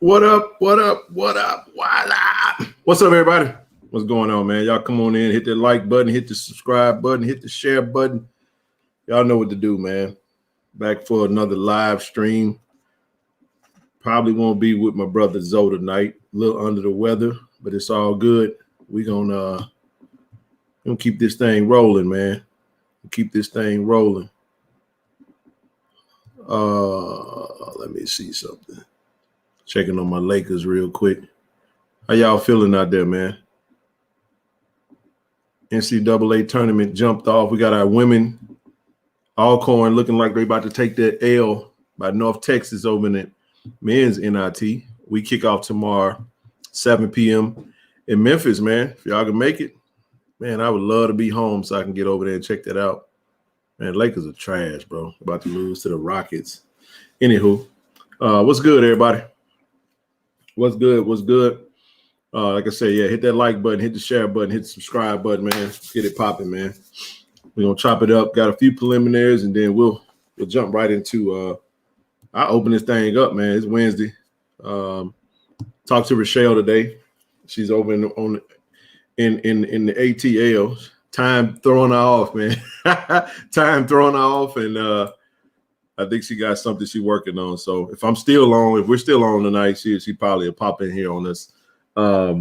What up? What up? What up? What up? What's up, everybody? What's going on, man? Y'all come on in, hit that like button, hit the subscribe button, hit the share button. Y'all know what to do, man. Back for another live stream. Probably won't be with my brother Zoe tonight. A little under the weather, but it's all good. We're gonna keep this thing rolling, man. Keep this thing rolling. Let me see something. Checking on my Lakers real quick. How y'all feeling out there, man? NCAA tournament jumped off. We got our women Alcorn looking like they're about to take that L by North Texas over in the men's NIT. We kick off tomorrow, 7 p.m. in Memphis, man. If y'all can make it, man, I would love to be home so I can get over there and check that out. Man, Lakers are trash, bro. About to lose to the Rockets. Anywho, what's good, everybody? What's good? What's good? Like I said, yeah, hit that like button, hit the share button, hit the subscribe button, man. Let's get it popping, man. We're gonna chop it up. Got a few preliminaries, and then we'll jump right into I open this thing up, man. It's Wednesday. Talked to Rochelle today. She's over in the ATL. Time throwing her off, man. Time throwing her off, and I think she got something she's working on. So if we're still on tonight, she probably will pop in here on us. But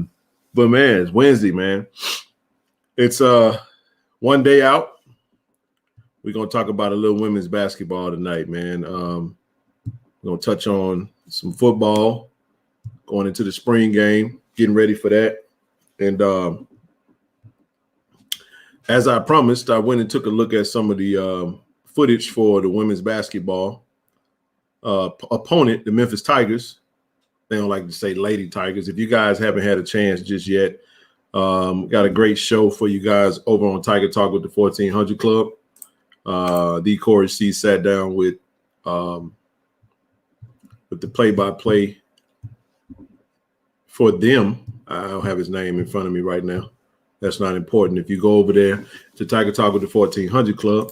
man, it's Wednesday, man. It's one day out. We're gonna talk about a little women's basketball tonight, man. We're gonna touch on some football, going into the spring game, getting ready for that. And as I promised, I went and took a look at some of the footage for the women's basketball opponent, the Memphis Tigers. They don't like to say Lady Tigers. If you guys haven't had a chance just yet, got a great show for you guys over on Tiger Talk with the 1400 Club. D. Corey C sat down with the play-by-play for them. I don't have his name in front of me right now. That's not important. If you go over there to Tiger Talk with the 1400 Club,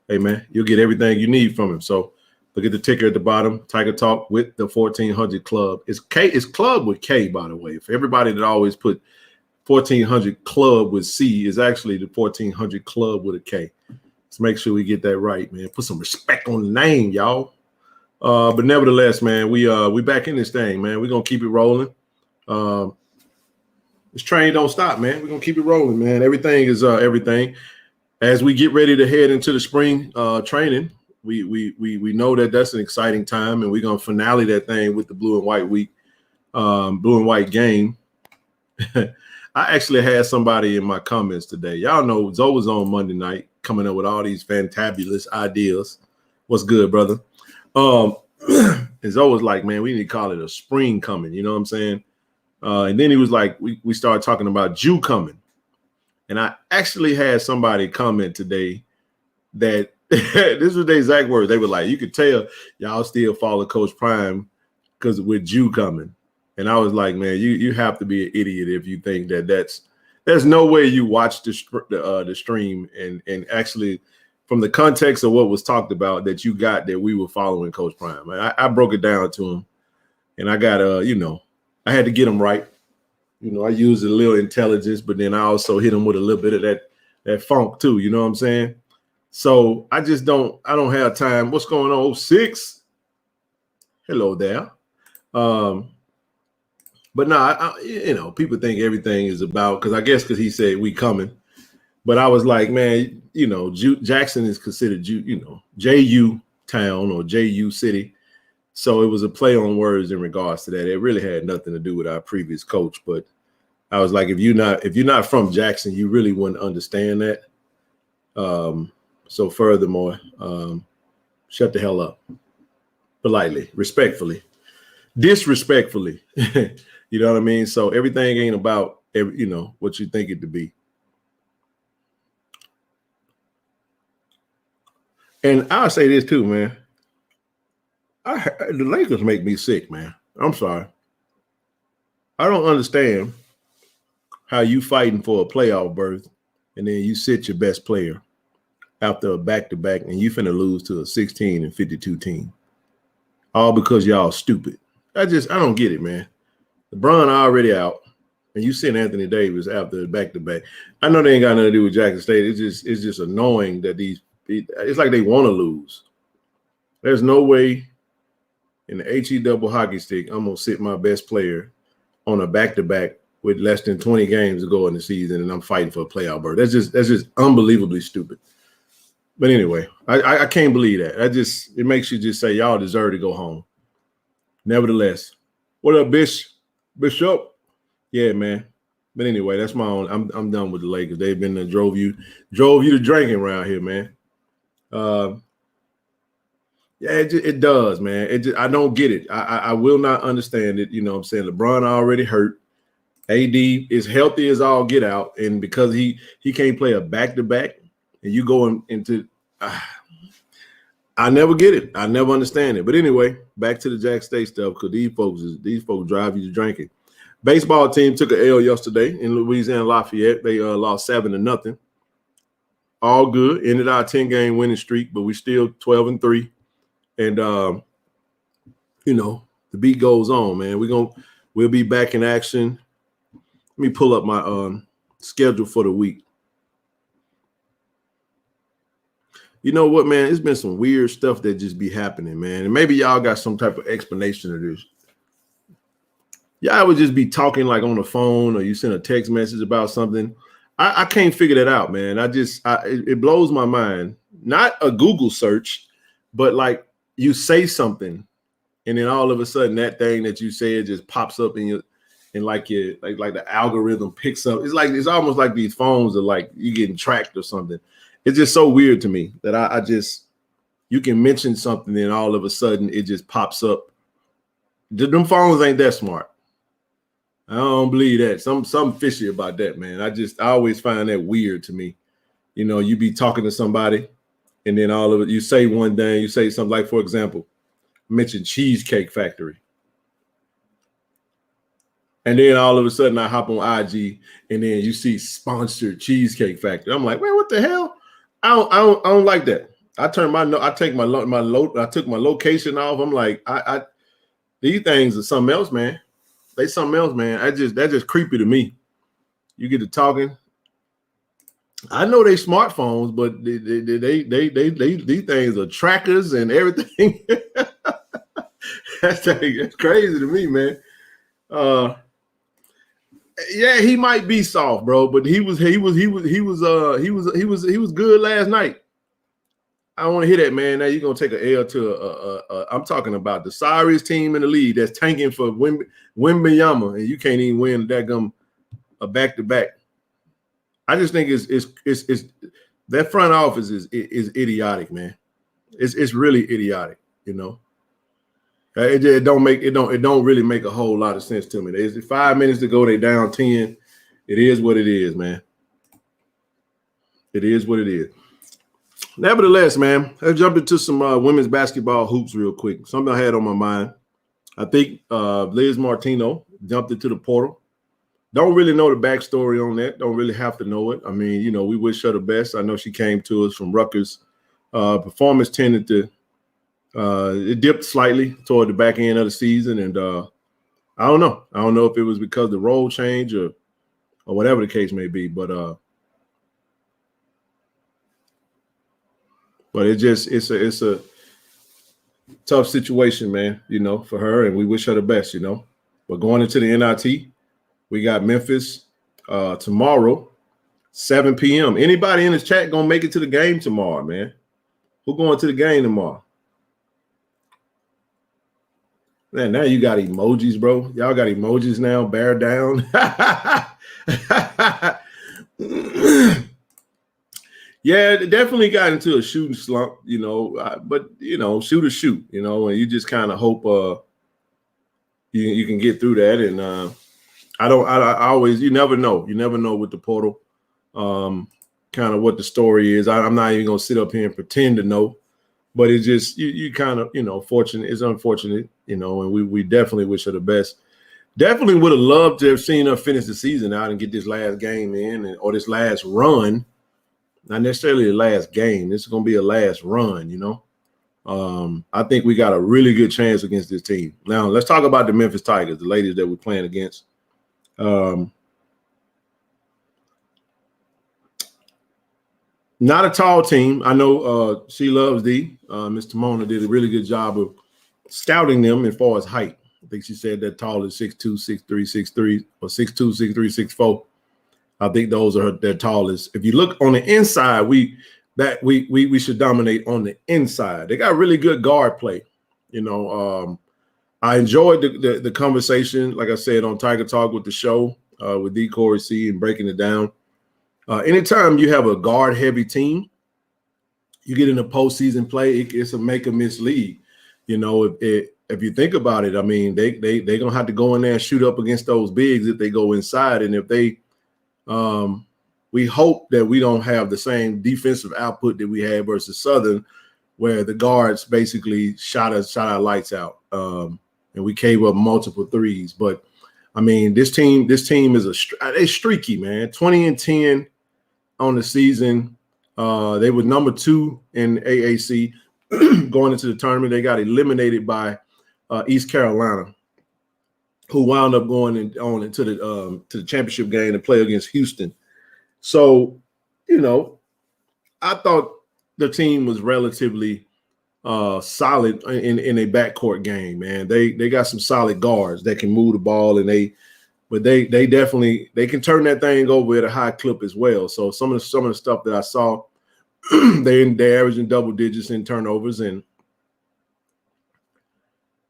hey, man, you'll get everything you need from him. So look at the ticker at the bottom, Tiger Talk with the 1400 Club. It's club with K, by the way. For everybody that always put 1400 Club with C, is actually the 1400 Club with a K. Let's make sure we get that right, man. Put some respect on the name, y'all. But nevertheless, man, we back in this thing, man. We're going to keep it rolling. This train don't stop, man. We're going to keep it rolling, man. Everything is everything. As we get ready to head into the spring training, we know that that's an exciting time, and we're going to finale that thing with the blue and white week, blue and white game. I actually had somebody in my comments today. Y'all know Zoe was on Monday night coming up with all these fantabulous ideas. What's good, brother? And Zoe was like, man, we need to call it a spring coming. You know what I'm saying? And then he was like, we started talking about Jew coming. And I actually had somebody comment today that this was the exact words. They were like, you could tell y'all still follow Coach Prime because with Jew coming. And I was like, man, you have to be an idiot if you think there's no way you watched the stream and actually from the context of what was talked about that you got that we were following Coach Prime. I broke it down to him, and I got I had to get him right. I used a little intelligence, but then I also hit him with a little bit of that funk too. You know what I'm saying? So I don't have time. What's going on? 06? Hello there. But no, people think everything is about, because he said we coming. But I was like, man, Jackson is considered, JU town or JU city. So it was a play on words in regards to that. It really had nothing to do with our previous coach. But I was like, if you're not from Jackson, you really wouldn't understand that. So furthermore, shut the hell up. Politely, respectfully, disrespectfully. You know what I mean? So everything ain't about what you think it to be. And I'll say this too, man. The Lakers make me sick, man. I'm sorry. I don't understand how you fighting for a playoff berth and then you sit your best player after a back-to-back and you finna lose to a 16-52 team. All because y'all stupid. I don't get it, man. LeBron already out, and you sent Anthony Davis after back-to-back. I know they ain't got nothing to do with Jackson State. It's just annoying that it's like they want to lose. There's no way in the HE double hockey stick I'm gonna sit my best player on a back-to-back with less than 20 games to go in the season, and I'm fighting for a playoff berth. That's just unbelievably stupid. But anyway, I can't believe that. It makes you just say y'all deserve to go home. Nevertheless, what up, Bishop? Yeah, man. But anyway, that's my own. I'm done with the Lakers. They've been drove you to drinking around here, man. Yeah, it does, man. I don't get it. I will not understand it. You know what I'm saying? LeBron already hurt. AD is healthy as all get out. And because he can't play a back-to-back, and you go into I never get it. I never understand it. But anyway, back to the Jack State stuff, because these folks drive you to drinking. Baseball team took an L yesterday in Louisiana Lafayette. They lost 7-0. All good. Ended our 10-game winning streak, but we still 12-3. And the beat goes on, man. We'll be back in action. Let me pull up my schedule for the week. You know what, man? It's been some weird stuff that just be happening, man. And maybe y'all got some type of explanation of this. Y'all would just be talking like on the phone, or you send a text message about something. I can't figure that out, man. It blows my mind. Not a Google search, but like you say something, and then all of a sudden that thing that you said just pops up like the algorithm picks up. It's almost like these phones are like you getting tracked or something. It's just so weird to me that you can mention something and all of a sudden it just pops up. Them phones ain't that smart. I don't believe that. Something fishy about that, man. I always find that weird to me. You know, you be talking to somebody and then all of it, you say one thing, you say something like, for example, mention Cheesecake Factory. And then all of a sudden I hop on IG and then you see sponsored Cheesecake Factory. I'm like, man, what the hell? I don't like that. I took my location off. I'm like, these things are something else, man. They something else, man. That's just creepy to me. You get to talking. I know they smartphones, but these things are trackers and everything. That's crazy to me, man. Yeah, he might be soft, bro, but he was good last night. I don't want to hear that, man. Now you're gonna take an L to I'm talking about the sorriest team in the league that's tanking for Wembanyama, and you can't even win a back-to-back. I just think it's that front office is idiotic, man. It's really idiotic, you know. It don't really make a whole lot of sense to me. There's 5 minutes to go. They down 10. It is what it is, man. It is what it is. Nevertheless, man, let's jump into some women's basketball hoops real quick. Something I had on my mind. I think Liz Martino jumped into the portal. Don't really know the backstory on that. Don't really have to know it. I mean, you know, we wish her the best. I know she came to us from Rutgers. Performance tended to it dipped slightly toward the back end of the season, and I don't know. I don't know if it was because of the role change or whatever the case may be, but it's a tough situation, man, you know, for her, and we wish her the best, you know. But going into the NIT, we got Memphis tomorrow, 7 p.m. Anybody in this chat gonna make it to the game tomorrow, man? Who going to the game tomorrow? Man, now you got emojis, bro. Y'all got emojis now. Bear down. Yeah, it definitely got into a shooting slump, you know. But you know, shoot, you know, and you just kind of hope you can get through that. And I always, you never know with the portal, kind of what the story is. I'm not even gonna sit up here and pretend to know. But it's just you kind of, you know, fortunate. It's unfortunate, you know, and we definitely wish her the best. Definitely would have loved to have seen her finish the season out and get this last game in, or this last run. Not necessarily the last game. This is going to be a last run, you know. I think we got a really good chance against this team. Now, let's talk about the Memphis Tigers, the ladies that we're playing against. Not a tall team. I know She Loves D. Miss Timona did a really good job of scouting them as far as height. I think she said that tall is 6'2", 6'3", 6'3", or 6'2", 6'3", 6'4". I think those are their tallest. If you look on the inside, we should dominate on the inside. They got really good guard play. You know, I enjoyed the conversation, like I said, on Tiger Talk with the show with D. Corey C. and breaking it down. Anytime you have a guard-heavy team, you get in a postseason play, it's a make-or-miss league. You know, if you think about it, I mean, they're going to have to go in there and shoot up against those bigs if they go inside. And if they we hope that we don't have the same defensive output that we had versus Southern, where the guards basically shot our lights out, and we cave up multiple threes. But I mean, this team is they streaky, man. 20-10 on the season. They were number 2 in AAC going into the tournament. They got eliminated by East Carolina, who wound up going on into the championship game to play against Houston. So, you know, I thought the team was relatively solid in a backcourt game, man. They got some solid guards that can move the ball, and they definitely can turn that thing over at a high clip as well. So some of the stuff that I saw, they're averaging double digits in turnovers, and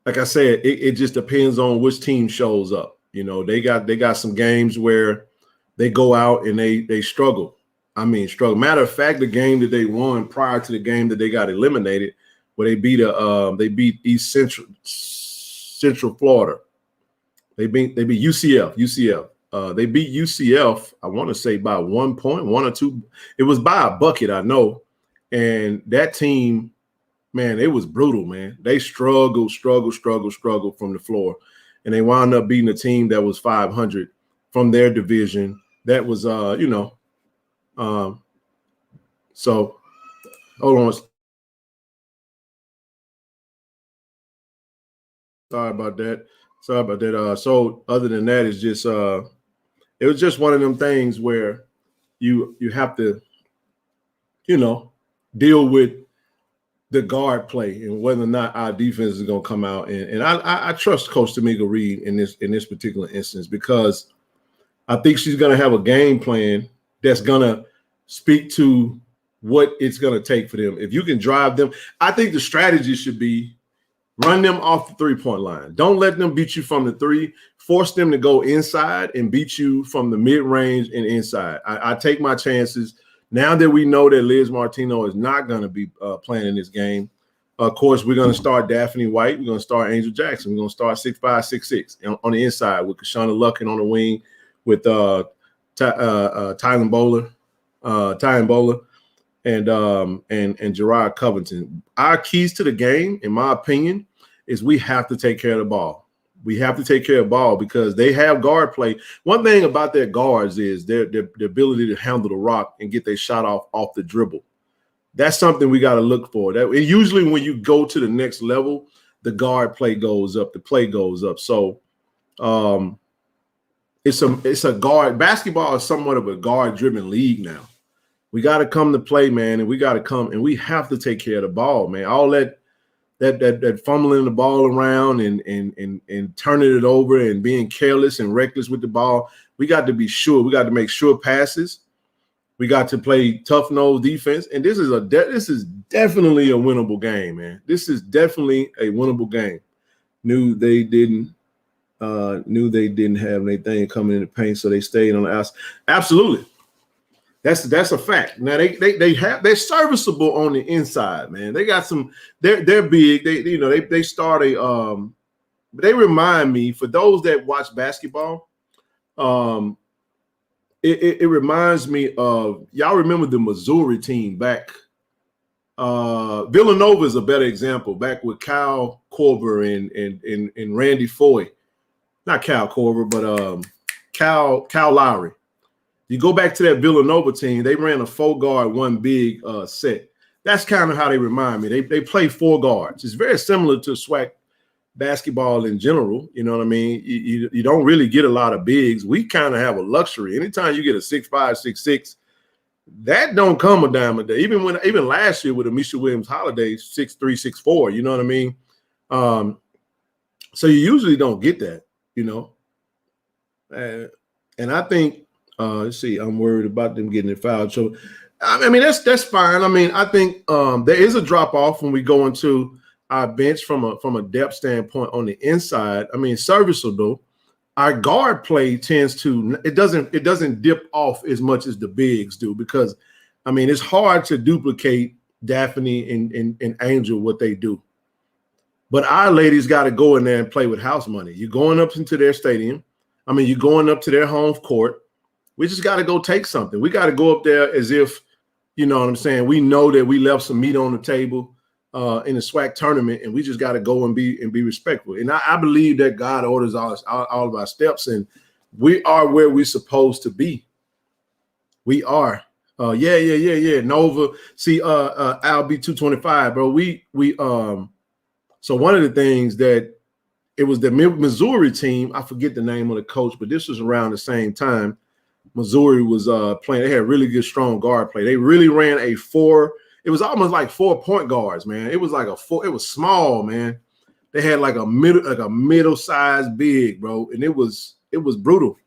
like I said, it just depends on which team shows up. You know, they got some games where they go out and they struggle. I mean, struggle. Matter of fact, the game that they won prior to the game that they got eliminated, where they beat East Central Florida. They beat UCF. They beat UCF, I want to say by 1 point, 1 or 2. It was by a bucket, I know. And that team, man, it was brutal, man. They struggled from the floor. And they wound up beating a team that was 500 from their division. That was, so hold on. Sorry about that. So other than that, it's just it was just one of them things where you have to, you know, deal with the guard play and whether or not our defense is going to come out. And I trust Coach Tamika Reed in this particular instance, because I think she's going to have a game plan that's going to speak to what it's going to take for them. If you can drive them, I think the strategy should be run them off the three-point line. Don't let them beat you from the three. Force them to go inside and beat you from the mid-range and inside. I take my chances. Now that we know that Liz Martino is not going to be playing in this game, of course, we're going to start Daphne White. We're going to start Angel Jackson. We're going to start 6'5", 6'6" on the inside with Kashana Luckin on the wing, with Tylen Bowler, and Gerard Covington. Our keys to the game, in my opinion, is we have to take care of the ball. We have to take care of the ball because they have guard play. One thing about their guards is their ability to handle the rock and get their shot off the dribble. That's something we got to look for. That usually when you go to the next level, the guard play goes up, the play goes up. So it's a guard. Basketball is somewhat of a guard-driven league now. We got to come to play, man, and we got to come and we have to take care of the ball, man. All that fumbling the ball around and turning it over and being careless and reckless with the ball. We got to be sure. We got to make sure passes. We got to play tough nose defense, and this is definitely a winnable game, man. This is definitely a winnable game. Knew they didn't have anything coming in the paint, so they stayed on the outside. Absolutely. That's a fact. Now they're serviceable on the inside, man. They got some. They're big. They start a. They remind me, for those that watch basketball, it reminds me of, y'all remember the Missouri team back. Villanova is a better example. Back with Kyle Korver and Randy Foy, not Kyle Korver, but Kyle Lowry. You go back to that Villanova team, they ran a 4-guard, 1 big set. That's kind of how they remind me. They play 4 guards. It's very similar to SWAC basketball in general. You know what I mean? You don't really get a lot of bigs. We kind of have a luxury. Anytime you get a 6'5", 6'6", that don't come a dime a day. Even last year with Amisha Williams Holiday, 6'3", 6'4", you know what I mean? So you usually don't get that, you know. And I think, let's see, I'm worried about them getting it fouled. So, I mean, that's fine. I mean, I think there is a drop off when we go into our bench from a depth standpoint on the inside. I mean, serviceable. Our guard play tends to it doesn't dip off as much as the bigs do, because I mean it's hard to duplicate Daphne and Angel what they do. But our ladies got to go in there and play with house money. You're going up into their stadium. I mean, you're going up to their home court. We just got to go take something. We got to go up there as if, you know what I'm saying, we know that we left some meat on the table in the SWAC tournament, and we just got to go and be respectful. And I believe that God orders all of our steps, and we are where we're supposed to be. We are. Yeah. Nova. See, Al B 225, bro. We so one of the things that it was the Missouri team. I forget the name of the coach, but this was around the same time. Missouri was playing. They had really good, strong guard play. They really ran a 4. It was almost like 4 point guards, man. It was like a 4. It was small, man. They had like a middle-sized big, bro, and it was brutal.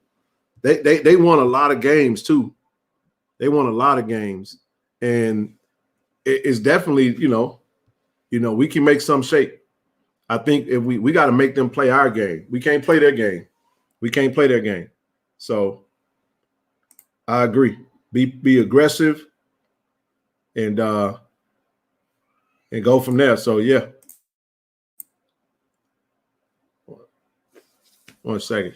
They won a lot of games too. They won a lot of games, and it's definitely, you know, we can make some shape. I think if we got to make them play our game. We can't play their game. We can't play their game. So I agree. Be aggressive and go from there. So yeah. 1 second.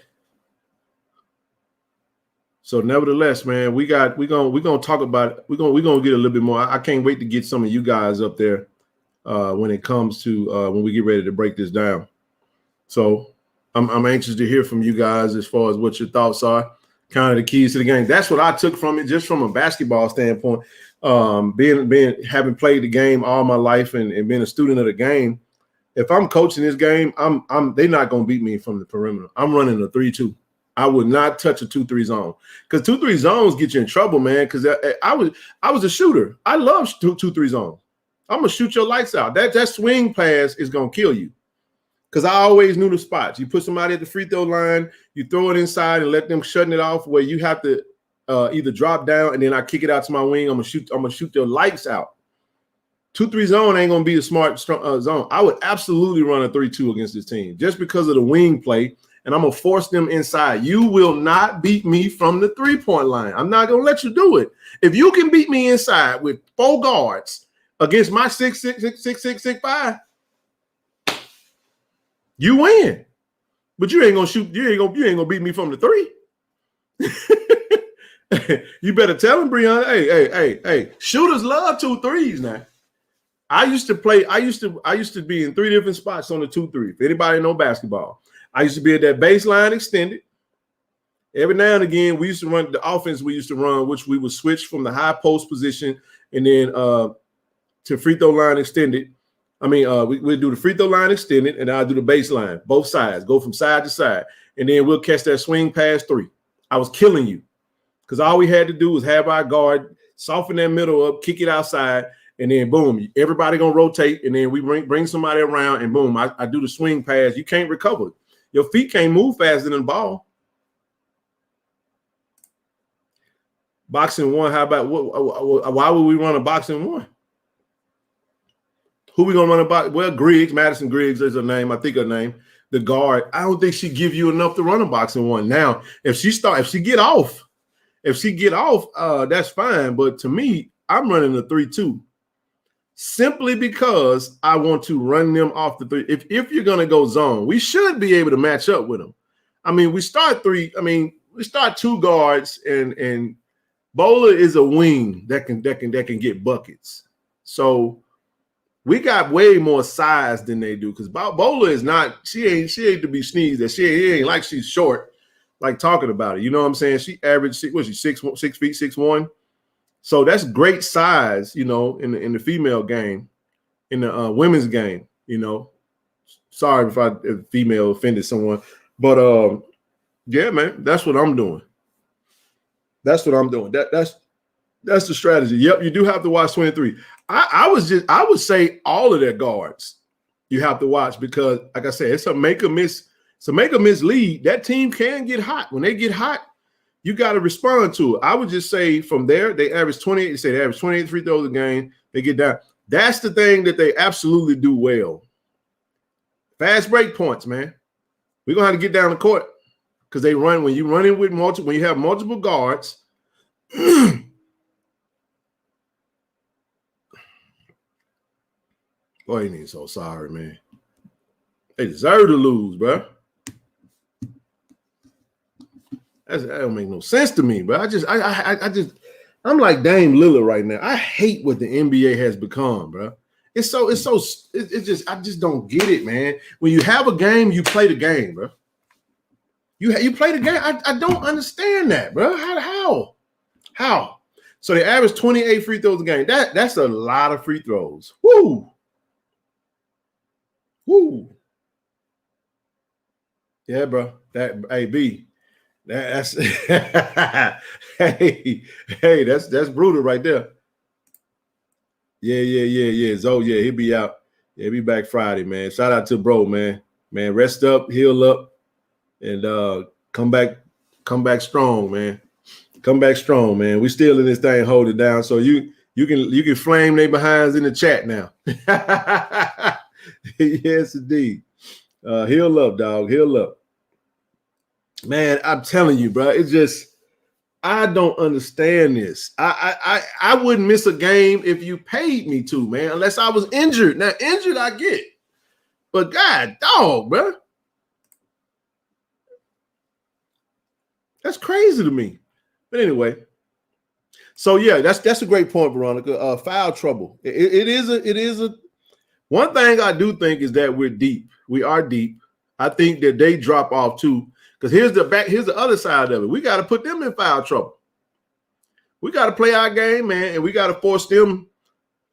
So nevertheless, man, we're gonna talk about it. We're gonna get a little bit more. I can't wait to get some of you guys up there when it comes to when we get ready to break this down. So I'm anxious to hear from you guys as far as what your thoughts are, kind of the keys to the game. That's what I took from it, just from a basketball standpoint. Having played the game all my life and being a student of the game, if I'm coaching this game, they're not gonna beat me from the perimeter. I'm running a 3-2. I would not touch a 2-3 zone, because 2-3 zones get you in trouble, man. Because I was a shooter. I love 2-3 zones. I'm gonna shoot your lights out. That swing pass is gonna kill you, because I always knew the spots. You put somebody at the free throw line, you throw it inside and let them shutting it off, where you have to either drop down and then I kick it out to my wing. I'm gonna shoot their lights out. 2-3 zone ain't gonna be a smart zone. I would absolutely run a 3-2 against this team just because of the wing play, and I'm gonna force them inside. You will not beat me from the 3-point line. I'm not gonna let you do it. If you can beat me inside with 4 guards against my 6'6", 6'6", 6'5", you win. But you ain't gonna shoot. You ain't gonna beat me from the 3. You better tell him, Breon. Hey. Shooters love 2 3s now. I used to be in 3 different spots on the 2-3. If anybody know basketball, I used to be at that baseline extended. Every now and again, we used to run the offense we used to run, which we would switch from the high post position and then to free throw line extended. I mean, we'd do the free throw line extended, and I'll do the baseline, both sides, go from side to side, and then we'll catch that swing pass 3. I was killing you, because all we had to do was have our guard soften that middle up, kick it outside, and then boom, everybody gonna rotate, and then we bring somebody around, and boom, I do the swing pass. You can't recover. Your feet can't move faster than the ball. Boxing 1, how about why would we run a boxing 1? Who we gonna run a box? Well, Madison Griggs is her name. I think her name, the guard. I don't think she give you enough to run a boxing 1. Now, if she get off, that's fine. But to me, I'm running a 3-2. Simply because I want to run them off the 3. If you're gonna go zone, we should be able to match up with them. I mean, we start 2 guards, and Bola is a wing that can get buckets. So we got way more size than they do, because Bola is not. She ain't to be sneezed at. She ain't like she's short, like talking about it. You know what I'm saying? She averaged 6 feet 6'1". So that's great size, in the female game, in the women's game. Sorry if female offended someone, but yeah, man, that's what I'm doing. That's what I'm doing. That's the strategy. Yep, you do have to watch 23. I would say all of their guards you have to watch because, like I said, it's a make or miss. It's a make or miss lead. That team can get hot. When they get hot, you got to respond to it. I would just say from there, they average 28. They say they average 28 free throws a game. They get down. That's the thing that they absolutely do well. Fast break points, man. We're gonna have to get down the court because they run when you run in with multiple. When you have multiple guards. Boy, he ain't so sorry, man. They deserve to lose, bro. That don't make no sense to me, bro. I'm like Dame Lillard right now. I hate what the NBA has become, bro. I just don't get it, man. When you have a game, you play the game, bro. You play the game. I don't understand that, bro. How? So they average 28 free throws a game. That's a lot of free throws. Woo. Yeah, bro. That's that's brutal right there. Yeah. Zo, yeah, he'll be out. Yeah, he'll be back Friday, man. Shout out to bro, man. Man, rest up, heal up, and come back strong, man. Come back strong, man. We still in this thing, hold it down. So you can flame they behinds in the chat now. Yes, indeed. Heal up, dog. Heal up. Man, I'm telling you, bro. It's just I don't understand this. I wouldn't miss a game if you paid me to, man, unless I was injured. Now, injured I get. But God, dog, bro. That's crazy to me. But anyway. So yeah, that's a great point, Veronica. Foul trouble. It is a one thing I do think is that we're deep. We are deep. I think that they drop off too. Because here's the other side of it. We got to put them in foul trouble. We got to play our game, man, and we got to force them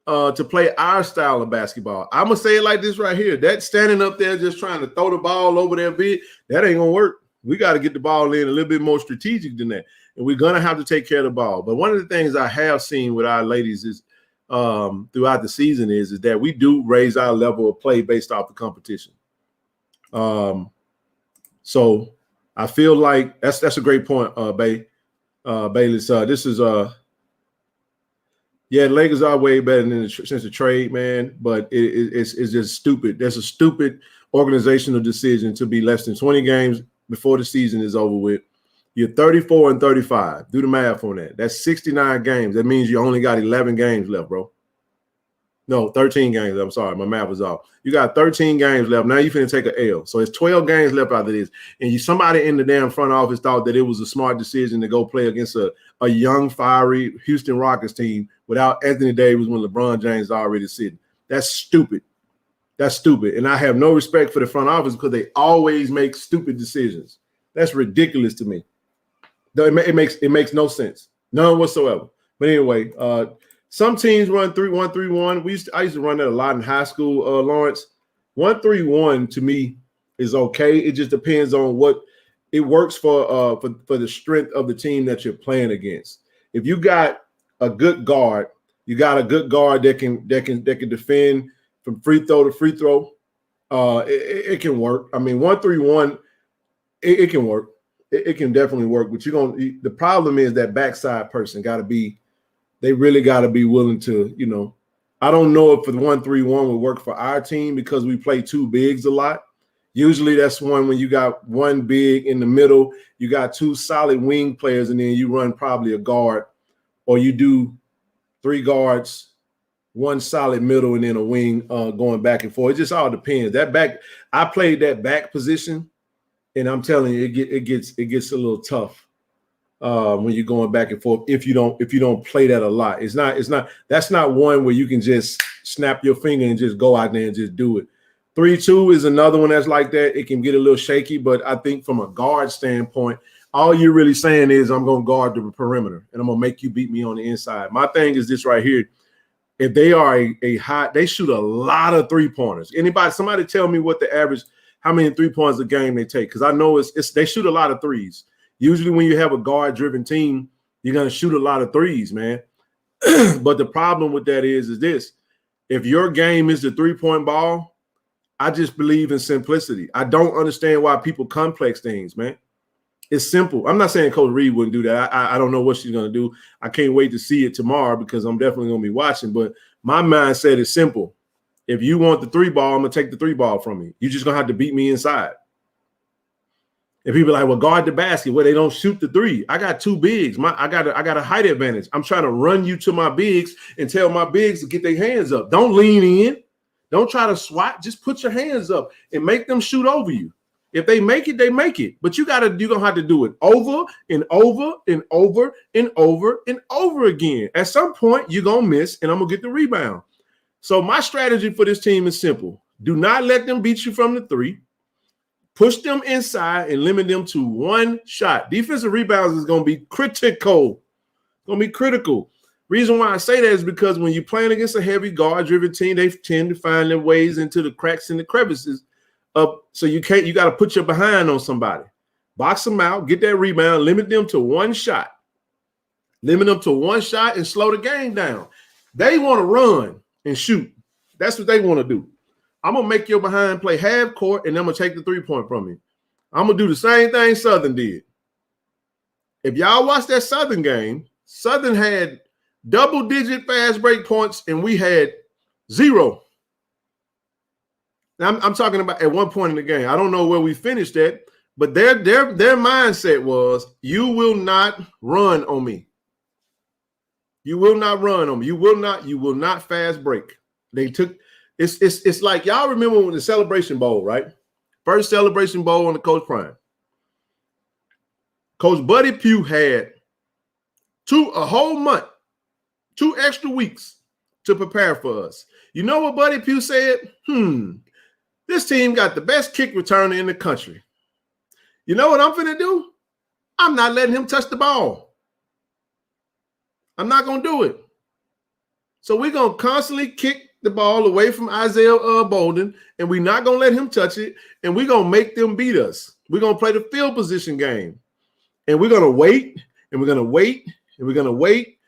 to play our style of basketball. I'm gonna say it like this right here. That standing up there just trying to throw the ball over their bit, that ain't gonna work. We got to get the ball in a little bit more strategic than that. And we're gonna have to take care of the ball. But one of the things I have seen with our ladies is throughout the season is that we do raise our level of play based off the competition. So I feel like that's a great point, Bayless. This is the Lakers are way better than since the trade, man. But it's just stupid. That's a stupid organizational decision to be less than 20 games before the season is over with. You're 34 and 35. Do the math on that. That's 69 games. That means you only got 11 games left, bro. No, 13 games. I'm sorry. My math was off. You got 13 games left. Now you finna take an L. So it's 12 games left after this. And somebody in the damn front office thought that it was a smart decision to go play against a young, fiery Houston Rockets team without Anthony Davis when LeBron James is already sitting. That's stupid. That's stupid. And I have no respect for the front office because they always make stupid decisions. That's ridiculous to me. It makes no sense. None whatsoever. But anyway, some teams run 3-1-3-1. I used to run that a lot in high school, Lawrence. 1-3-1 to me is okay. It just depends on what it works for the strength of the team that you're playing against. If you got a good guard, you got a good guard that can defend from free throw to free throw. It can work. I mean, 1-3-1, it can work. It can definitely work. But the problem is that backside person they really got to be willing to, I don't know if the 1-3-1 would work for our team because we play two bigs a lot. Usually that's when you got one big in the middle, you got two solid wing players, and then you run probably a guard, or you do three guards, one solid middle, and then a wing going back and forth. It just all depends. I played that back position, and I'm telling you, it gets a little tough. When you're going back and forth, if you don't play that a lot, that's not one where you can just snap your finger and just go out there and just do it. 3-2 is another one that's like that. It can get a little shaky, but I think from a guard standpoint, all you're really saying is I'm going to guard the perimeter and I'm going to make you beat me on the inside. My thing is this right here. If they are a high, they shoot a lot of 3-pointers. Somebody tell me what the average, how many 3-pointers a game they take? Because I know they shoot a lot of threes. Usually when you have a guard-driven team, you're going to shoot a lot of threes, man. But the problem with that is this. If your game is the 3-point ball, I just believe in simplicity. I don't understand why people complex things, man. It's simple. I'm not saying Coach Reed wouldn't do that. I don't know what she's going to do. I can't wait to see it tomorrow because I'm definitely going to be watching. But my mindset is simple. If you want the 3 ball, I'm going to take the 3 ball from you. You're just going to have to beat me inside. And people are like, well, guard the basket. Well, they don't shoot the 3. I got 2 bigs. I got a height advantage. I'm trying to run you to my bigs and tell my bigs to get their hands up. Don't lean in. Don't try to swat. Just put your hands up and make them shoot over you. If they make it, they make it. But you're gonna have to do it over and over and over and over and over again. At some point, you're gonna miss, and I'm gonna get the rebound. So my strategy for this team is simple. Do not let them beat you from the 3. Push them inside and limit them to 1 shot. Defensive rebounds is gonna be critical. Gonna be critical. Reason why I say that is because when you're playing against a heavy guard-driven team, they tend to find their ways into the cracks and the crevices. So you got to put your behind on somebody. Box them out, get that rebound, limit them to 1 shot. Limit them to 1 shot and slow the game down. They want to run and shoot. That's what they want to do. I'm going to make your behind play half court, and I'm going to take the 3-point from you. I'm going to do the same thing Southern did. If y'all watch that Southern game, Southern had double-digit fast break points, and we had 0. Now, I'm talking about at one point in the game. I don't know where we finished at, but their mindset was, you will not run on me. You will not run on me. You will not fast break. They took it's like y'all remember when the Celebration Bowl, right? First Celebration Bowl on the Coach Prime. Coach Buddy Pugh had a whole month, 2 extra weeks to prepare for us. You know what Buddy Pugh said? This team got the best kick returner in the country. You know what I'm finna do? I'm not letting him touch the ball. I'm not going to do it. So we're going to constantly kick the ball away from Isaiah Bolden, and we're not going to let him touch it, and we're going to make them beat us. We're going to play the field position game, and we're going to wait, and we're going to wait, and we're going to wait,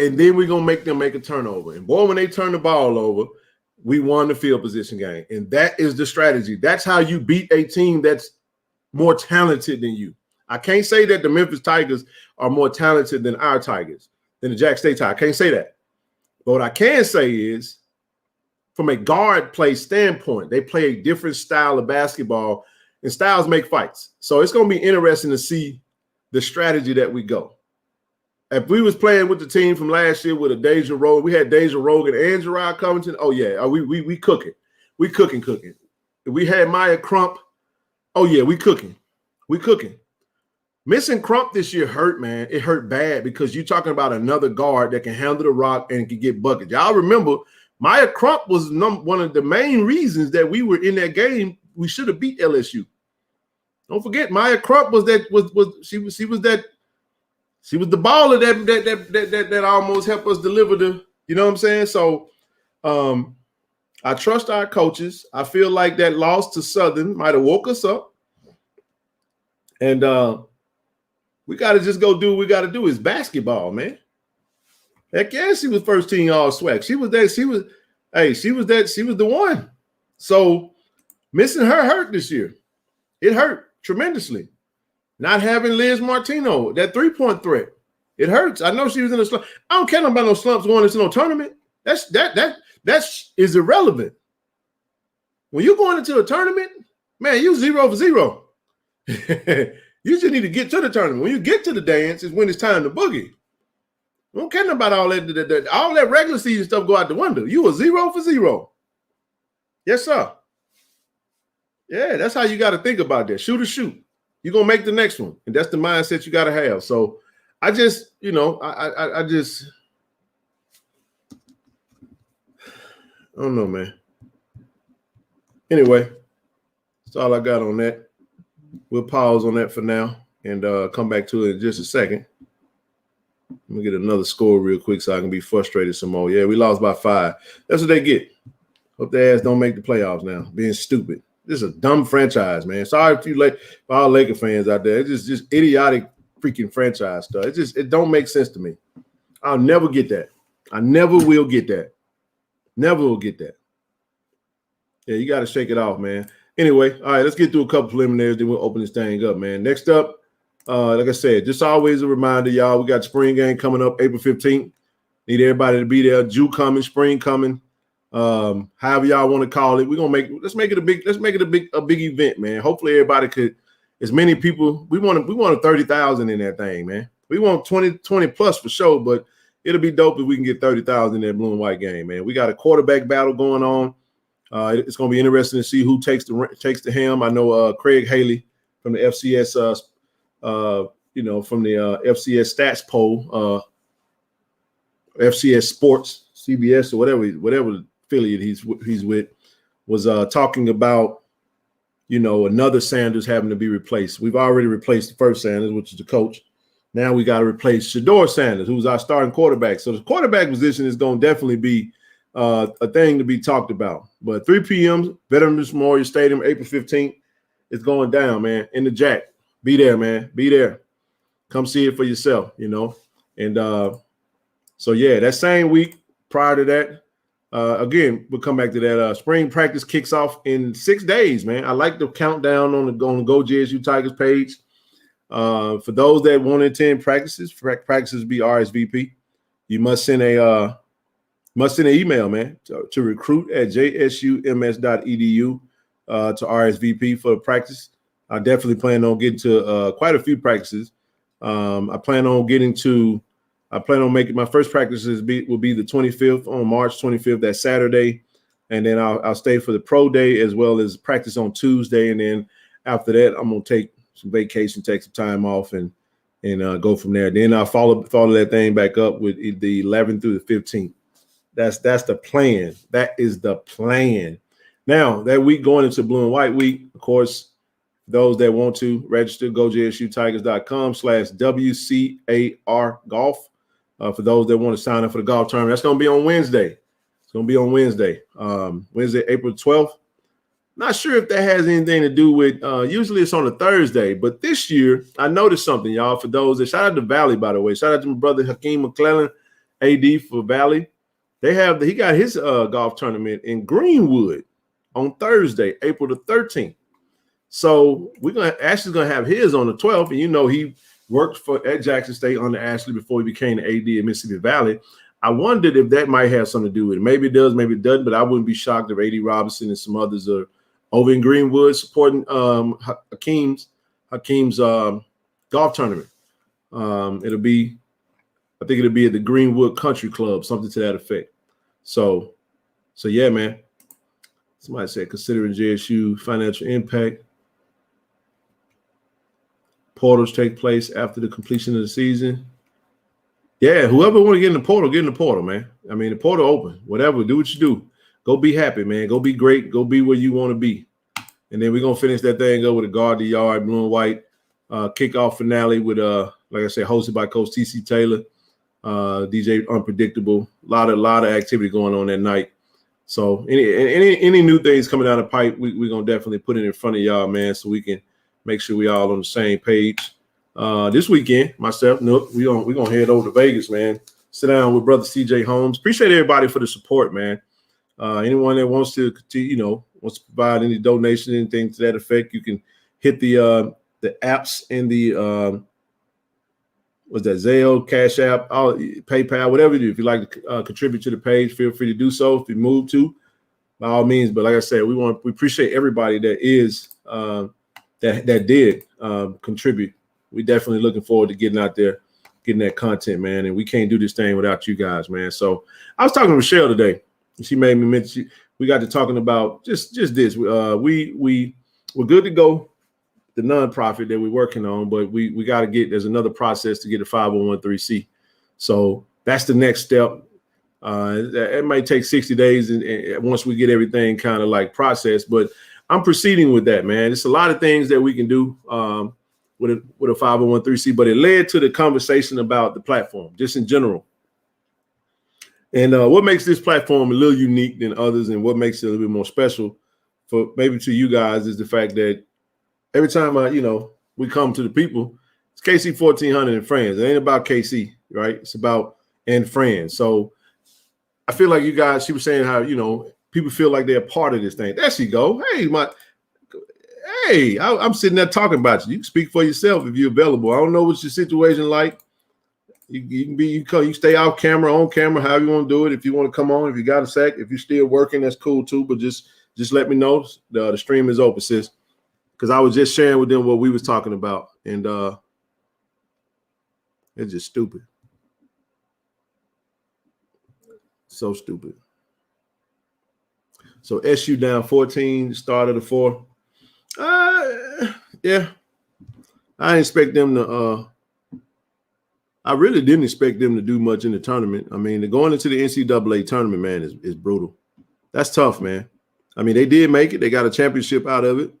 and then we're going to make them make a turnover. And, boy, when they turn the ball over, we won the field position game. And that is the strategy. That's how you beat a team that's more talented than you. I can't say that the Memphis Tigers are more talented than our Tigers, than the Jack State Tigers. I can't say that. But what I can say is, from a guard play standpoint, they play a different style of basketball, and styles make fights. So it's going to be interesting to see the strategy that we go. If we was playing with the team from last year with a Deja Rogan, we had Deja Rogan and Gerard Covington. Oh yeah, we cooking. We cooking. If we had Maya Crump, oh yeah, we cooking. Missing Crump this year hurt, man. It hurt bad because you're talking about another guard that can handle the rock and can get buckets. Y'all remember Maya Crump was one of the main reasons that we were in that game. We should have beat LSU. Don't forget, Maya Crump was that she was the baller that almost helped us deliver the, you know what I'm saying? So I trust our coaches. I feel like that loss to Southern might have woke us up. And we got to just go do what we got to do. It's basketball, man. Heck yeah, she was first team all swag. She was the one. So missing her hurt this year. It hurt tremendously. Not having Liz Martino, that 3-point threat, it hurts. I know she was in a slump. I don't care about no slumps going into no tournament. That is irrelevant. When you're going into a tournament, man, you 0 for 0. You just need to get to the tournament. When you get to the dance is when it's time to boogie. I don't care about all that. All that regular season stuff go out the window. You were 0 for 0. Yes, sir. Yeah, that's how you got to think about that. Shoot or shoot. You're going to make the next one. And that's the mindset you got to have. So I just, I don't know, man. Anyway, that's all I got on that. we'll pause on that for now and come back to it in just a second. Let me get another score real quick so I can be frustrated some more. Yeah, we lost by 5. That's what they get. Hope their ass don't make the playoffs now. Being stupid. This is a dumb franchise, man. Sorry if you for all Laker fans out there. It's just idiotic freaking franchise stuff. It don't make sense to me. I'll never get that. I never will get that. Never will get that. Yeah, you got to shake it off, man. Anyway, all right, let's get through a couple preliminaries, then we'll open this thing up, man. Next up, like I said, just always a reminder, y'all, we got spring game coming up April 15th. Need everybody to be there. Jew coming, spring coming. However y'all want to call it. Let's make it a big event, man. Hopefully everybody could, as many people, we want 30,000 in that thing, man. We want 20 plus for sure, but it'll be dope if we can get 30,000 in that blue and white game, man. We got a quarterback battle going on. It's going to be interesting to see who takes the helm. I know Craig Haley from the FCS, from the FCS stats poll, FCS Sports, CBS or whatever affiliate he's with, was talking about, another Sanders having to be replaced. We've already replaced the first Sanders, which is the coach. Now we got to replace Shedeur Sanders, who's our starting quarterback. So the quarterback position is going to definitely be a thing to be talked about. But 3 p.m., Veterans Memorial Stadium, April 15th, it's going down, man, in the Jack. Be there, man. Be there. Come see it for yourself, And so, yeah, that same week prior to that, again, we'll come back to that. Spring practice kicks off in 6 days, man. I like the countdown on the Go JSU Tigers page. For those that want to attend practices be RSVP. You must send an email, man, to recruit@jsums.edu to RSVP for the practice. I definitely plan on getting to quite a few practices. I plan on making my first practices will be the 25th on March 25th, that Saturday. And then I'll stay for the pro day as well as practice on Tuesday. And then after that, I'm going to take some vacation, take some time off and go from there. Then I'll follow that thing back up with the 11th through the 15th. That's the plan. That is the plan. Now, that week going into Blue and White Week, of course, those that want to register, go JSUtigers.com/WCAR golf. For those that want to sign up for the golf tournament, that's going to be on Wednesday. It's going to be on Wednesday, April 12th. Not sure if that has anything to do with, usually it's on a Thursday, but this year I noticed something, y'all, for those that, shout out to Valley, by the way. Shout out to my brother Hakeem McClellan, AD for Valley. He got his golf tournament in Greenwood on Thursday, April the 13th. So Ashley's gonna have his on the 12th, and he worked at Jackson State under Ashley before he became the AD at Mississippi Valley. I wondered if that might have something to do with it. Maybe it does, maybe it doesn't, but I wouldn't be shocked if AD Robinson and some others are over in Greenwood supporting Hakeem's golf tournament. I think it'll be at the Greenwood Country Club, something to that effect. So yeah, man. Somebody said considering JSU financial impact. Portals take place after the completion of the season. Yeah, whoever want to get in the portal, man. I mean, the portal open. Whatever, do what you do. Go be happy, man. Go be great. Go be where you want to be. And then we're going to finish that thing up with a Guard the Yard, blue and white kickoff finale with, like I said, hosted by Coach T.C. Taylor, DJ Unpredictable. A lot of activity going on that night. So any new things coming down the pipe, we're going to definitely put it in front of y'all, man, so we can make sure we all on the same page. This weekend, myself, Nook, we're going to head over to Vegas, man. Sit down with brother CJ Holmes. Appreciate everybody for the support, man. Anyone that wants to provide any donation, anything to that effect, you can hit the apps in the Zelle, Cash App, PayPal, whatever you do. If you like to contribute to the page, feel free to do so. If you move to, by all means. But like I said, we appreciate everybody that is that did contribute. We definitely looking forward to getting out there, getting that content, man. And we can't do this thing without you guys, man. So I was talking to Michelle today. She made me mention, we got to talking about just this. We're good to go, the nonprofit that we're working on, but we got to there's another process to get a 501(c)(3). So that's the next step. It might take 60 days and once we get everything kind of like processed, but I'm proceeding with that, man. It's a lot of things that we can do with a 501(c), but it led to the conversation about the platform, just in general. And what makes this platform a little unique than others, and what makes it a little bit more special for maybe to you guys, is the fact that every time we come to the people, it's KC 1400 and friends. It ain't about KC, right? It's about and friends. So I feel like you guys, she was saying how, people feel like they're a part of this thing. There she go. I'm sitting there talking about you. You can speak for yourself if you're available. I don't know what's your situation like. You can stay off camera, on camera, however you want to do it. If you want to come on, if you got a sec, if you're still working, that's cool too. But just let me know. The stream is open, sis. Because I was just sharing with them what we was talking about, and it's just stupid. So stupid. So SU down 14, start of the fourth. Yeah. I didn't expect them to I really didn't expect them to do much in the tournament. I mean, going into the NCAA tournament, man, is brutal. That's tough, man. I mean, they did make it. They got a championship out of it.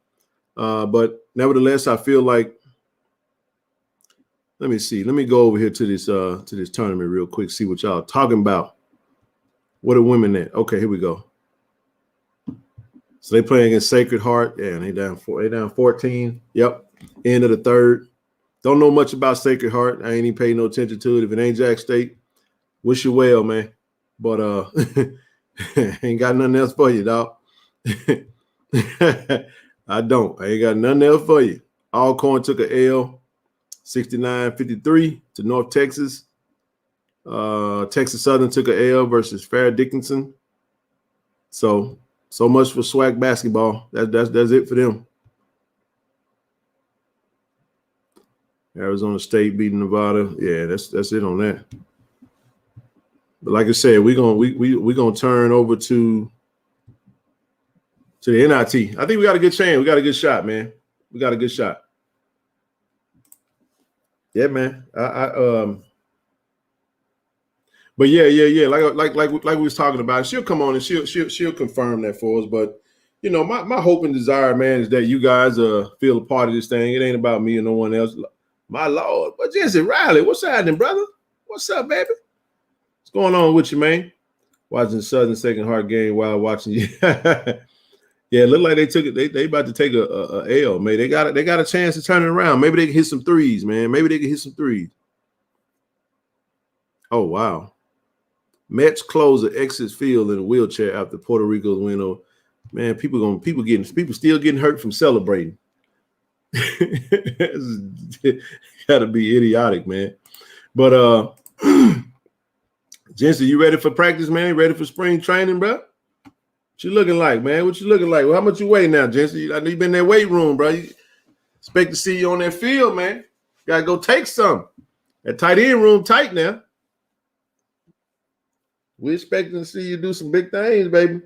But nevertheless, I feel like, let me see. Let me go over here to this tournament real quick, see what y'all talking about. What are women at? Okay, here we go. So they playing against Sacred Heart. Yeah, and they down 14. Yep. End of the third. Don't know much about Sacred Heart. I ain't even paying no attention to it. If it ain't Jack State, wish you well, man. But ain't got nothing else for you, dog. I don't. I ain't got nothing else for you. Alcorn took a L, 69-53 to North Texas. Texas Southern took a L versus Fair Dickinson. So much for SWAC basketball. That's it for them. Arizona State beating Nevada. Yeah, that's it on that. But like I said, we're gonna turn over to the NIT. I think we got a good chance. We got a good shot, man. We got a good shot. Yeah, man. But yeah. Like we was talking about, she'll come on and she'll confirm that for us. But my hope and desire, man, is that you guys feel a part of this thing. It ain't about me or no one else. My Lord. But Jesse Riley, what's happening, brother? What's up, baby? What's going on with you, man? Watching Southern Sacred Heart game while watching you. Yeah, it looked like they took it. They about to take a L, man. They got a chance to turn it around. Maybe they can hit some threes, man. Maybe they can hit some threes. Oh wow. Mets closer exits field in a wheelchair after Puerto Rico's win over. Man, people still getting hurt from celebrating. Gotta be idiotic, man. But Jensen, you ready for practice, man? Ready for spring training, bro? What you looking like, man? What you looking like? Well, how much you weigh now, Jensen? I know you been in that weight room, bro. You expect to see you on that field, man. Gotta go take some. That tight end room tight now. We expecting to see you do some big things, baby.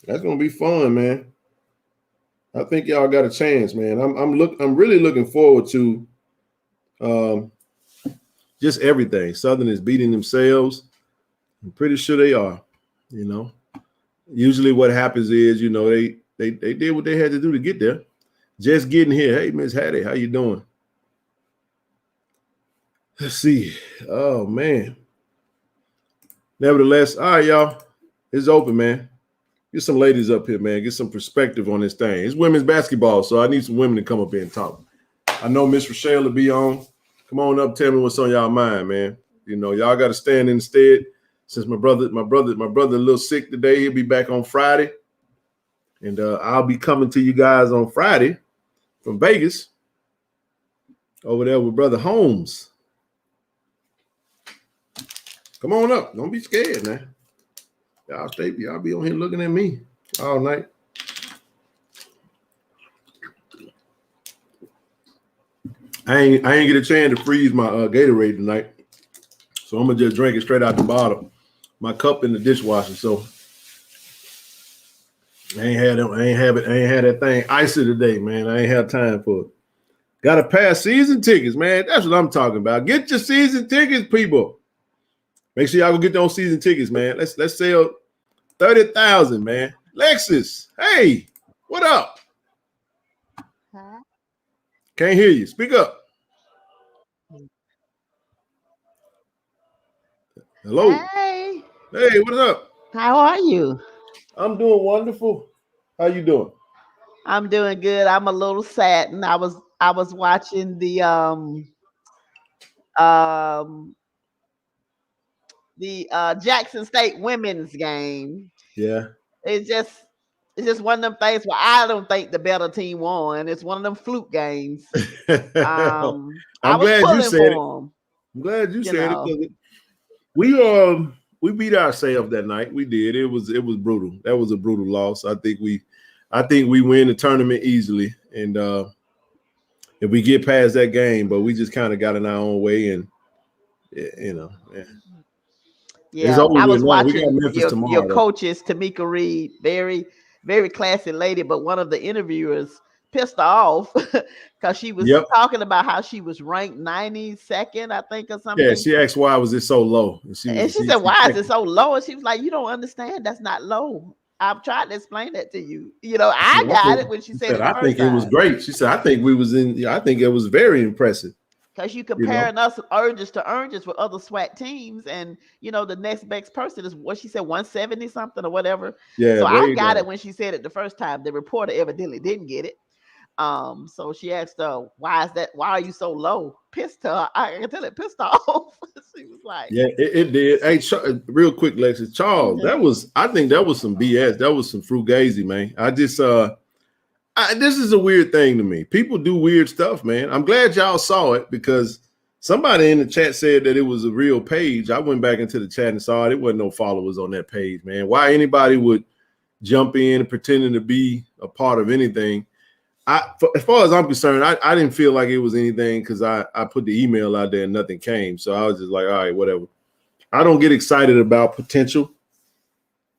That's gonna be fun, man. I think y'all got a chance, man. I'm really looking forward to just everything. Southern is beating themselves. I'm pretty sure they are. Usually what happens is, they did what they had to do to get there. Just getting here. Hey, Miss Hattie, how you doing? Let's see. Oh man. Nevertheless, all right, y'all. It's open, man. Get some ladies up here, man. Get some perspective on this thing. It's women's basketball, so I need some women to come up here and talk. I know Miss Rochelle will be on. Come on up, tell me what's on y'all mind, man. Y'all got to stand instead. Since my brother a little sick today, he'll be back on Friday, and I'll be coming to you guys on Friday from Vegas over there with Brother Holmes. Come on up. Don't be scared, man. Y'all be on here looking at me all night. I ain't get a chance to freeze my Gatorade tonight, so I'm gonna just drink it straight out the bottle. My cup in the dishwasher, so I ain't had that thing icy today, man. I ain't have time for it. Got to pass season tickets, man. That's what I'm talking about. Get your season tickets, people. Make sure y'all go get those season tickets, man. Let's sell 30,000, man. Lexus, hey, what up? Huh? Can't hear you. Speak up. Hello. Hey, Hey, what's up? how are you? I'm doing wonderful. How you doing? I'm doing good. I'm a little sad, and I was watching um the Jackson State women's game. Yeah. It's just it's just one of them things where I don't think the better team won. It's one of them fluke games. I I'm was glad you pulling said it. for them, I'm glad you you said it know. because we beat ourselves that night. We did. It was brutal. That was a brutal loss. I think we win the tournament easily, and if we get past that game, but we just kind of got in our own way, and yeah. It's Yeah, over I with was now. We got watching Memphis your tomorrow, though. coaches, Tamika Reed, very classy lady, but one of the interviewers pissed her off because she was Yep. talking about how she was ranked 92nd, I think, or Yeah. something. She asked why was it so low, and And she she said, "Why is checked it it. so low?" And she was like, "You don't understand. That's not low. I've tried to explain that to you. You know, She said, I got it when she she said said, it the I first think it was time. great. She said, I think we was in. Yeah, I think it was very impressive. Because you You know. comparing us urges to urges with other SWAT teams, and the next best person is what she said, 170 something or whatever. Yeah. So I Way got it down. when she said it the first time. The reporter evidently didn't get it. So she asked her, "Why is that? Why are you so low?" Pissed her. I can tell it pissed her off. She was like, Yeah, it did. Hey, real quick, Lexus Charles, "Mhm." I think that was some BS. That was some frugazi, man. This is a weird thing to me. People do weird stuff, man. I'm glad y'all saw it because somebody in the chat said that it was a real page. I went back into the chat and saw it. It wasn't no followers on that page, man. Why anybody would jump in pretending to be a part of anything? As far as I'm concerned, I didn't feel like it was anything because I put the email out there and nothing came. So I was just like, all right, whatever. I don't get excited about potential.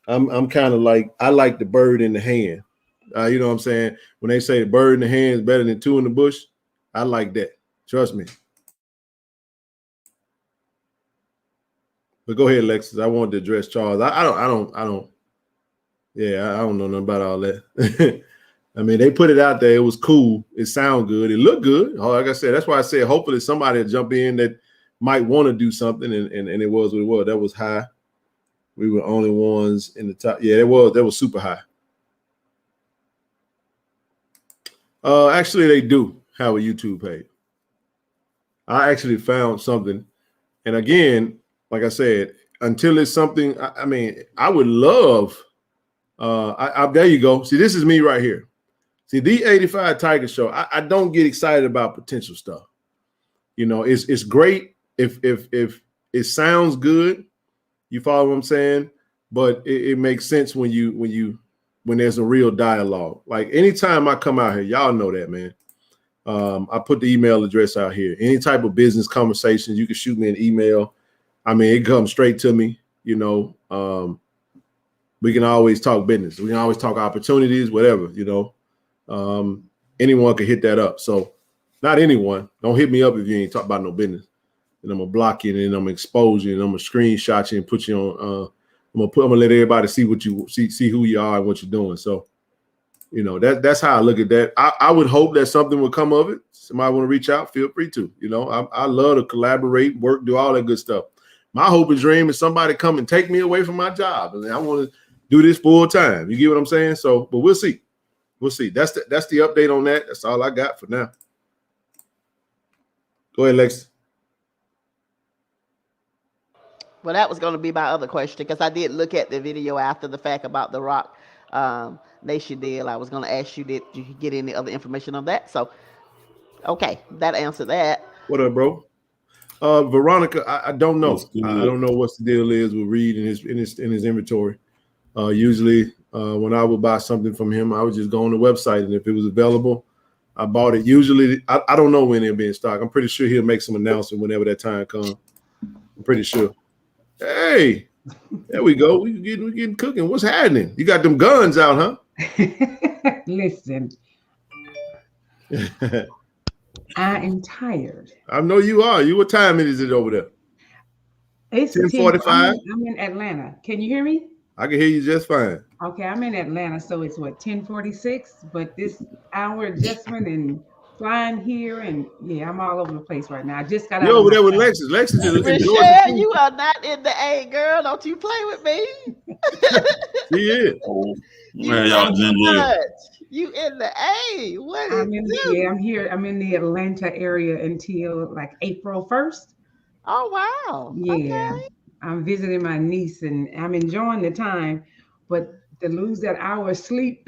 I'm kind of like I like the bird in the hand. You know what I'm saying? When they say the bird in the hand is better than two in the bush, I like that. Trust me. But go ahead, Lexus. I wanted to address Charles. I don't. Yeah, I don't know nothing about all that. I mean, they put it out there. It was cool. It sounded good. It looked good. Like I said, that's why I said hopefully somebody will jump in that might want to do something, and it was what it was. That was high. We were only ones in the top. Yeah, that was super high. Actually, they do have a YouTube page. I actually found something, and again, like I said, until it's something. I mean, I would love. There you go. See, this is me right here. See, the 85 Tiger Show. I don't get excited about potential stuff. You know, it's great if it sounds good. You follow what I'm saying? But it makes sense when there's a real dialogue. Like anytime I come out here, y'all know that, man. I put the email address out here. Any type of business conversations, you can shoot me an email. I mean, it comes straight to me. You know, we can always talk business. We can always talk opportunities, whatever. You know, anyone can hit that up. So, not anyone. Don't hit me up if you ain't talk about no business. And I'm gonna block you, and then I'm gonna expose you, and I'm gonna screenshot you and put you on. I'm gonna let everybody see what you see who you are and what you're doing. So, you know, that's how I look at that. I would hope that something would come of it. Somebody want to reach out, feel free to. You know, I love to collaborate, work, do all that good stuff. My hope and dream is somebody come and take me away from my job, and I want to do this full time. You get what I'm saying? So, but we'll see. We'll see. That's the update on that. That's all I got for now. Go ahead, Lex. Well, that was going to be my other question because I did look at the video after the fact about the Rock Nation deal. I was going to ask you, did you get any other information on that? So, okay, that answered that. What up, bro? Veronica, I don't What's know. I good? don't know what the deal is with Reed in his inventory. Usually, when I would buy something from him, I would just go on the website, and if it was available, I bought it. Usually, I don't know when it'll be in stock. I'm pretty sure he'll make some announcement whenever that time comes. I'm pretty sure. Hey, there we go. We getting cooking. What's happening? You got them guns out, Listen, huh? I am tired. I know you are. What time is it over there? It's 10. 10:45. I'm in Atlanta. Can you hear me? I can hear you just fine. Okay, I'm in Atlanta, so it's what 10:46. But this hour adjustment and flying here, and yeah, I'm all over the place right now. I just got You out of over my there with flight. Lexus. Lexus in Georgia Michelle, too. you are not in the A, girl. Don't you play with me. She is. Oh, You man, y'all play in too jail. much. You in the A. What it do? Yeah, I'm here. I'm in the Atlanta area until like April 1st. Oh wow. Yeah, Okay. I'm visiting my niece, and I'm enjoying the time. But to lose that hour of sleep,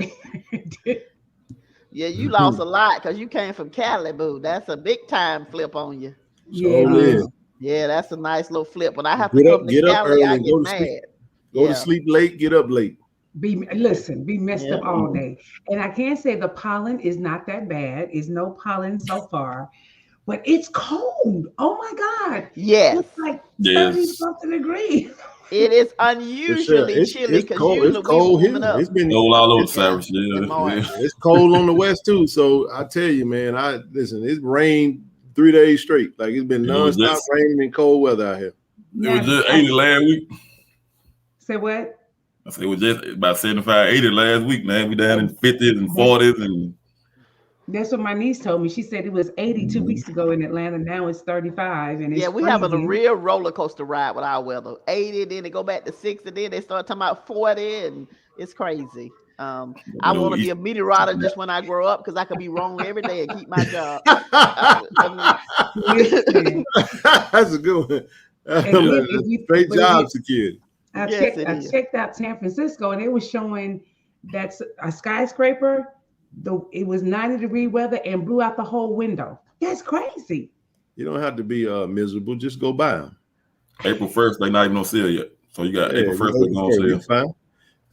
Yeah, you lost a lot because you came from Cali, boo. That's a big time flip on you. yeah, So it is. Yeah, that's a nice little flip. When I have to come to Get up Cali, early I and get go to sleep. mad. Go to Yeah. sleep late, get up late. Be messed up Yeah. all day. And I can't say the pollen is not that bad. It's no pollen so far, but it's cold. Oh my God. Yes. It's like 30 Yes. something degrees. It is For sure. unusually chilly It's because cold. It's usually we cold here. warming up. It's been Roll all over it's, Cyrus. In Yeah, March. yeah. it's cold on the west too. So I tell you, man, it's rained 3 days straight. Like it's been It was nonstop just raining and cold weather out here. it was just 80 last week. Say what? I said it was just about 75, 80 last week, man. We down in 50s and 40s and That's what my niece told me. She said it was 80 2 weeks ago in Atlanta. Now it's 35 and it's Yeah, we having a freezing. real roller coaster ride with our weather. 80, then they go back to 60, then they start talking about 40, and it's crazy. I want to be a meteorologist when I grow up because I could be wrong every day and keep my job. Listen, That's a good one. if Great but if job, you, security. Yes, it I is. checked out San Francisco and it was showing that's a skyscraper. It was 90-degree weather and blew out the whole window. That's crazy. You don't have to be miserable. Just go buy them. April 1st, they not even on sale yet. So you got April 1st, they on you're sale. fine.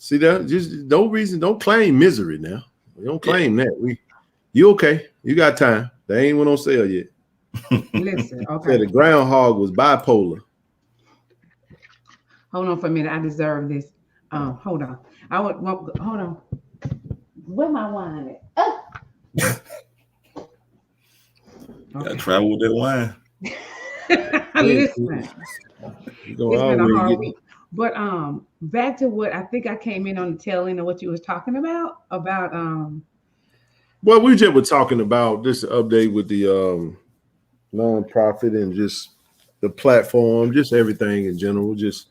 See that? Just no reason. Don't claim misery now. Don't claim that. You okay? You got time. They ain't went on sale yet. Listen, Said okay. the groundhog was bipolar. Hold on for a minute. I deserve this. Hold on. Hold on. Where my wine at? Gotta travel with that wine. Listen, It's been a hard week. But back to what I think I came in on the tail end of what you was talking about. Well, we just were talking about this update with the nonprofit and just the platform, just everything in general. Just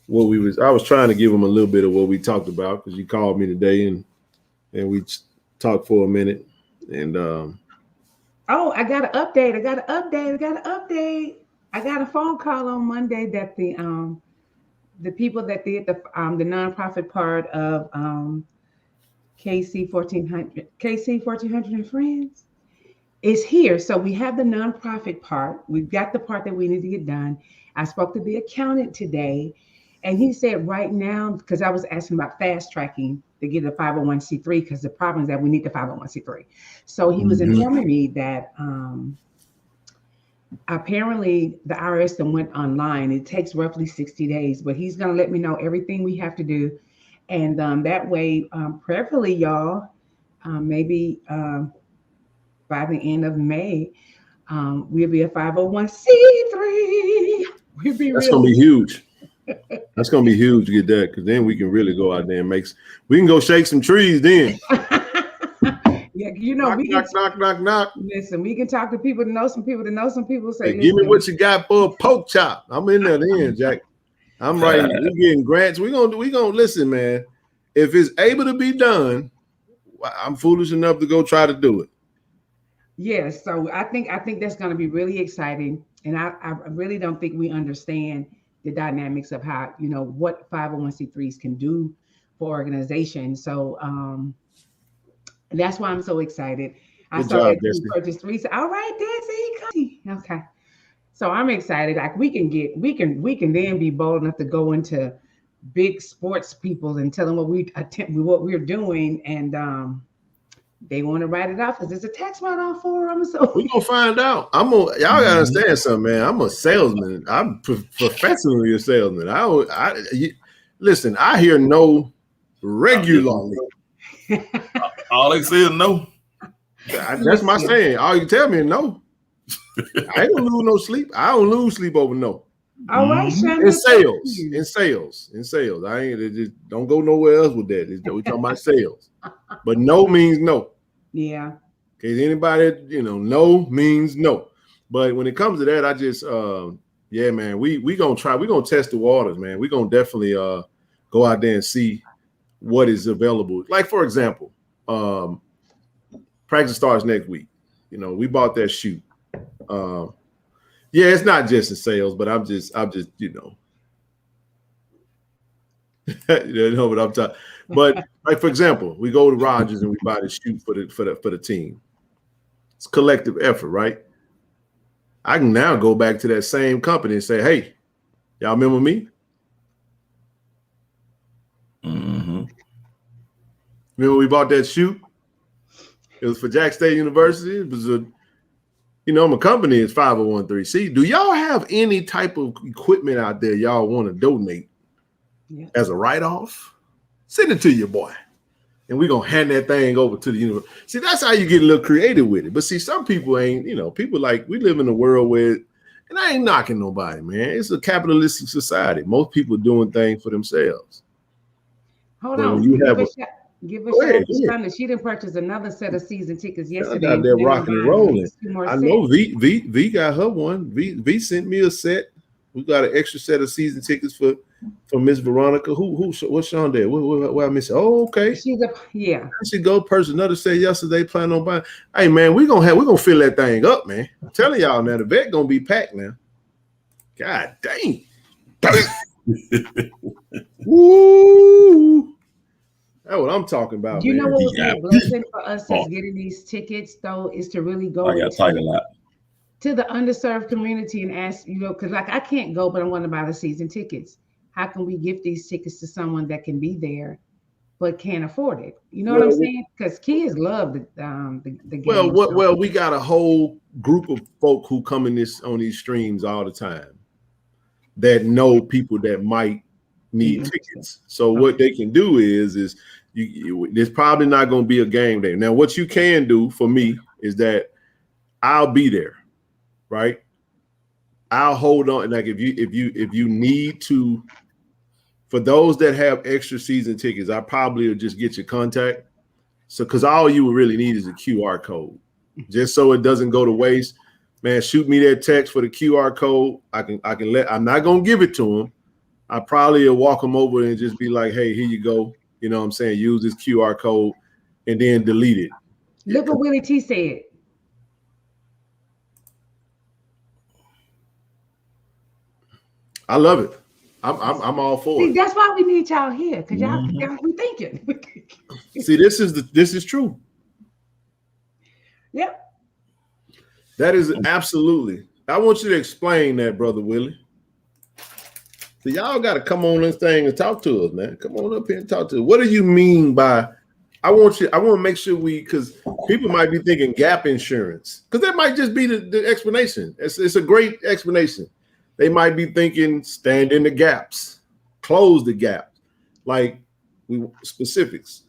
what I was trying to give them a little bit of what we talked about because you called me today and we talked for a minute. And oh, I got an update. I got a phone call on Monday that the people that did the nonprofit part of KC 1400 and Friends is here. So we have the nonprofit part. We've got the part that we need to get done. I spoke to the accountant today, and he said right now, because I was asking about fast tracking to get a 501c3, because the problem is that we need the 501c3. So he was informing me that apparently the IRS went online. It takes roughly 60 days, but he's going to let me know everything we have to do. And that way, prayerfully, y'all, maybe by the end of May, we'll be a 501c3. That's going to be huge. That's going to be huge to get that, because then we can really go out there and we can go shake some trees then. Yeah, knock. Listen, we can talk to people to know some people say, hey, give me what you got for a poke chop. I'm in there then, Jack. I'm writing. We're getting grants. We gonna listen, man. If it's able to be done, I'm foolish enough to go try to do it. Yes, so I think that's going to be really exciting, and I really don't think we understand the dynamics of how what 501c3s can do for organizations. So that's why I'm so excited. I saw that you purchased 3. All right, Desi. Okay. So I'm excited. Like we can then be bold enough to go into big sports people and tell them what we're doing, and they want to write it off because there's a tax write-off for them. So we're gonna find out. Y'all gotta understand something, man. I'm a salesman. I'm professionally a salesman. Listen, I hear no regularly. All they say is no. That's my saying. All you tell me is no. I ain't gonna lose no sleep. I don't lose sleep over no. All right, Shonda. In sales. I ain't just don't go nowhere else with that. We talking about sales. But no means no. Yeah. Okay, anybody, no means no. But when it comes to that, I just yeah, man, we gonna try, we gonna test the waters, man. We gonna definitely go out there and see what is available. Like, for example, practice starts next week. We bought that shoe. Yeah, it's not just in sales, but I'm just you know what I'm talking. But like, for example, we go to Rogers and we buy the shoe for the team. It's collective effort, right? I can now go back to that same company and say, hey, y'all remember me? Remember we bought that shoe? It was for Jack State University. It was my company is 501(c). Do y'all have any type of equipment out there y'all want to donate as a write-off? Send it to your boy. And we're going to hand that thing over to the university. See, that's how you get a little creative with it. But see, some people ain't, people like, we live in a world where, and I ain't knocking nobody, man. It's a capitalistic society. Most people doing things for themselves. Hold but on. You have give a shout out to Shonda. She didn't purchase another set of season tickets yesterday. I got that rocking and rolling. I know V got her one. V sent me a set. We got an extra set of season tickets for Miss Veronica. What's Shonda? Where I miss it? Oh, okay. Yeah. I should go purchase another set yesterday. Plan on buying. Hey man, we're gonna fill that thing up, man. I'm telling y'all now, the vet gonna be packed now. God dang. Woo. That's what I'm talking about. You man. know what would be a blessing for us as getting these tickets though is to really go to the underserved community and ask, because like I can't go, but I'm going to buy the season tickets. How can we give these tickets to someone that can be there but can't afford it? You know what I'm saying? Because kids love the game. Well, we got a whole group of folk who come on these streams all the time that know people that might need tickets. So what they can do is there's probably not going to be a game day. Now, what you can do for me is that I'll be there, right? I'll hold on. Like if you need to, for those that have extra season tickets, I probably will just get your contact. So, because all you would really need is a QR code, just so it doesn't go to waste. Man, shoot me that text for the QR code. I'm not gonna give it to them. I probably will walk them over and just be like, hey, here you go. You know what I'm saying? Use this QR code and then delete it. Look what Willie T said. I love it. I'm all for it. That's why we need y'all here, because y'all be thinking. See, this is true. Yep. That is absolutely. I want you to explain that, Brother Willie. So y'all got to come on this thing and talk to us, man. Come on up here and talk to us. What do you mean by? I want to make sure because people might be thinking gap insurance, because that might just be the explanation. It's a great explanation. They might be thinking stand in the gaps, close the gaps, like specifics.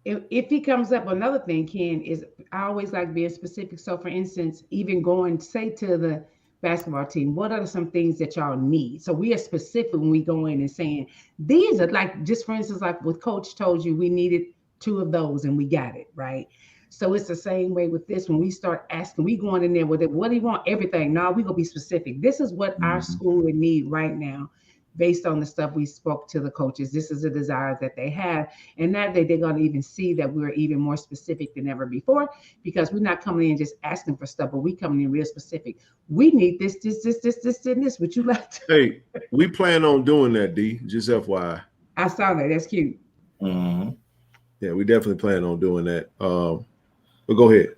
If he comes up, another thing, Ken, is I always like being specific. So, for instance, even going, say, to the basketball team, what are some things that y'all need? So we are specific when we go in and saying, these are like, just for instance, like what Coach told you, we needed 2 of those and we got it, right? So it's the same way with this. When we start asking, we going in there with it, what do you want? Everything. No, we're going to be specific. This is what our school would need right now, based on the stuff we spoke to the coaches. This is a desire that they have. And that day they're going to even see that we're even more specific than ever before, because we're not coming in just asking for stuff, but we coming in real specific. We need this, and this. Would you like to? Hey, we plan on doing that, D. Just FYI. I saw that. That's cute. Yeah, we definitely plan on doing that. But go ahead.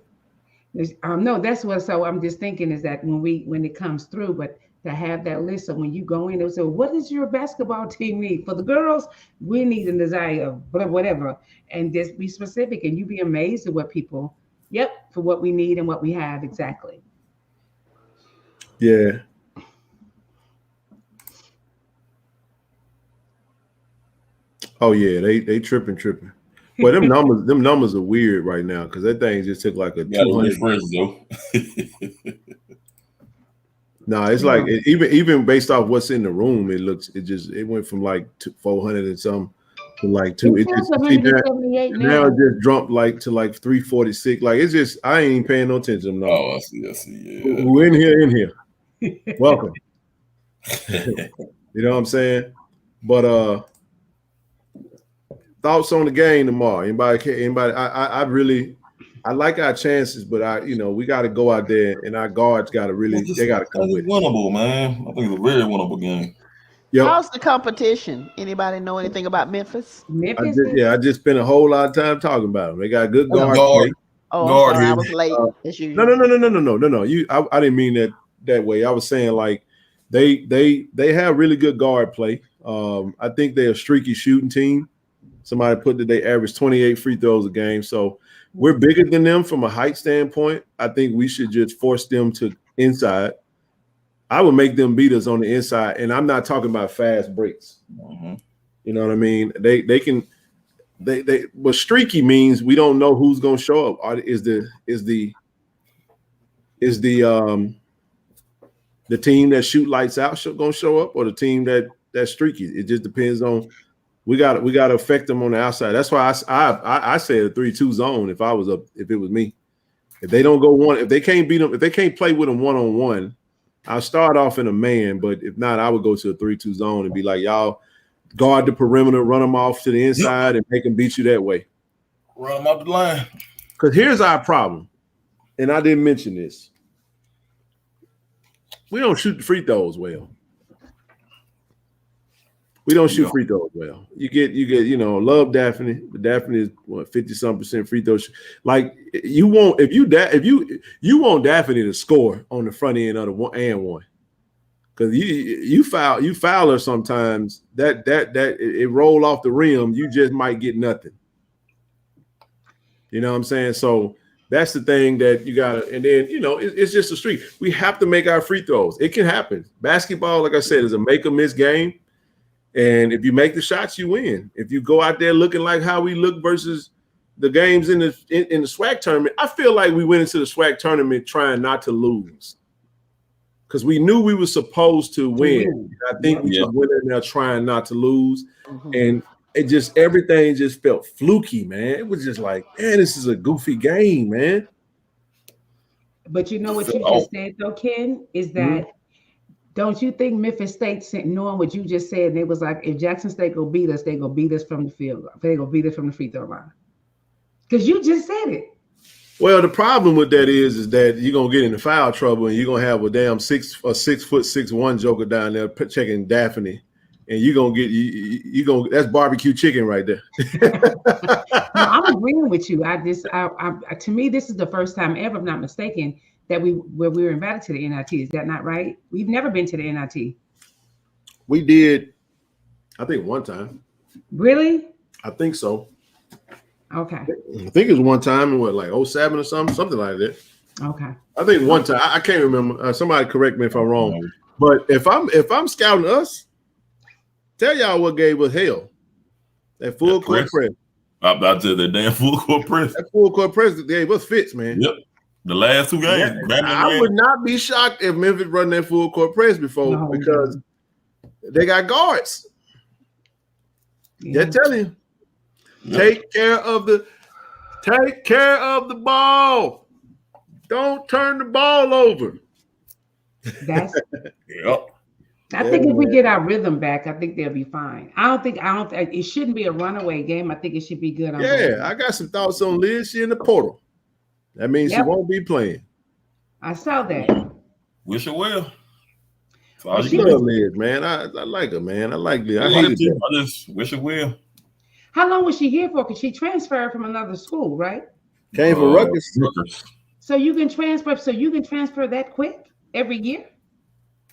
No, that's what. So I'm just thinking is that when it comes through, but to have that list. So when you go in, they'll say, what does your basketball team need? For the girls, we need a desire of whatever, and just be specific. And you be amazed at what people, for what we need and what we have exactly. Yeah. Oh yeah, they tripping. Well, them numbers are weird right now, because that thing just took like a 200. No, it's like even based off what's in the room, it went from like 400 and some to like two. It says 178 now now. it just jumped like to like 346. Like it's just I ain't paying no attention. No. Oh, I see. Yeah. Who in here? Welcome. You know what I'm saying? But thoughts on the game tomorrow? Anybody? I like our chances, but we got to go out there and our guards got to they got to come with it. Winnable, man. I think it's a very winnable game. Yep. How's the competition? Anybody know anything about Memphis? I just spent a whole lot of time talking about them. They got good guard play. Oh, Guard I'm sorry, I here. was late. As usual. No. I didn't mean that way. I was saying like they have really good guard play. I think they're a streaky shooting team. Somebody put that they average 28 free throws a game. So we're bigger than them from a height standpoint. I think we should just force them to inside. I would make them beat us on the inside, and I'm not talking about fast breaks. Mm-hmm. You know what I mean? They can. What streaky means we don't know who's going to show up. Is the team that shoot lights out going to show up, or the team that's streaky? It just depends on. We got to affect them on the outside. That's why I said a 3-2 zone if it was me. If they don't go one, if they can't beat them, if they can't play with them one-on-one, I'll start off in a man. But if not, I would go to a 3-2 zone and be like, y'all guard the perimeter, run them off to the inside, and make them beat you that way. Run them up the line. Because here's our problem, and I didn't mention this. We don't shoot the free throws well. We don't shoot free throws well. You get, love Daphne. But Daphne is 50-some% free throws. Like you want you want Daphne to score on the front end of the one. Because you foul her sometimes that it roll off the rim, you just might get nothing. You know what I'm saying? So that's the thing that you gotta, and then it's just a streak. We have to make our free throws. It can happen. Basketball, like I said, is a make or miss game. And if you make the shots, you win. If you go out there looking like how we look versus the games in the SWAC tournament, I feel like we went into the SWAC tournament trying not to lose because we knew we were supposed to win. I think we just went in there trying not to lose, and everything just felt fluky, man. It was just like, man, this is a goofy game, man. But you know what you just said though, Ken, is that. Don't you think Memphis State, knowing what you just said, they was like, if Jackson State go beat us, they go beat us from the field. They go beat us from the free throw line. Because you just said it. Well, the problem with that is that you're gonna get into foul trouble, and you're gonna have a damn 6'6" joker down there checking Daphne, and you're gonna get that's barbecue chicken right there. No, I'm agreeing with you. To me, this is the first time ever, if I'm not mistaken, that we were invited to the NIT. Is that not right? We've never been to the NIT. We did, I think, one time. Really? I think so. Okay. I think it was one time in like 07 or something like that. Okay. I think one time. I can't remember. Somebody correct me if I'm wrong. But if I'm scouting us, tell y'all what gave us hell. That full court press. I'm about to say that damn full court press. That full court press gave us fits, man. Yep. The last two games. I would not be shocked if Memphis run that full court press before because they got guards. They're telling you. Take care of the ball. Don't turn the ball over. I think if we get our rhythm back, I think they'll be fine. I don't think it shouldn't be a runaway game. I think it should be good. I got some thoughts on Liz. She in the portal. That means she won't be playing. I saw that. Wish her well. I love Liz, man. I like her, man. I like Liz. I just wish her well. How long was she here for? Because she transferred from another school, right? Came from Rutgers. So you can transfer. So you can transfer that quick every year.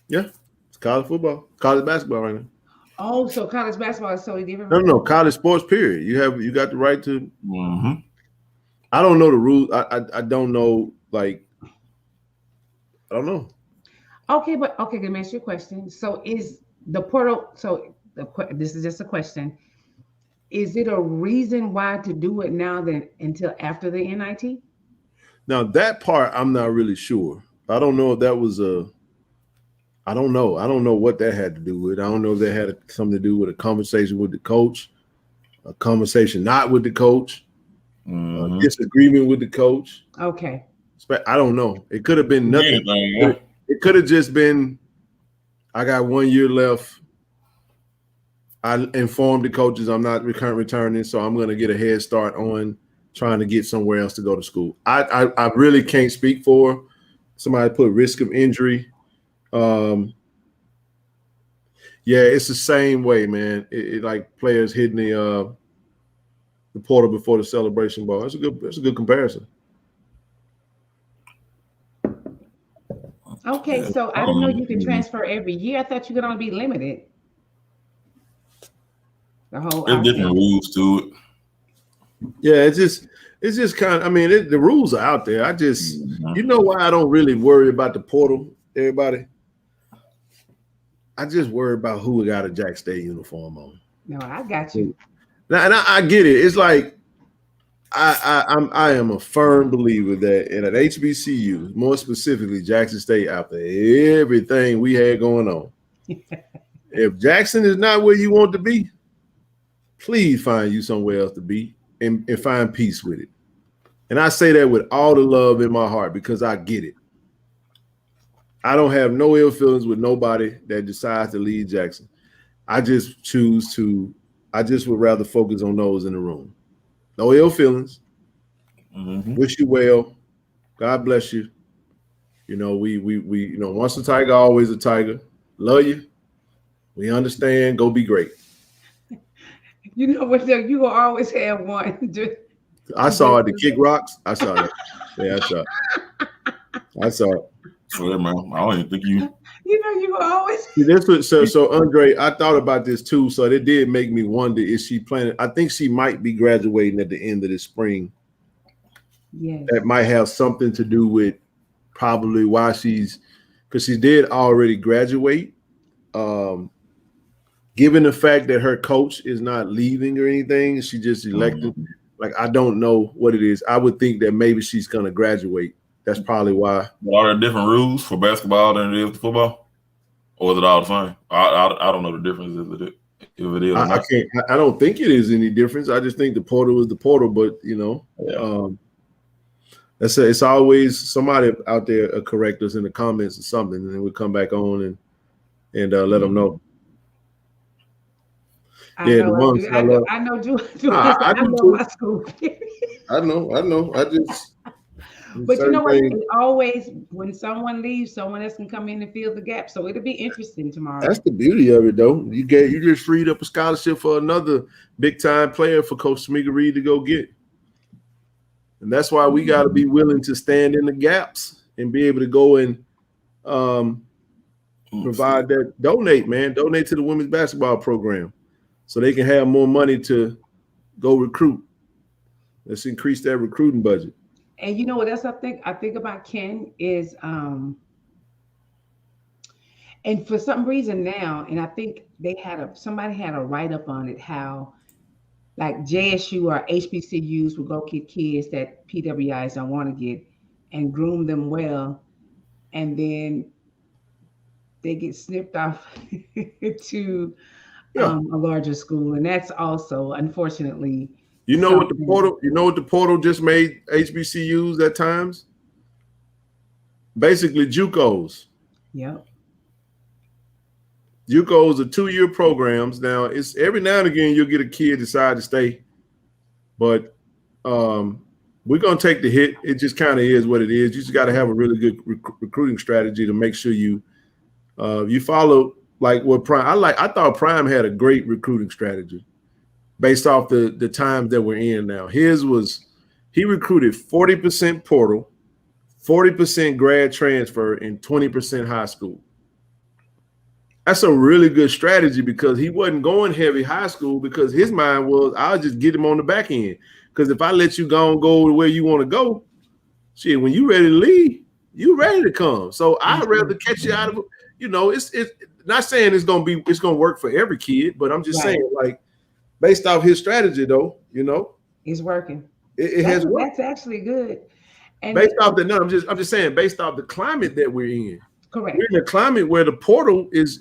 Yeah, it's college football, college basketball right now. Oh, so college basketball is totally different. No, college sports. Period. You got the right to. Mm-hmm. I don't know the rules. I don't know. Like, I don't know. Okay, let me ask you a question. So is the portal? So this is just a question. Is it a reason why to do it now than until after the NIT? Now that part I'm not really sure. I don't know if that was I don't know. I don't know what that had to do with. I don't know if that had something to do with a conversation with the coach, a conversation not with the coach, a disagreement with the coach. Okay. I don't know. It could have been nothing. Yeah. It could have just been, I got 1 year left. I informed the coaches I'm not returning, so I'm going to get a head start on trying to get somewhere else to go to school. I really can't speak for somebody put risk of injury. Yeah, it's the same way, man. It like players hitting the portal before the celebration ball. That's a good comparison. Okay, so I didn't know you could transfer every year. I thought you could only be limited. There's different rules to it. Yeah, it's just kind of. I mean, the rules are out there. I just, you know, why I don't really worry about the portal. Everybody, I just worry about who got a Jack State uniform on. No, I got you. Now, and I get it. It's like I am a firm believer that in an HBCU, more specifically Jackson State, after everything we had going on, if Jackson is not where you want to be, please find you somewhere else to be and find peace with it. And I say that with all the love in my heart because I get it. I don't have no ill feelings with nobody that decides to leave Jackson. I just would rather focus on those in the room. No ill feelings. Wish you well. God bless you. You know, we once a tiger, always a tiger. Love you. We understand. Go be great. You know what? You will always have one. I saw it. The kick rocks. I saw that. Yeah, I saw it. Swear, man. I don't even think you. You know, you will always. See, this was, so Andre, I thought about this too. So it did make me wonder: is she planning? I think she might be graduating at the end of this spring. Yes. That might have something to do with probably why because she did already graduate. Given the fact that her coach is not leaving or anything, she just elected. Like, I don't know what it is. I would think that maybe she's going to graduate. That's probably why. Are there different rules for basketball than it is for football? Or is it all the same? I don't know the difference if it is. I don't think it is any difference. I just think the portal is the portal, but you know, it's always somebody out there correct us in the comments or something, and then we come back on and let them know. I know my school. I know. I just. But you know what? It always, when someone leaves, someone else can come in and fill the gap. So it'll be interesting tomorrow. That's the beauty of it, though. You just freed up a scholarship for another big time player for Coach Tamika Reed to go get, and that's why we got to be willing to stand in the gaps and be able to go and provide that. Donate to the women's basketball program, so they can have more money to go recruit. Let's increase that recruiting budget. And you know what else I think about, Ken, is and for some reason now, and I think somebody had a write-up on it, how like JSU or HBCUs will go get kids that PWIs don't want to get and groom them well, and then they get snipped off to a larger school. And that's also, unfortunately, You know what the portal just made HBCUs at times? Basically JUCOs. Yep. JUCOs are 2-year programs. Now, it's every now and again you'll get a kid decide to stay, but we're gonna take the hit. It just kind of is what it is. You just got to have a really good recruiting strategy to make sure you follow like what Prime. I thought Prime had a great recruiting strategy based off the times that we're in now. His was he recruited 40% portal, 40% grad transfer, and 20% high school. That's a really good strategy because he wasn't going heavy high school because his mind was, I'll just get him on the back end. Because if I let you go where you want to go, shit, when you ready to leave, you ready to come. So I'd rather catch you out of it. You know, it's not saying it's gonna work for every kid, but I'm just saying, like, based off his strategy, though, you know, it's working. It has worked. That's actually good. And based off I'm just saying, based off the climate that we're in. Correct. we're in a climate where the portal is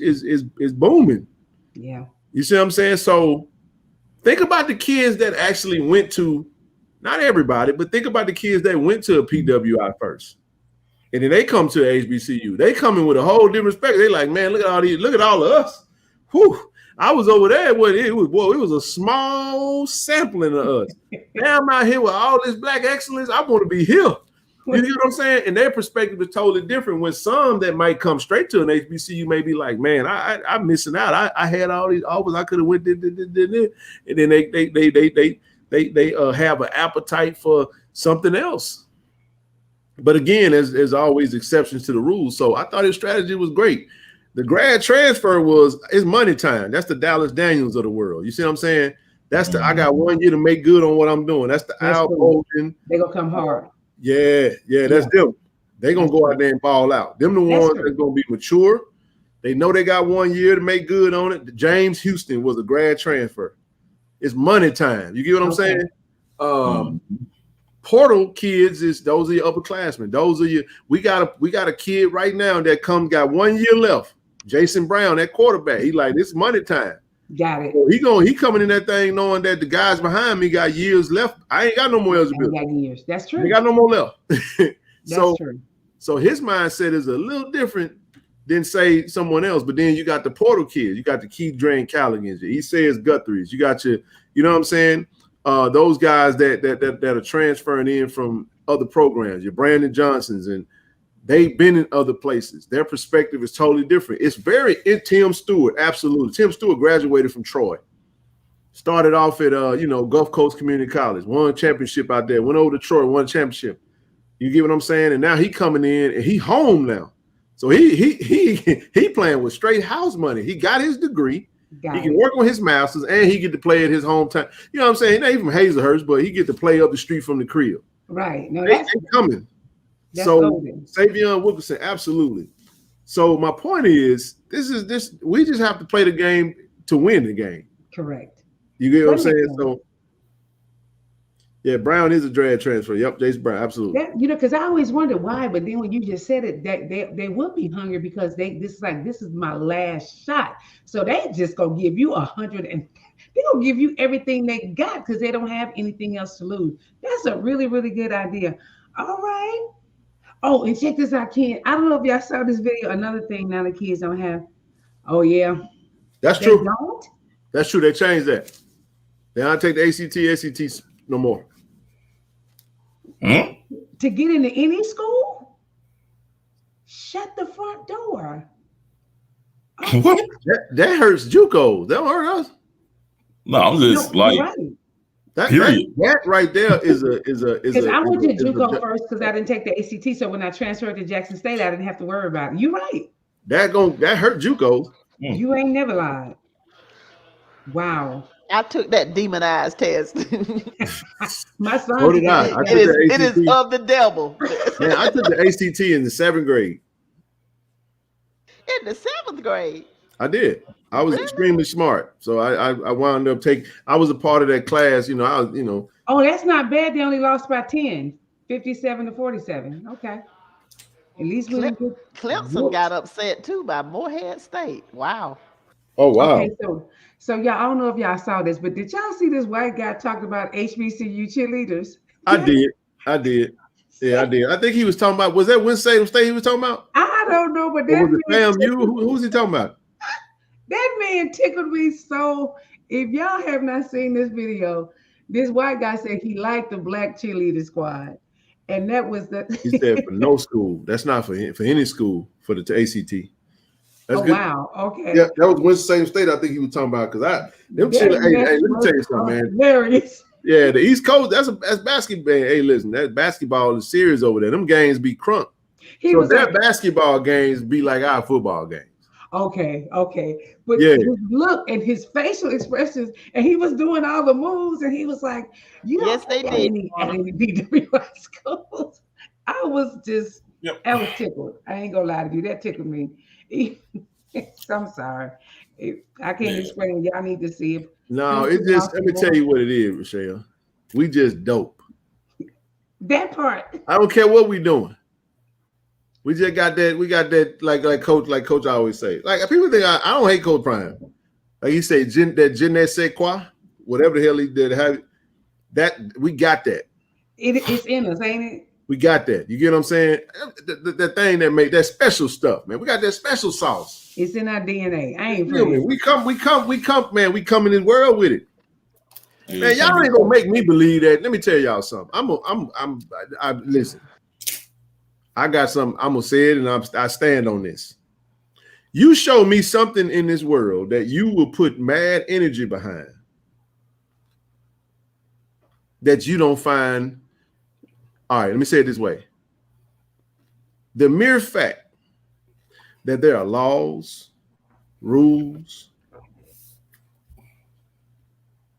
booming. Yeah. You see what I'm saying? So think about the kids that actually went to, not everybody, but think about the kids that went to a PWI first. And then they come to HBCU. They come in with a whole different perspective. They like, man, look at all of us. Whew. I was over there. It was a small sampling of us. Now I'm out here with all this black excellence. I want to be here. You know what I'm saying? And their perspective is totally different. When some that might come straight to an HBCU may be like, man, I'm missing out. I had all these offers. I could have went and then they have an appetite for something else. But again, there's always exceptions to the rules. So I thought his strategy was great. The grad transfer it's money time. That's the Dallas Daniels of the world. You see what I'm saying? That's I got 1 year to make good on what I'm doing. That's the Al Golden. They're gonna come hard. Yeah, that's them. They're gonna go out there and ball out. Them the ones that's gonna be mature. They know they got 1 year to make good on it. James Houston was a grad transfer. It's money time. You get what I'm saying? Portal kids those are your upperclassmen. Those are your we got a kid right now that got 1 year left. Jason Brown, that quarterback. He like, this money time. Got it. So he coming in that thing knowing that the guys behind me got years left. I ain't got no more eligibility. I got years. That's true. They got no more left. That's true. So his mindset is a little different than say someone else. But then you got the portal kids. You got the Keith Drain Calligans. He says Guthries. You got you know what I'm saying? Those guys that are transferring in from other programs, your Brandon Johnsons, and they've been in other places. Their perspective is totally different. Tim Stewart, absolutely. Tim Stewart graduated from Troy. Started off at Gulf Coast Community College, won a championship out there, went over to Troy, won a championship. You get what I'm saying? And now he coming in and he home now. So he playing with straight house money. He got his degree. He can work on his masters, and he get to play at his hometown. You know what I'm saying? He ain't from Hazelhurst, but he get to play up the street from the crib. Right. No, that's coming. So Savion Wilkerson, absolutely. So my point is, we just have to play the game to win the game. Correct. You get what I'm saying? So yeah, Brown is a grad transfer. Yep, Jason Brown, absolutely. Because I always wondered why, but then when you just said it, that they would be hungry because this is my last shot. So they just gonna give you 100 and they're gonna give you everything they got because they don't have anything else to lose. That's a really, really good idea. All right. Oh, and check this out, Ken. I don't know if y'all saw this video. Another thing now the kids don't have. Oh yeah. That's true. Don't? That's true. They changed that. They don't take the ACT no more. To get into any school? Shut the front door. What? That hurts JUCOs. That don't hurt us. No, I'm just right. That right there is a. Because I went to JUCO first because I didn't take the ACT. So when I transferred to Jackson State, I didn't have to worry about it. You're right. That hurt JUCOs. You ain't never lied. Wow. I took that demonized test. My son. So did I. It is of the devil. Man, I took the ACT in the 7th grade. In the 7th grade. I did. I was extremely smart, so I wound up I was a part of that class. Oh, that's not bad. They only lost by 10, 57 to 47. Okay. At least Clemson got upset too by Morehead State. Wow. Oh wow. Okay, so y'all, I don't know if y'all saw this, but did y'all see this white guy talk about HBCU cheerleaders? I did. Yeah, I did. I think he was talking about. Was that Winston State he was talking about? I don't know, but that was it FAMU. Who's he talking about? That man tickled me so. If y'all have not seen this video, this white guy said he liked the black cheerleader squad, and that was the. He said for no school. That's not for any school for the ACT. That's good. Wow. Okay. Yeah, that was Winston State. I think he was talking about because hey, let me tell you something, man. Hilarious. Yeah, the East Coast. That's basketball. Hey, listen, that basketball is serious over there. Them games be crunk. So their basketball games be like our football games. Okay. But his look and his facial expressions, and he was doing all the moves, and he was like, yes, they did. Any BWI schools. I was just, I was tickled. I ain't gonna lie to you. That tickled me. I'm sorry. I can't explain. Y'all need to see it. No, it just, let me tell you what it is, Rochelle. We just dope. That part. I don't care what we doing. We just got that. We got that. Like coach always say. Like people think I don't hate Coach Prime. Like he said, that je ne sais quoi, whatever the hell he did. That we got that. It's in us, ain't it? We got that. You get what I'm saying? The thing that make that special stuff, man. We got that special sauce. It's in our DNA. I ain't playing. We come, man. We come in this world with it. Man, y'all ain't gonna make me believe that. Let me tell y'all something. I listen. I got something. I'm gonna say it, and I stand on this. You show me something in this world that you will put mad energy behind, that you don't find. All right, let me say it this way. The mere fact that there are laws, rules,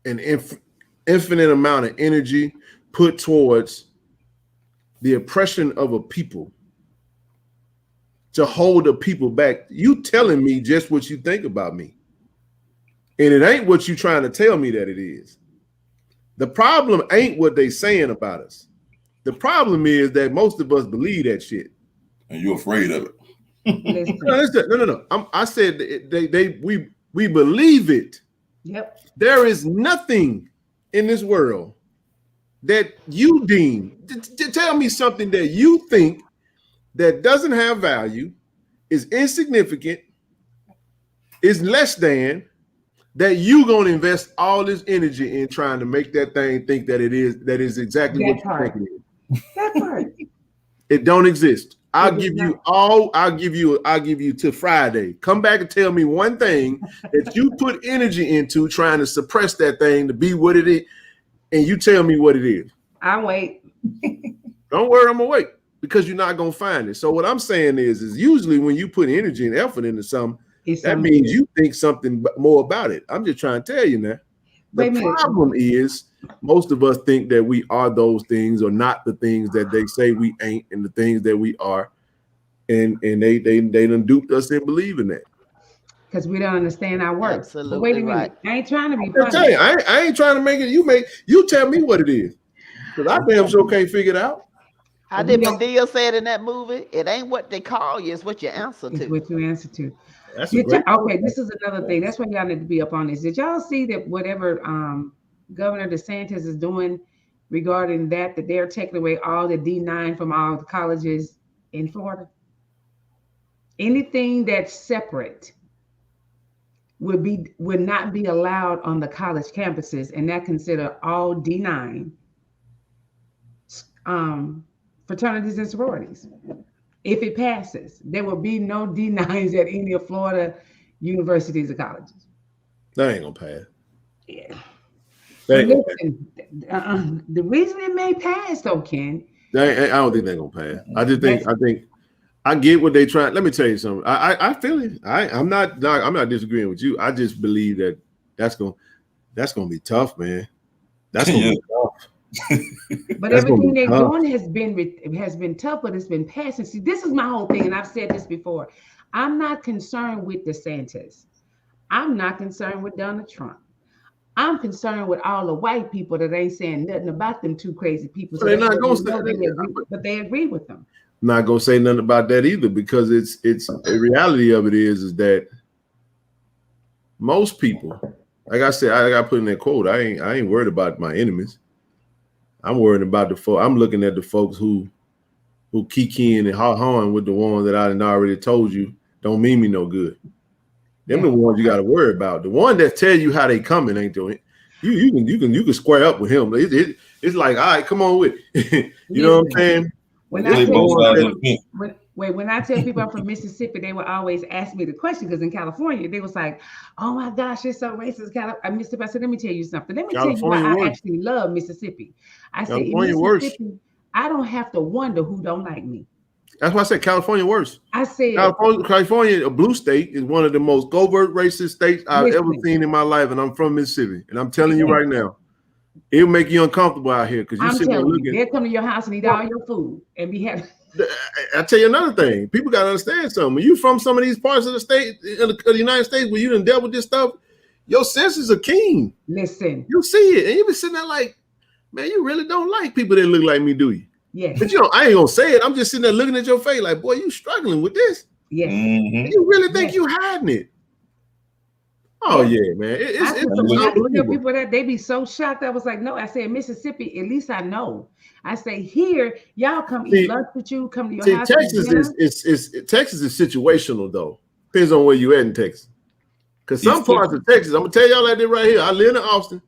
an infinite amount of energy put towards the oppression of a people to hold the people back. You telling me just what you think about me. And it ain't what you trying to tell me that it is. The problem ain't what they saying about us. The problem is that most of us believe that shit. And you're afraid of it. No. I said we believe it. Yep. There is nothing in this world that you deem. Tell me something that you think that doesn't have value, is insignificant, is less than, that you gonna invest all this energy in trying to make that thing think that it is exactly what you think it is. That part. It don't exist. I'll give you till Friday. Come back and tell me one thing that you put energy into trying to suppress that thing to be what it is, and you tell me what it is. I'll wait. Don't worry, I'm gonna wait, because you're not gonna find it. So what I'm saying is usually when you put energy and effort into something, that means you think something more about it. I'm just trying to tell you now. The problem is most of us think that we are those things or not the things that they say we ain't and the things that we are. And they done duped us in believing that. Because we don't understand our work. Absolutely. But wait a minute. Right. I ain't trying to be funny. I ain't trying to make it. You tell me what it is. Because I damn sure can't figure it out. How did Medea said in that movie? It ain't what they call you, it's what you answer to. It's what you answer to. Okay, this is another thing. That's why y'all need to be up on this. Did y'all see that whatever Governor DeSantis is doing regarding that they're taking away all the D9 from all the colleges in Florida? Anything that's separate would not be allowed on the college campuses, and that consider all D9 fraternities and sororities. If it passes, there will be no D9s at any of Florida universities or colleges. That ain't gonna pass. Yeah. Listen, the reason it may pass, though, Ken. I don't think they're gonna pass. I think I get what they trying. Let me tell you something. I feel it. I'm not disagreeing with you. I just believe that that's gonna be tough, man. That's gonna be tough. But everything they're doing has been tough, but it's been passing. See, this is my whole thing, and I've said this before. I'm not concerned with DeSantis. I'm not concerned with Donald Trump. I'm concerned with all the white people that ain't saying nothing about them two crazy people. So they're not gonna say that, but they agree with them. I'm not gonna say nothing about that either, because it's the reality of it is that most people, like I said, I got put in that quote. I ain't worried about my enemies. I'm worried about the folks. I'm looking at the folks who kikiing and ha-haing with the ones that I already told you don't mean me no good. Them the ones you got to worry about. The one that tell you how they coming ain't doing it. You can square up with him. It's like, all right, come on with it. You know what I'm saying? When I tell people I'm from Mississippi, they would always ask me the question, because in California, they was like, oh my gosh, it's so racist. Mississippi. I said, let me tell you something. Let me tell you why I actually love Mississippi. I said, in Mississippi, I don't have to wonder who don't like me. That's why I said California worse. I said California, a blue state, is one of the most covert racist states I've ever seen in my life, and I'm from Mississippi. And I'm telling you right now, it'll make you uncomfortable out here, because I'm telling you, they'll come to your house and eat all your food and be happy. I tell you another thing. People got to understand something. When you from some of these parts of the state, of the United States, where you done dealt with this stuff, your senses are keen. Listen. You see it, and you be sitting there like, man, you really don't like people that look like me, do you? Yes. But I ain't gonna say it. I'm just sitting there looking at your face like, boy, you struggling with this. Yes. Mm-hmm. You really think you hiding it? Oh yeah, man. When I tell people that, they be so shocked. I was like, no. I said Mississippi. At least I know. I say here, y'all come eat lunch with you. Come to your house. Texas Texas is situational though. Depends on where you at in Texas. Because some parts of Texas, I'm gonna tell y'all like this right here. I live in Austin.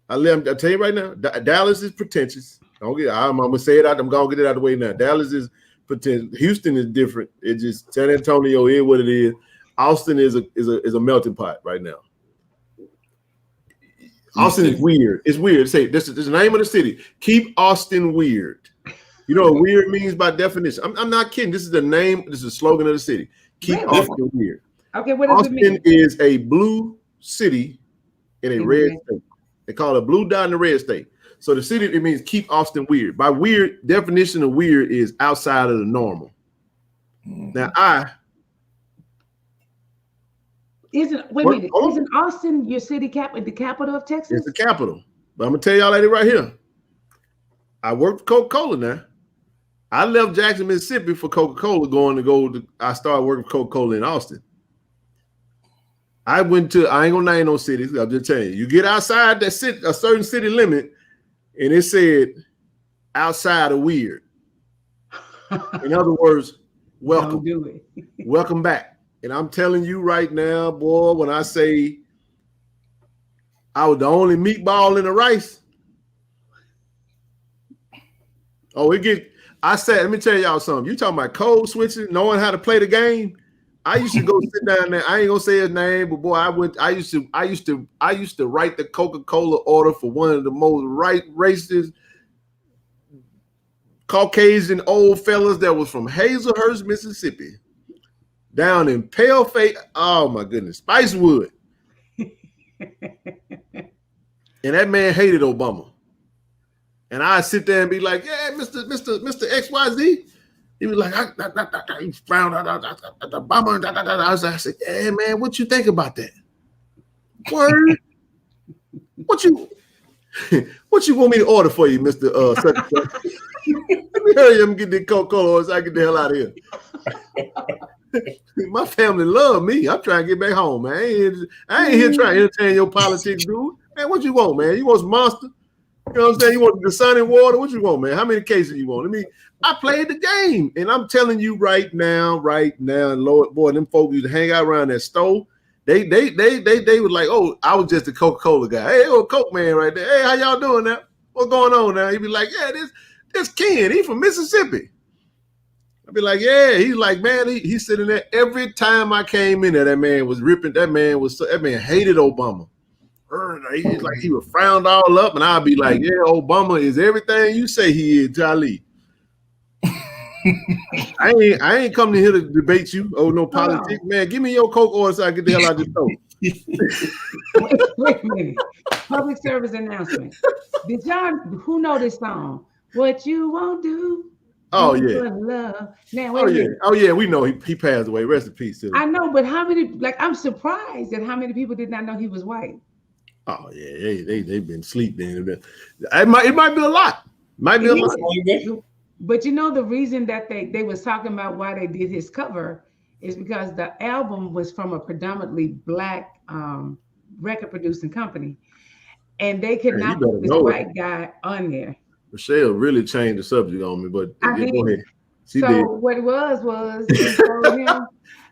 I'll tell you right now, Dallas is pretentious. I'm gonna say it out. I'm gonna get it out of the way now. Dallas is pretentious. Houston is different. It just San Antonio is what it is. Austin is a melting pot right now. Austin is weird. It's weird. Say this is the name of the city. Keep Austin weird. You know what weird means by definition. I'm not kidding. This is the name. This is the slogan of the city. Keep Austin weird. Okay, what does Austin it mean? is a blue city in a red state. They call it a blue dot in the red state. So the city, it means keep Austin weird. By weird, definition of weird is outside of the normal. Now isn't Austin your city the capital of Texas? It's the capital. But I'm gonna tell y'all that right here. I worked for Coca-Cola now. I left Jackson, Mississippi for Coca-Cola I started working for Coca-Cola in Austin. I ain't gonna name no cities. I'm just telling you. You get outside that city, a certain city limit, and it said outside of weird. In other words, welcome. Don't do it. Welcome back. And I'm telling you right now, boy, when I say I was the only meatball in the rice. Let me tell y'all something. You talking about code switching, knowing how to play the game. I used to go sit down there. I ain't gonna say his name, but boy, I used to write the Coca-Cola order for one of the most racist Caucasian old fellas that was from Hazelhurst, Mississippi, down in Paleface. Oh my goodness, Spicewood. And that man hated Obama. And I sit there and be like, yeah, Mr. XYZ. He was like, he frowned out Obama. I said, yeah, man, what you think about that? Word. What you want me to order for you, Mr. Let me hurry up and get the Coca-Cola so I get the hell out of here. My family love me. I'm trying to get back home, man. I ain't here trying to entertain your politics, dude. Man, what you want, man? You want some Monster? You know what I'm saying? You want the sun and water? What you want, man? How many cases you want? I played the game, and I'm telling you right now, Lord, boy, them folks used to hang out around that stove. They were like, oh, I was just a Coca-Cola guy. Hey, old Coke man right there. Hey, how y'all doing now? What's going on now? He'd be like, yeah, this Ken, he from Mississippi. I'd be like, yeah. He's like, man, he's sitting there. Every time I came in there, that man was ripping. That man hated Obama. He's like, he was frowned all up, and I'd be like, yeah, Obama is everything you say he is, Jolly. I ain't coming here to debate you. Oh, no politics, man. Give me your Coke order so I get the hell out of this store. Wait a minute. Public service announcement. Did y'all who know this song? What you won't do? Oh yeah. Love. Now, Oh yeah. We know he passed away. Rest in peace. I know, but how many? Like, I'm surprised at how many people did not know he was white. Oh yeah, they've been sleeping. It might be a lot. Might be a lot. But you know, the reason that they was talking about why they did his cover is because the album was from a predominantly black record producing company, and they could not put this white guy on there. Michelle really changed the subject on me, but go ahead. She did. What it was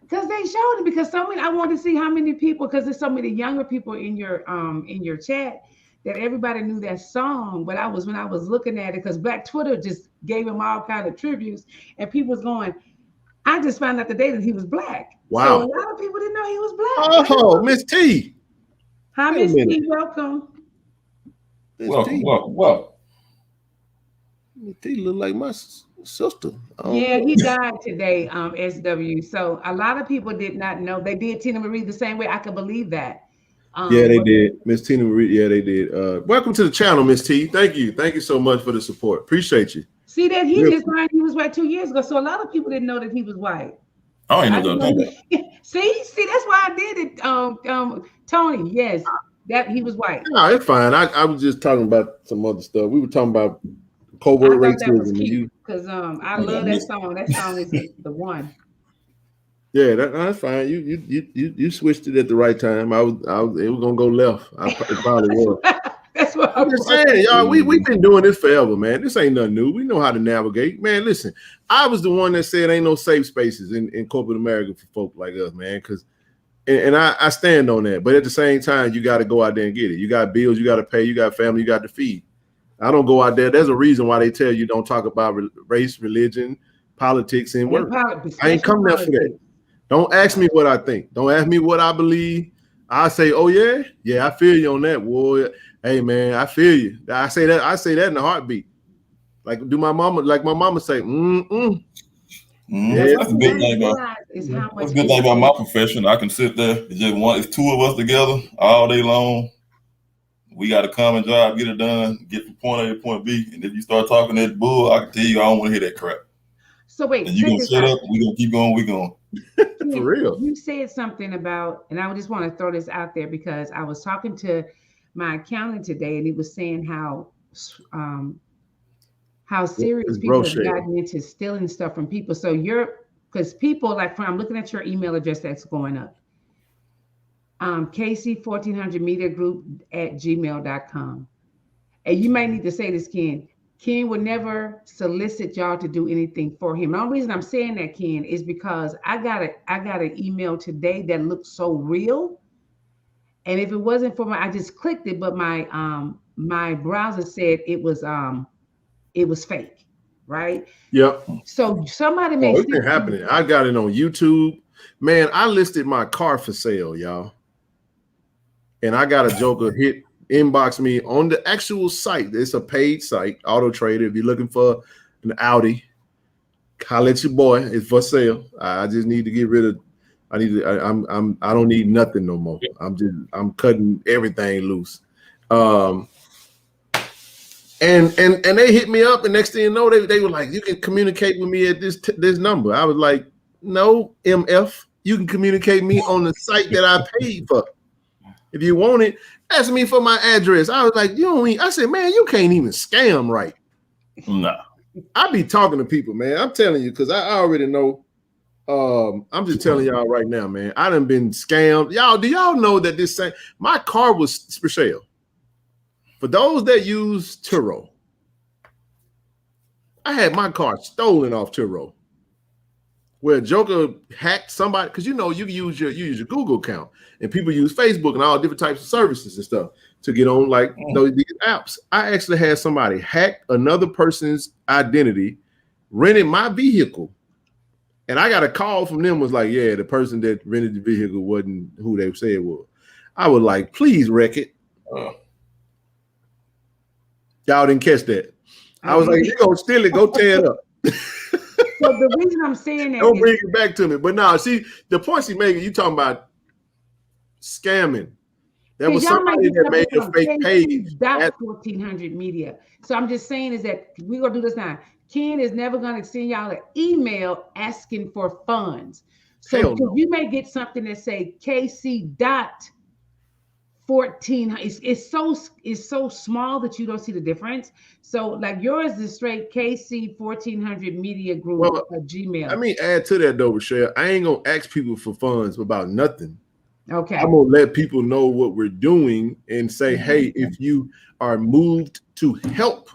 because they showed it because I wanted to see how many people, because there's so many younger people in your chat that everybody knew that song. But when I was looking at it, because Black Twitter just gave him all kind of tributes, and people was going, I just found out today that he was black. Wow. So a lot of people didn't know he was black. Oh, Miss T. Hi, Miss T. Welcome. Welcome. Miss T look like my sister. Yeah, he died today, SW. So a lot of people did not know. They did Tina Marie the same way. I can believe that. Yeah, they did. Miss Tina Marie. Yeah, they did. Welcome to the channel, Miss T. Thank you. Thank you so much for the support. Appreciate you. See that he just learned he was white 2 years ago. So a lot of people didn't know that he was white. I ain't know that. See, that's why I did it. Tony, yes, that he was white. No, it's fine. I was just talking about some other stuff. We were talking about covert thought that was racism. cute because I love that song. That song is the one. Yeah, that's fine. You switched it at the right time. It was gonna go left. It probably was. That's what I'm just saying, y'all. We've been doing this forever, man. This ain't nothing new. We know how to navigate, man. Listen, I was the one that said ain't no safe spaces in corporate America for folk like us, man. Because and I stand on that. But at the same time, you got to go out there and get it. You got bills, you got to pay, you got family, you got to feed. I don't go out there. There's a reason why they tell you don't talk about race, religion, politics, and work. I ain't come there for that. Don't ask me what I think. Don't ask me what I believe. I say, oh yeah, I feel you on that, boy. Hey man, I feel you. I say that in a heartbeat. Like my mama say, Yeah, that's a good thing about my profession. I can sit there. It's two of us together all day long. We got a common job, get it done, get from point A to point B. And if you start talking that bull, I can tell you I don't want to hear that crap. So wait, and you gonna shut up, we gonna keep going, we going. For real. You said something about, and I just want to throw this out there because I was talking to my accountant today, and he was saying how serious people have gotten into stealing stuff from people. So because people I'm looking at your email address that's going up. KC1400mediagroup@gmail.com. And you might need to say this, Ken. Ken would never solicit y'all to do anything for him. The only reason I'm saying that, Ken, is because I got an email today that looked so real. And if it wasn't for I just clicked it, but my browser said it was fake, right? Yep. So somebody may it's been happening. I got it on YouTube. Man, I listed my car for sale, y'all. And I got a joker inbox me on the actual site. It's a paid site, Auto Trader. If you're looking for an Audi, holler at your boy. It's for sale. I just need to get rid of. I don't need nothing no more. I'm cutting everything loose. And they hit me up, and next thing you know, they were like, "You can communicate with me at this number." I was like, "No, MF. You can communicate me on the site that I paid for. If you want it, ask me for my address." I was like, "You don't I said, "Man, you can't even scam right." Nah. I be talking to people, man. I'm telling you, because I already know. I'm just telling y'all right now, man. I done been scammed. Do y'all know that my car was for sale? For those that use Turo, I had my car stolen off Turo, where Joker hacked somebody, because you use your Google account, and people use Facebook and all different types of services and stuff to get on these apps. I actually had somebody hack another person's identity, rented my vehicle, and I got a call from them, was like, yeah, the person that rented the vehicle wasn't who they said it was. I was like, please wreck it. Y'all didn't catch that. I was like, you're gonna steal it, go tear it up. So the reason I'm saying that, don't bring it back to me. But now, see, the points he making, you talking about scamming. There was somebody that made a fake page. 1400 Media. So I'm just saying is that we're gonna do this now. Ken is never gonna send y'all an email asking for funds. So you may get something that say KC.14. It's so small that you don't see the difference. So like yours is straight KC1400 Media Group at Gmail. Let me add to that though, Rochelle. I ain't gonna ask people for funds about nothing. Okay. I'm gonna let people know what we're doing and say, hey, if you are moved to help,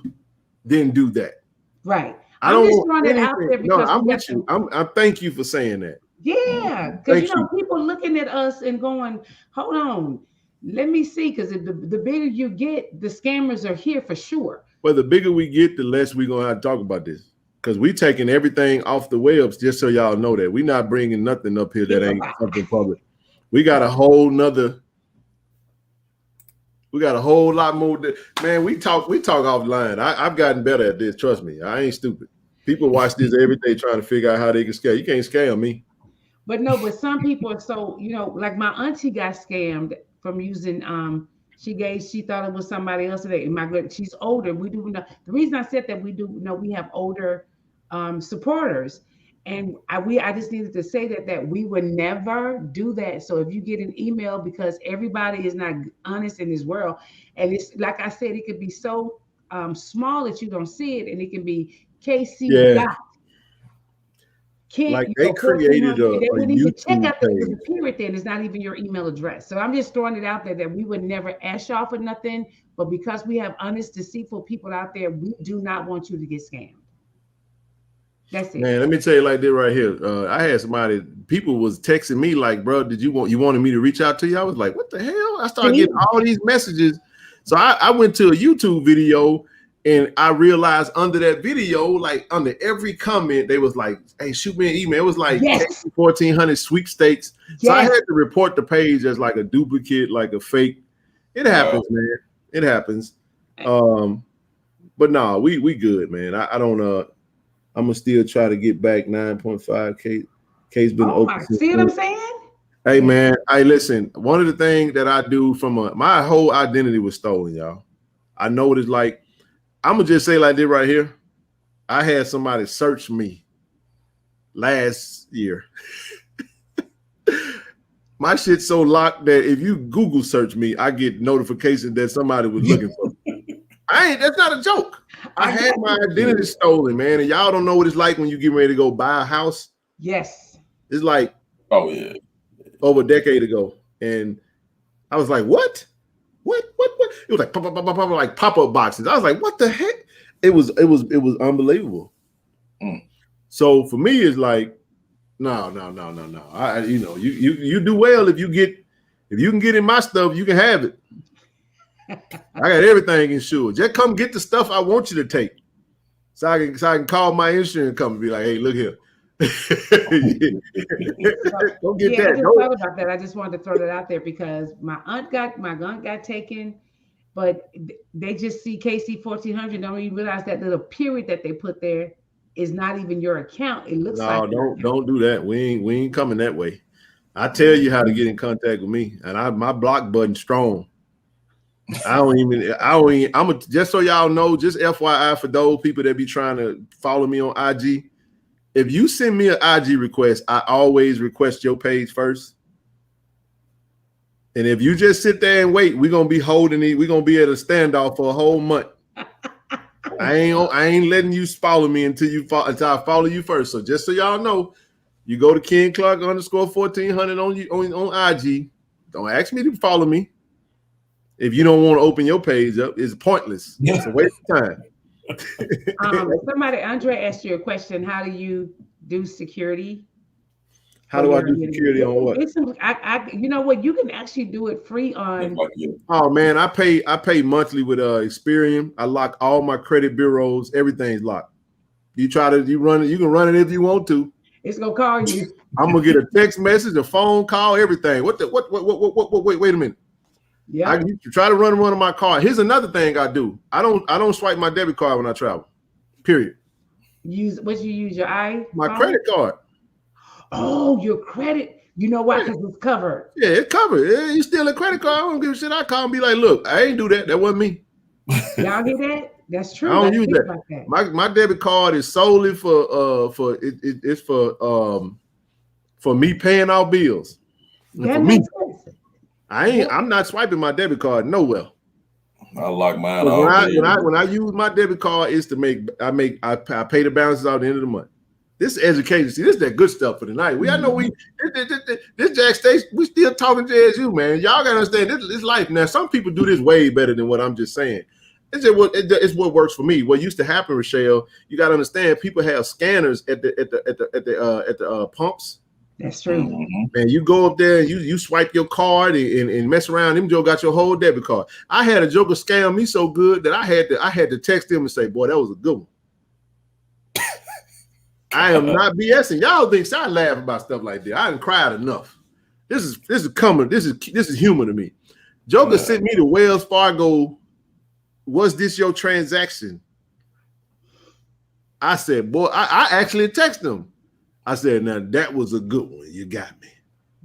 then do that. Right. I'm just throwing it out there because I'm with you. I thank you for saying that. Yeah, because people looking at us and going, hold on, let me see, because the bigger you get, the scammers are here for sure. Well, the bigger we get, the less we're gonna have to talk about this, because we taking everything off the webs. Just so y'all know that we're not bringing nothing up here that ain't something public. We got a whole lot more. Man, we talk offline. I've gotten better at this. Trust me, I ain't stupid. People watch this every day trying to figure out how they can scam. You can't scam me. But some people are so, like my auntie got scammed from using, she thought it was somebody else today. She's older. We do know. The reason I said that, we do know we have older supporters. And I just needed to say that we would never do that. So if you get an email, because everybody is not honest in this world, and it's like I said, it could be so small that you don't see it, and it can be KC Yeah. dot. Like they created a they wouldn't even check YouTube out that there's page. a period there, and it's not even your email address. So I'm just throwing it out there that we would never ask y'all for nothing, but because we have honest, deceitful people out there, we do not want you to get scammed. That's it. Man, let me tell you like this right here. I had somebody, people was texting me like, bro, you wanted me to reach out to you? I was like, what the hell? I started getting all these messages. So I went to a YouTube video and I realized under that video, like under every comment, they was like, hey, shoot me an email. It was like 1,400 sweepstakes. So I had to report the page as like a duplicate, like a fake. It happens, man. It happens. But no, we good, man. I don't I'm gonna still try to get back 9.5K. K's been open. See what I'm saying? Hey man, hey listen. One of the things that I do from my whole identity was stolen, y'all. I know what it's like. I'm gonna just say like this right here. I had somebody search me last year. My shit's so locked that if you Google search me, I get notification that somebody was looking for me. That's not a joke. I had my identity stolen, man, and y'all don't know what it's like when you get ready to go buy a house. Yes. It's like, oh yeah, over a decade ago, and I was like, what? It was like like pop-up boxes. I was like, what the heck? It was unbelievable. So for me, it's like, no. You do well if you can get in my stuff, you can have it. I got everything insured. Just come get the stuff I want you to take, so I can call my insurance company and be like, hey, look here. Don't get that. I just thought about that. I just wanted to throw that out there because my gun got taken, but they just see KC 1400. Don't even realize that little period that they put there is not even your account. It looks like don't do that. We ain't coming that way. I tell you how to get in contact with me, and my block button strong. I'm just so y'all know, just FYI for those people that be trying to follow me on IG. If you send me an IG request, I always request your page first. And if you just sit there and wait, we're gonna be holding it. We're gonna be at a standoff for a whole month. I ain't letting you follow me until I follow you first. So just so y'all know, you go to Ken Clark _1400 on IG. Don't ask me to follow me. If you don't want to open your page up, it's pointless. It's a waste of time. Andre asked you a question. How do you do security? How do I do security on what? You know what? You can actually do it free on. Oh man, I pay monthly with Experian. I lock all my credit bureaus. Everything's locked. You run it. You can run it if you want to. It's gonna call you. I'm gonna get a text message, a phone call, everything. What? Wait a minute. Yeah, I try to run one of my cards. Here's another thing I do. I don't swipe my debit card when I travel. Period. You use your my credit card. Oh, your credit. You know why? Because it's covered. Yeah, it's covered. You steal a credit card. I don't give a shit. I call and be like, look, I ain't do that. That wasn't me. Y'all hear that? That's true. I don't use that. Like that. My debit card is solely for me paying our bills. That makes sense. I'm not swiping my debit card nowhere. I lock mine when I use my debit card, is to I pay the balances out at the end of the month. This is education. See, this is that good stuff for tonight. I know this Jack Station, we still talking JSU, man. Y'all gotta understand this life. Now, some people do this way better than what I'm just saying. It's what works for me. What used to happen, Rochelle, you gotta understand, people have scanners at the pumps. That's true. And you go up there and you swipe your card and mess around. Them Joe got your whole debit card. I had a joker scam me so good that I had to text him and say, boy, that was a good one. I am not BSing. Y'all think I laugh about stuff like that. I didn't cry enough. This is coming. This is human to me. Joker sent me to Wells Fargo. Was this your transaction? I said, boy, I actually texted him. I said, now that was a good one. You got me.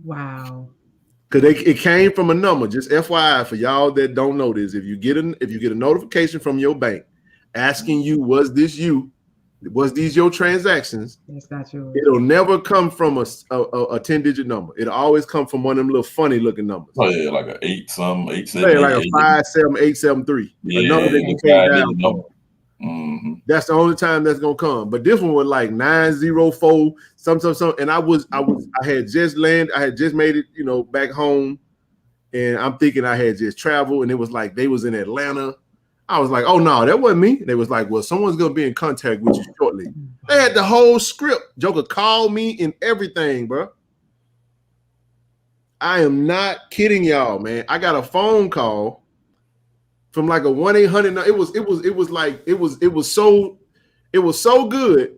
Wow. Because it came from a number. Just FYI for y'all that don't know this, if you get a notification from your bank asking you, was this you? Was these your transactions? That's not yours. It'll never come from a 10-digit number. It'll always come from one of them little funny looking numbers. Oh yeah, like a 8 something, 8 7. Yeah, like a 57873. Yeah, a number that you can't dial from. Mm-hmm. That's the only time that's gonna come. But this one was like 904 something. And I had just landed. I had just made it, back home. And I'm thinking I had just traveled, and it was like they was in Atlanta. I was like, oh no, that wasn't me. They was like, well, someone's gonna be in contact with you shortly. They had the whole script. Joker called me and everything, bro. I am not kidding y'all, man. I got a phone call from like a 1-800. It was so good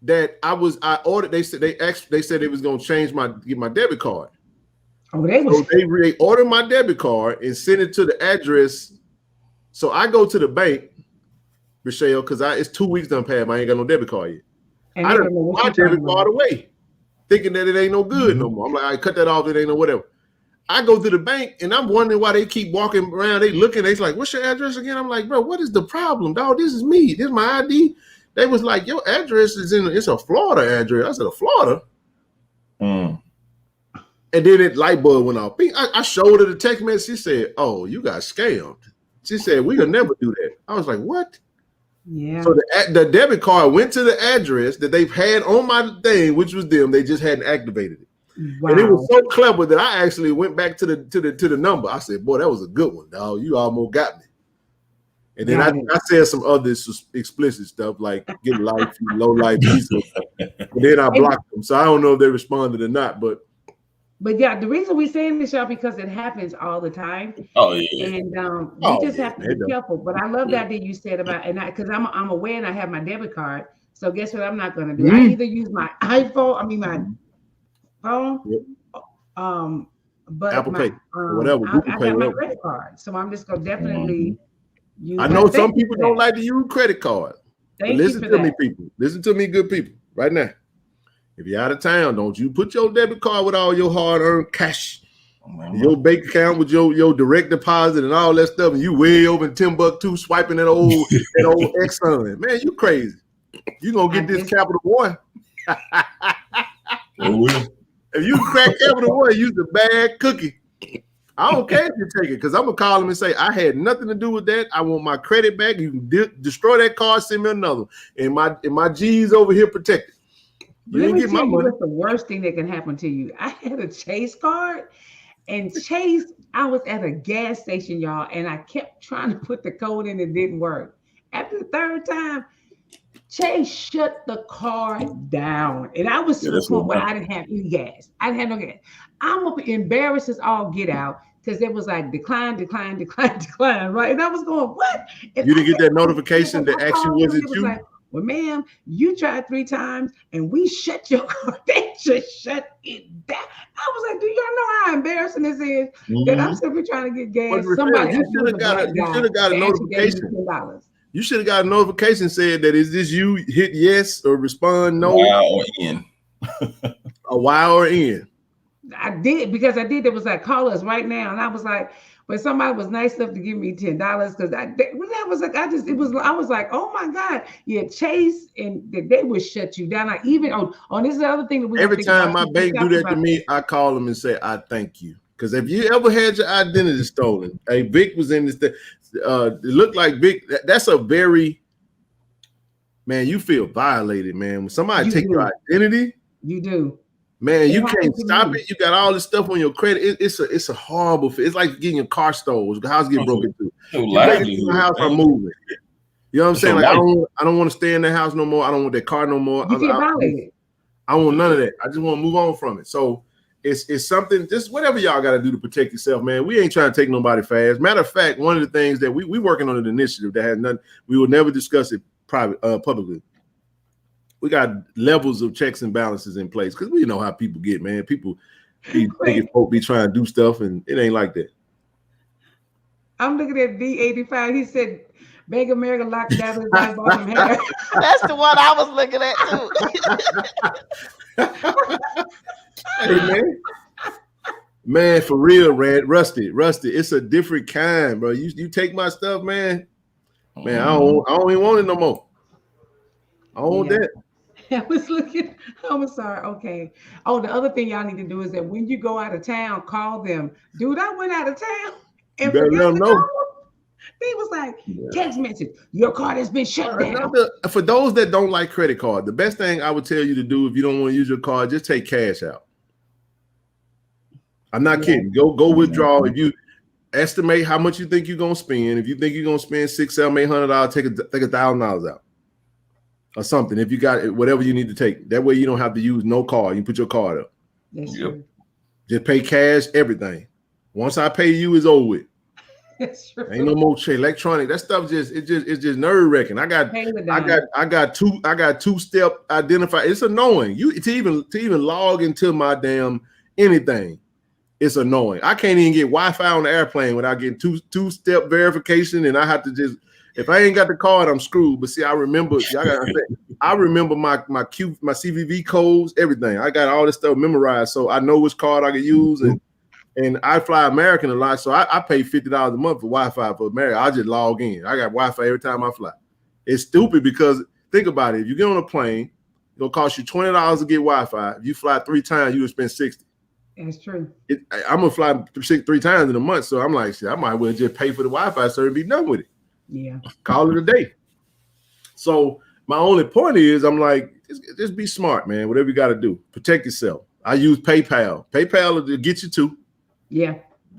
that I ordered. They said they was gonna get my debit card. Oh, they ordered my debit card and sent it to the address. So I go to the bank, Michelle, because it's 2 weeks done passed. I ain't got no debit card yet. And I done put my debit card away, thinking that it ain't no good no more. I'm like, I cut that off. It ain't no whatever. I go to the bank and I'm wondering why they keep walking around. They looking. They's like, what's your address again? I'm like, bro, what is the problem, dog? This is me. This is my ID. They was like, your address it's a Florida address. I said, a Florida? And then it light bulb went off. I showed her the text message. She said, oh, you got scammed. She said, we'll never do that. I was like, what? Yeah. So the debit card went to the address that they've had on my thing, which was them. They just hadn't activated it. Wow. And it was so clever that I actually went back to the number. I said, boy, that was a good one, dog. You almost got me. And then I said some other explicit stuff like get life, low life, and then I blocked them. So I don't know if they responded or not, but yeah, the reason we saying this, y'all, because it happens all the time. Oh yeah. And we just have to be careful. But I love that you said about because I'm aware and I have my debit card. So guess what I'm not gonna do? I either use my iPhone, my phone, but Apple Pay, whatever. I got my credit card. So I'm just gonna definitely use. I know some people don't like to use credit card. Listen to me, people. Listen to me, good people, right now. If you're out of town, don't you put your debit card with all your hard-earned cash, your bank account with your direct deposit and all that stuff, and you way over in Timbuktu swiping that old Exxon. Man, you crazy. You gonna get this Capital One. If you crack Capital One, use a bad cookie. I don't care if you take it, because I'm gonna call them and say I had nothing to do with that. I want my credit back. You can destroy that card, send me another, and my G's over here protected. Let me tell you what's the worst thing that can happen to you. I had a Chase card, and Chase, I was at a gas station, y'all, and I kept trying to put the code in, it didn't work. After the third time, Chase shut the car down, and I was to the point where I didn't have any gas. I didn't have no gas. I'm embarrassed as all get out, because it was like decline, right? And I was going, what? And you didn't get that notification that actually wasn't you? Like, well, ma'am, you tried 3 times and we shut your car. They just shut it down. I was like, do y'all know how embarrassing this is? That I'm simply trying to get gas. Somebody you should have got a notification. You should have got a notification said that is this you? Hit yes or respond no. Y or N. A Y or N. I did, because I did. It was like, call us right now, and I was like, but somebody was nice enough to give me $10 because I was like, oh my God, yeah, Chase, and they would shut you down. Like, even on this other thing that we every time my bank do that to me, I call them and say, I thank you. Because if you ever had your identity stolen, hey, Vic was in this thing. It looked like Vic. That's a very, man, you feel violated, man. When somebody take your identity, you do. Man, you can't stop it. You got all this stuff on your credit. It's a horrible. It's like getting your car stolen. The house get broken into. The house are moving. You know what I'm saying? Like I don't want to stay in that house no more. I don't want that car no more. I want none of that. I just want to move on from it. So it's something. Just whatever y'all got to do to protect yourself, man. We ain't trying to take nobody fast. Matter of fact, one of the things that we working on an initiative that has nothing. We will never discuss it publicly. We got levels of checks and balances in place because we know how people get, man. People be thinking folk be trying to do stuff, and it ain't like that. I'm looking at D85. He said, Bank of America locked down his life on him hair. That's the one I was looking at too. Hey, man, for real, Rusty, it's a different kind, bro. You take my stuff, man. I don't even want it no more. I own Yeah. that. I was looking. I'm sorry. Okay. Oh, the other thing y'all need to do is that when you go out of town, call them. Dude, I went out of town You and better let forgot them to know. call them. He was like, text message, your card has been shut down. For those that don't like credit card, the best thing I would tell you to do if you don't want to use your card, just take cash out. I'm not kidding. Go withdraw. If you estimate how much you think you're gonna spend, if you think you're gonna spend $600, $700, $800, take $1,000 out or something. If you got it, whatever you need to take, that way you don't have to use no card. You put your card up. That's true. Just pay cash, everything. Once I pay you, it's over with. That's true. Ain't no more electronic. That stuff it's just nerve wracking. I got two-step identifier. It's annoying. To even log into my damn anything, it's annoying. I can't even get Wi-Fi on the airplane without getting two-step verification, and I have to just, if I ain't got the card, I'm screwed. But see, I remember my CVV codes, everything. I got all this stuff memorized, so I know which card I can use, and I fly American a lot, so I pay $50 a month for Wi-Fi for America. I just log in. I got Wi-Fi every time I fly. It's stupid because think about it. If you get on a plane, it'll cost you $20 to get Wi-Fi. If you fly 3 times, you would spend $60. That's true. I'm gonna fly 3 times in a month, so I'm like, shit, I might as well just pay for the Wi-Fi so and be done with it. Yeah. Call it a day. So my only point is, I'm like, just be smart, man. Whatever you got to do, protect yourself. I use PayPal. PayPal will get you too. Yeah.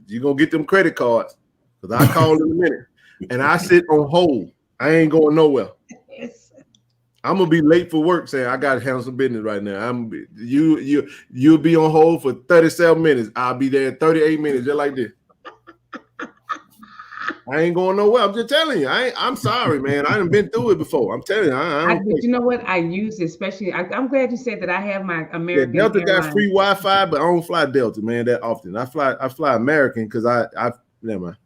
You're going to get them credit cards because I call in a minute and I sit on hold. I ain't going nowhere. Yes. I'm going to be late for work saying I got to handle some business right now. You'll be on hold for 37 minutes. I'll be there in 38 minutes just like this. I ain't going nowhere. I'm just telling you. I'm sorry, man. I done been through it before. I'm telling you. But you know what? I use, especially. I'm glad you said that. I have my American. Delta Airlines. got free Wi-Fi, but I don't fly Delta, man, that often. I fly American because I never mind.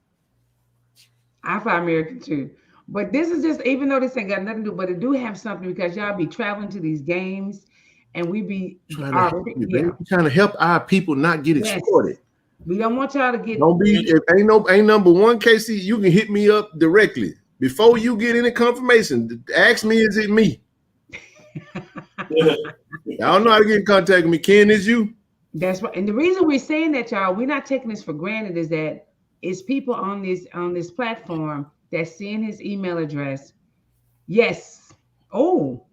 I fly American too. But this is just, even though this ain't got nothing to do, but it do have something because y'all be traveling to these games, and we be trying to help our people not get exploited. We don't want y'all to get. Don't be. If ain't number one, Casey. You can hit me up directly before you get any confirmation. Ask me, is it me? I don't know how to get in contact with me. Ken, is you? That's right. And the reason we're saying that, y'all, we're not taking this for granted, is that it's people on this platform that's seeing his email address. Yes. Oh.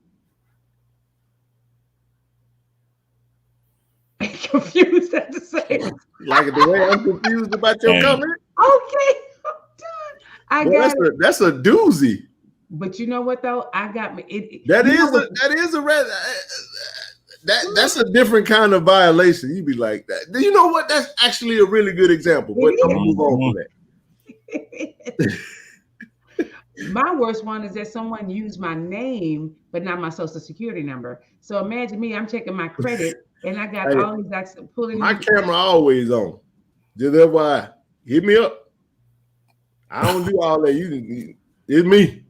Confused at to say it. Like the way I'm confused about your comment. Okay, I'm done. That's a doozy. But you know what though? I got me. That's a different kind of violation. You'd be like that. You know what? That's actually a really good example. But I'm gonna move on from that. My worst one is that someone used my name but not my social security number. So imagine me, I'm checking my credit. And I got all these accents pulling. My camera always on. Just FYI, hit me up. I don't do all that. It's me.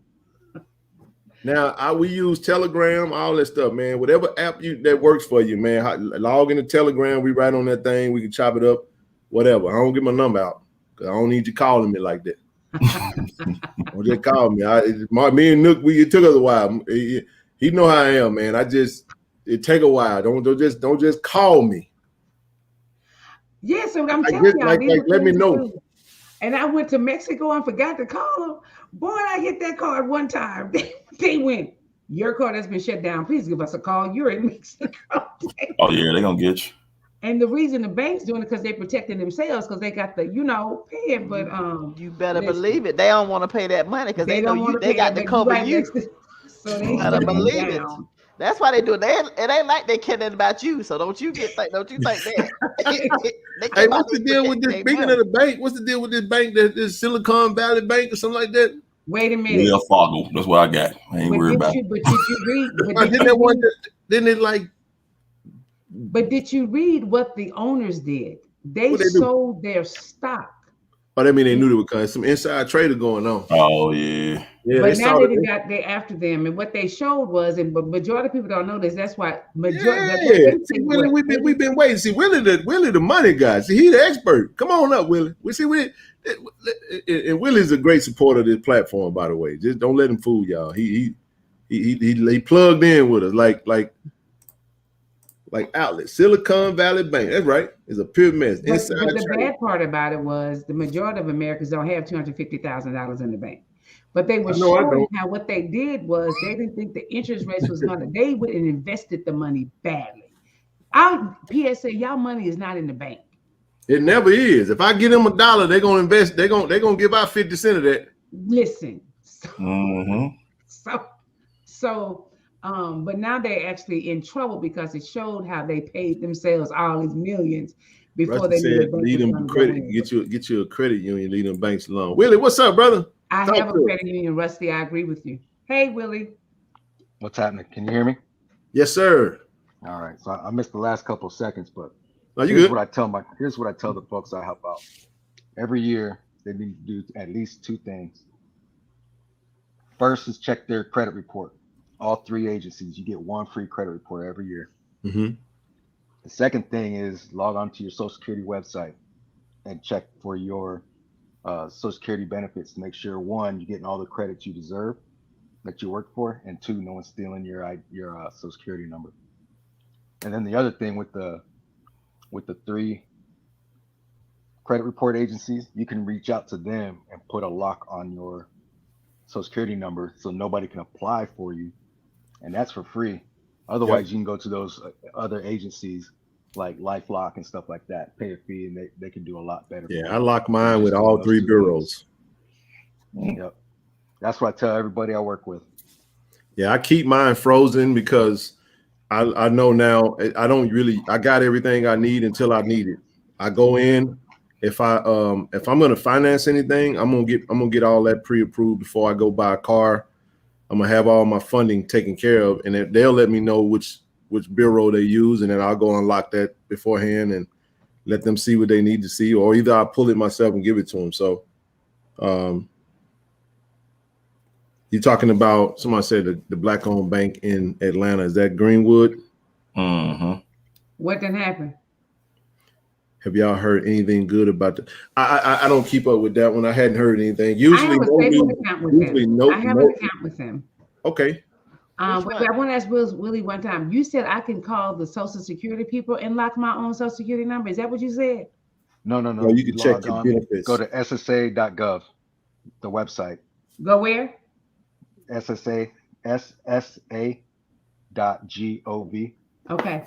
Now we use Telegram, all that stuff, man. Whatever app that works for you, man. Log into Telegram. We write on that thing. We can chop it up. Whatever. I don't get my number out because I don't need you calling me like that. Don't just call me. Me and Nook, it took us a while. He know how I am, man. It take a while. Don't just call me. Yeah, so I'm telling y'all. Let me know. And I went to Mexico and forgot to call them. Boy, I hit that card one time. They went, your card has been shut down. Please give us a call. You're in Mexico. Oh yeah, they're gonna get you. And the reason the bank's doing it because they're protecting themselves because they got the, pay it. But you better believe it. They don't want to pay that money because they know they got to cover you. So they gotta believe it. That's why they do it. It ain't like they caring about you. So don't you think that? Hey, what's the deal with this? Speaking of the bank, what's the deal with this bank? This Silicon Valley Bank or something like that? Wait a minute. Yeah, Fargo. That's what I got. I ain't worried about it. But did you read? But did you read what the owners did? They sold their stock. Oh, that mean they knew there was some inside trader going on. Oh yeah. But now they after them, and what they showed was, and but majority of people don't know this. That's why majority. See, Willie, we've been waiting. See, Willie, the money guy. See, he the expert. Come on up, Willie. And Willie's a great supporter of this platform, by the way. Just don't let him fool y'all. He He plugged in with us like outlet, Silicon Valley Bank. That's right. It's a pure mess. But the bad part about it was the majority of Americans don't have $250,000 in the bank. But they were showing how what they did was they didn't think the interest rates was gonna. They went and invested the money badly. Our PSA, y'all money is not in the bank. It never is. If I give them $1, they're gonna invest. They're gonna give out 50 cents of that. Listen. But now they're actually in trouble because it showed how they paid themselves all these millions before they knew the bank lead was them credit. Get you a credit union. Lead them banks alone. Willie, what's up, brother? I have a credit union, Rusty. I agree with you. Hey, Willie. What's happening? Can you hear me? Yes, sir. All right. So I missed the last couple of seconds, but here's good. Here's what I tell the folks I help out. Every year they need to do at least two things. First is check their credit report. All three agencies, you get one free credit report every year. Mm-hmm. The second thing is log on to your Social Security website and check for your Social Security benefits to make sure, one, you're getting all the credits you deserve that you work for, and two, no one's stealing your Social Security number. And then the other thing with the three credit report agencies, you can reach out to them and put a lock on your Social Security number so nobody can apply for you, and that's for free. Otherwise, you can go to those other agencies like LifeLock and stuff like that, pay a fee, and they can do a lot better. Yeah, I lock mine with all three bureaus. Yep, that's what I tell everybody I work with. Yeah, I keep mine frozen because I know now I got everything I need until I need it. I go in. If I'm gonna finance anything, I'm gonna get all that pre-approved before I go buy a car. I'm gonna have all my funding taken care of, and they'll let me know which bureau they use, and then I'll go unlock that beforehand and let them see what they need to see, or either I pull it myself and give it to them. So, you're talking about, somebody said the black-owned bank in Atlanta. Is that Greenwood? Mm-hmm. What did happen? Have y'all heard anything good about that? I don't keep up with that one. I hadn't heard anything. Usually, I have a Facebook account with them. I have an account with them. Okay. I want to ask Willie one time. You said I can call the Social Security people and lock my own Social Security number. Is that what you said? No. You can check your benefits. Go to SSA.gov, the website. Go where? SSA.gov. Okay.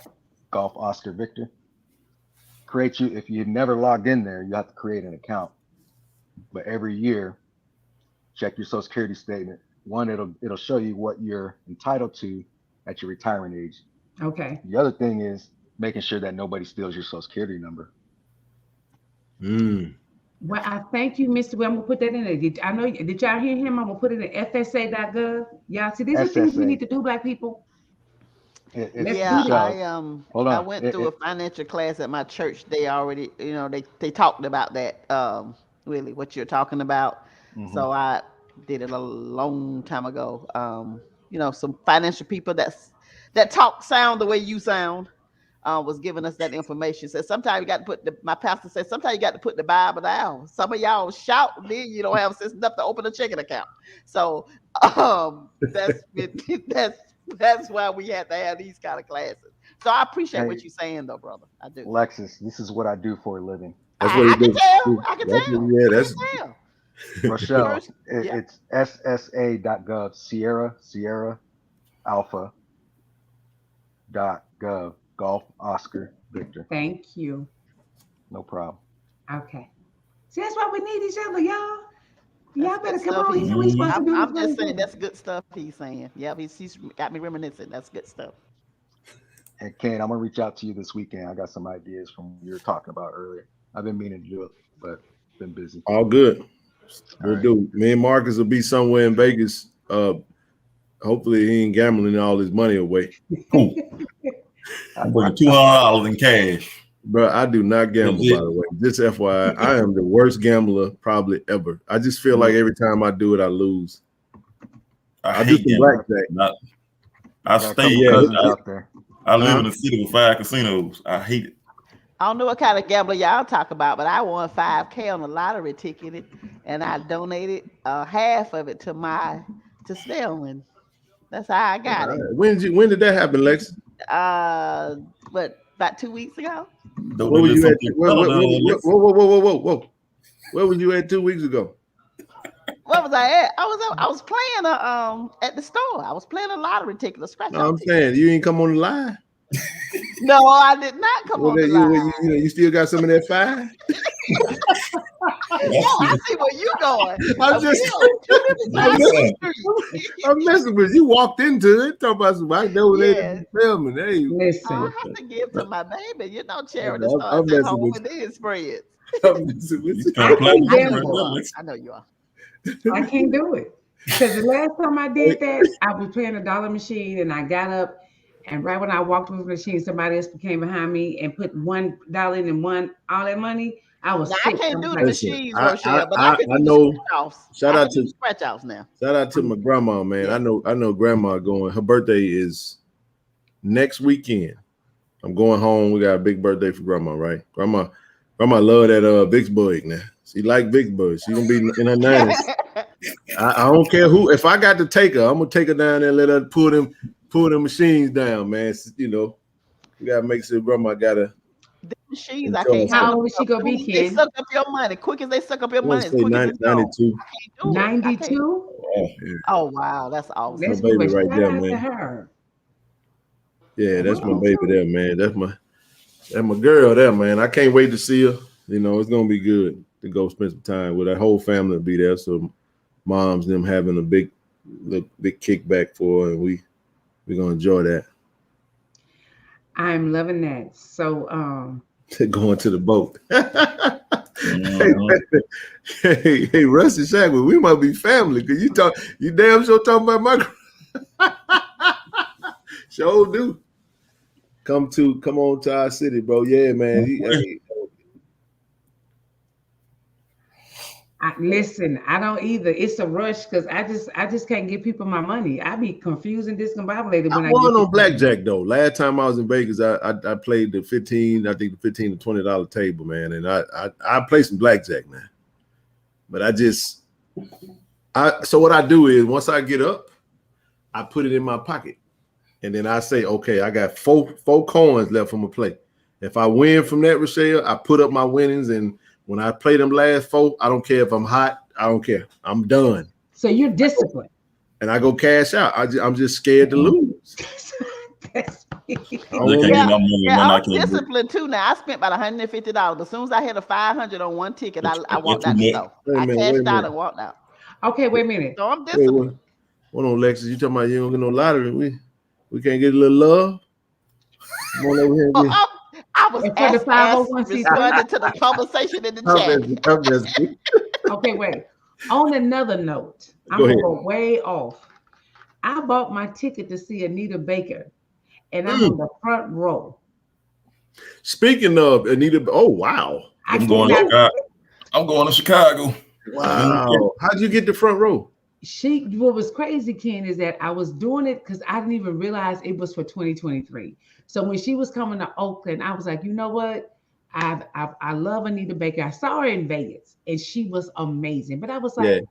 Golf Oscar Victor. If you've never logged in there, you have to create an account. But every year, check your Social Security statement. One, it'll show you what you're entitled to at your retirement age. Okay. The other thing is making sure that nobody steals your Social Security number. Well, I thank you, Mr. Well, I'm gonna put that in there. Did y'all hear him? I'm gonna put it in FSA.gov. Y'all see, these are things we need to do, black people. I went through a financial class at my church. They already, they talked about that, really, what you're talking about. Mm-hmm. So I did it a long time ago. Some financial people that sound the way you sound was giving us that information. Said sometimes you got to my pastor said sometimes you got to put the Bible down. Some of y'all shout, then you don't have sense enough to open a checking account. So that's why we had to have these kind of classes. So I appreciate what you're saying, though, brother. I do. Alexis, this is what I do for a living. That's what I can tell. I can tell. Yeah, that's Rochelle. It's SSA.gov, Sierra Alpha .gov, Golf Oscar Victor. Thank you. No problem. Okay. See, that's why we need each other, y'all. Y'all better come on. I'm just saying that's good stuff he's saying. Yeah, he's got me reminiscing. That's good stuff. And Ken, I'm gonna reach out to you this weekend. I got some ideas from what you were talking about earlier. I've been meaning to do it, but been busy. All good. We'll do. Me and Marcus will be somewhere in Vegas. Hopefully he ain't gambling all his money away. I'm bringing $200 in cash. Bro, I do not gamble, by the way. Just FYI, I am the worst gambler probably ever. I just feel like every time I do it, I lose. I do some blackjack. I live in a city with 5 casinos. I hate it. I don't know what kind of gambler y'all talk about, but I won $5,000 on a lottery ticket, and I donated half of it to Snellman. That's how I got it. When did that happen, Lex? What, about 2 weeks ago? Where were you at? Whoa. Where were you at 2 weeks ago? Where was I at? I was playing at the store. I was playing a lottery ticket, a scratch. No, I'm saying you ain't come on the line. No, I did not come on the line. You still got some of that fire? Oh, I see where you going. I'm messing with you. You walked into it. Talking about some I know they filming. Hey, listen. I have to give to my baby. You know, charity I'm starts at home with with these spreads. I'm messing with you. I know you are. I can't do it. Because the last time I did that, I was playing a dollar machine and I got up, and right when I walked over the machine, somebody else came behind me and put $1 in and won all that money. I was sick. I can't do the machines, I Rochelle, but I can do know. scratch-offs. Shout out to scratch-offs now. Shout out to my grandma, man. Yeah. I know grandma going. Her birthday is next weekend. I'm going home. We got a big birthday for grandma, right? Grandma love that Vicksburg now. She like Vicksburg. She gonna be in her 90s. I don't care who. If I got to take her, I'm gonna take her down there and let her pull them machines down, man. You know, we gotta make sure grandma got a. The machines, I can't. How old is she gonna be, Ken? They suck up your money. Quick as they suck up your money. Say 92. 92? Oh wow, that's awesome. That's my baby right there, man. Her. Yeah, that's my baby there, man. That's my girl there, man. I can't wait to see her. You know, it's gonna be good to go spend some time with her whole family will be there. So moms them having a big kickback for her, and we're gonna enjoy that. I'm loving that. So going to the boat. Hey, Rusty Shackwood, we might be family because you damn sure talking about my sure do. Come on to our city, bro. Yeah, man. Listen, I don't either. It's a rush because I just can't give people my money. I be confused and discombobulated when I won on blackjack though. Last time I was in Vegas, I played the $15 to $20 table, man, and I play some blackjack, man. But so what I do is once I get up, I put it in my pocket, and then I say, okay, I got four coins left from a play. If I win from that, Rochelle, I put up my winnings, and when I play them last 4, I don't care if I'm hot. I don't care. I'm done. So you're disciplined. And I go cash out. I'm just scared to lose. I'm disciplined too now. I spent about $150. But as soon as I hit a $500 on one ticket, I walked out the store. I cashed out and walked out. Okay, wait a minute. So I'm disciplined. Hold on, Lexus. You talking about you don't get no lottery? We can't get a little love? Come on over here. I was responding to the conversation in the chat. Okay, wait. On another note, I'm going to go way off. I bought my ticket to see Anita Baker, and I'm on the front row. Speaking of Anita, oh wow! I'm going to Chicago. Wow! How'd you get the front row? What was crazy, Ken, is that I was doing it because I didn't even realize it was for 2023. So when she was coming to Oakland, I was like, you know what? I love Anita Baker. I saw her in Vegas and she was amazing. But I was like,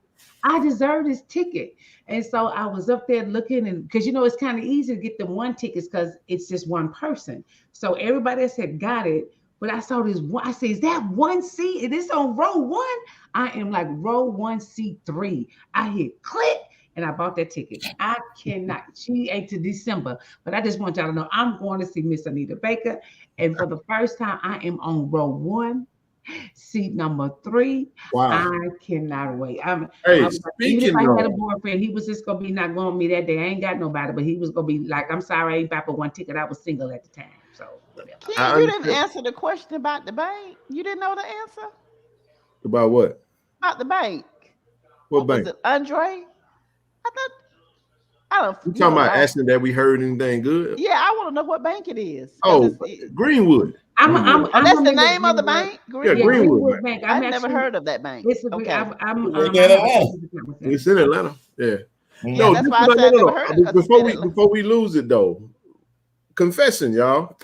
I deserve this ticket. And so I was up there looking, and because it's kind of easy to get the one tickets because it's just one person. So everybody else had got it. But I saw this one. I said, is that one seat? It is on row 1. I am like row 1, seat 3. I hit click and I bought that ticket. I cannot. She ain't to December. But I just want y'all to know I'm going to see Miss Anita Baker. And for the first time, I am on row 1, seat number 3. Wow. I cannot wait. Even if I had a boyfriend, he was just going to be not going with me that day. I ain't got nobody, but he was going to be like, I'm sorry, I ain't back for one ticket. I was single at the time. So you didn't answer the question about the bank. You didn't know the answer? About what? About the bank. What bank? Was it Andre? I don't. You talking about asking that we heard anything good? Yeah, I want to know what bank it is. Oh, Greenwood. That's the name of the bank. Greenwood Bank. I've never heard of that bank. It's It's in Atlanta. Yeah. No, that's why I said I never heard of it. Before we lose it though, confession, y'all.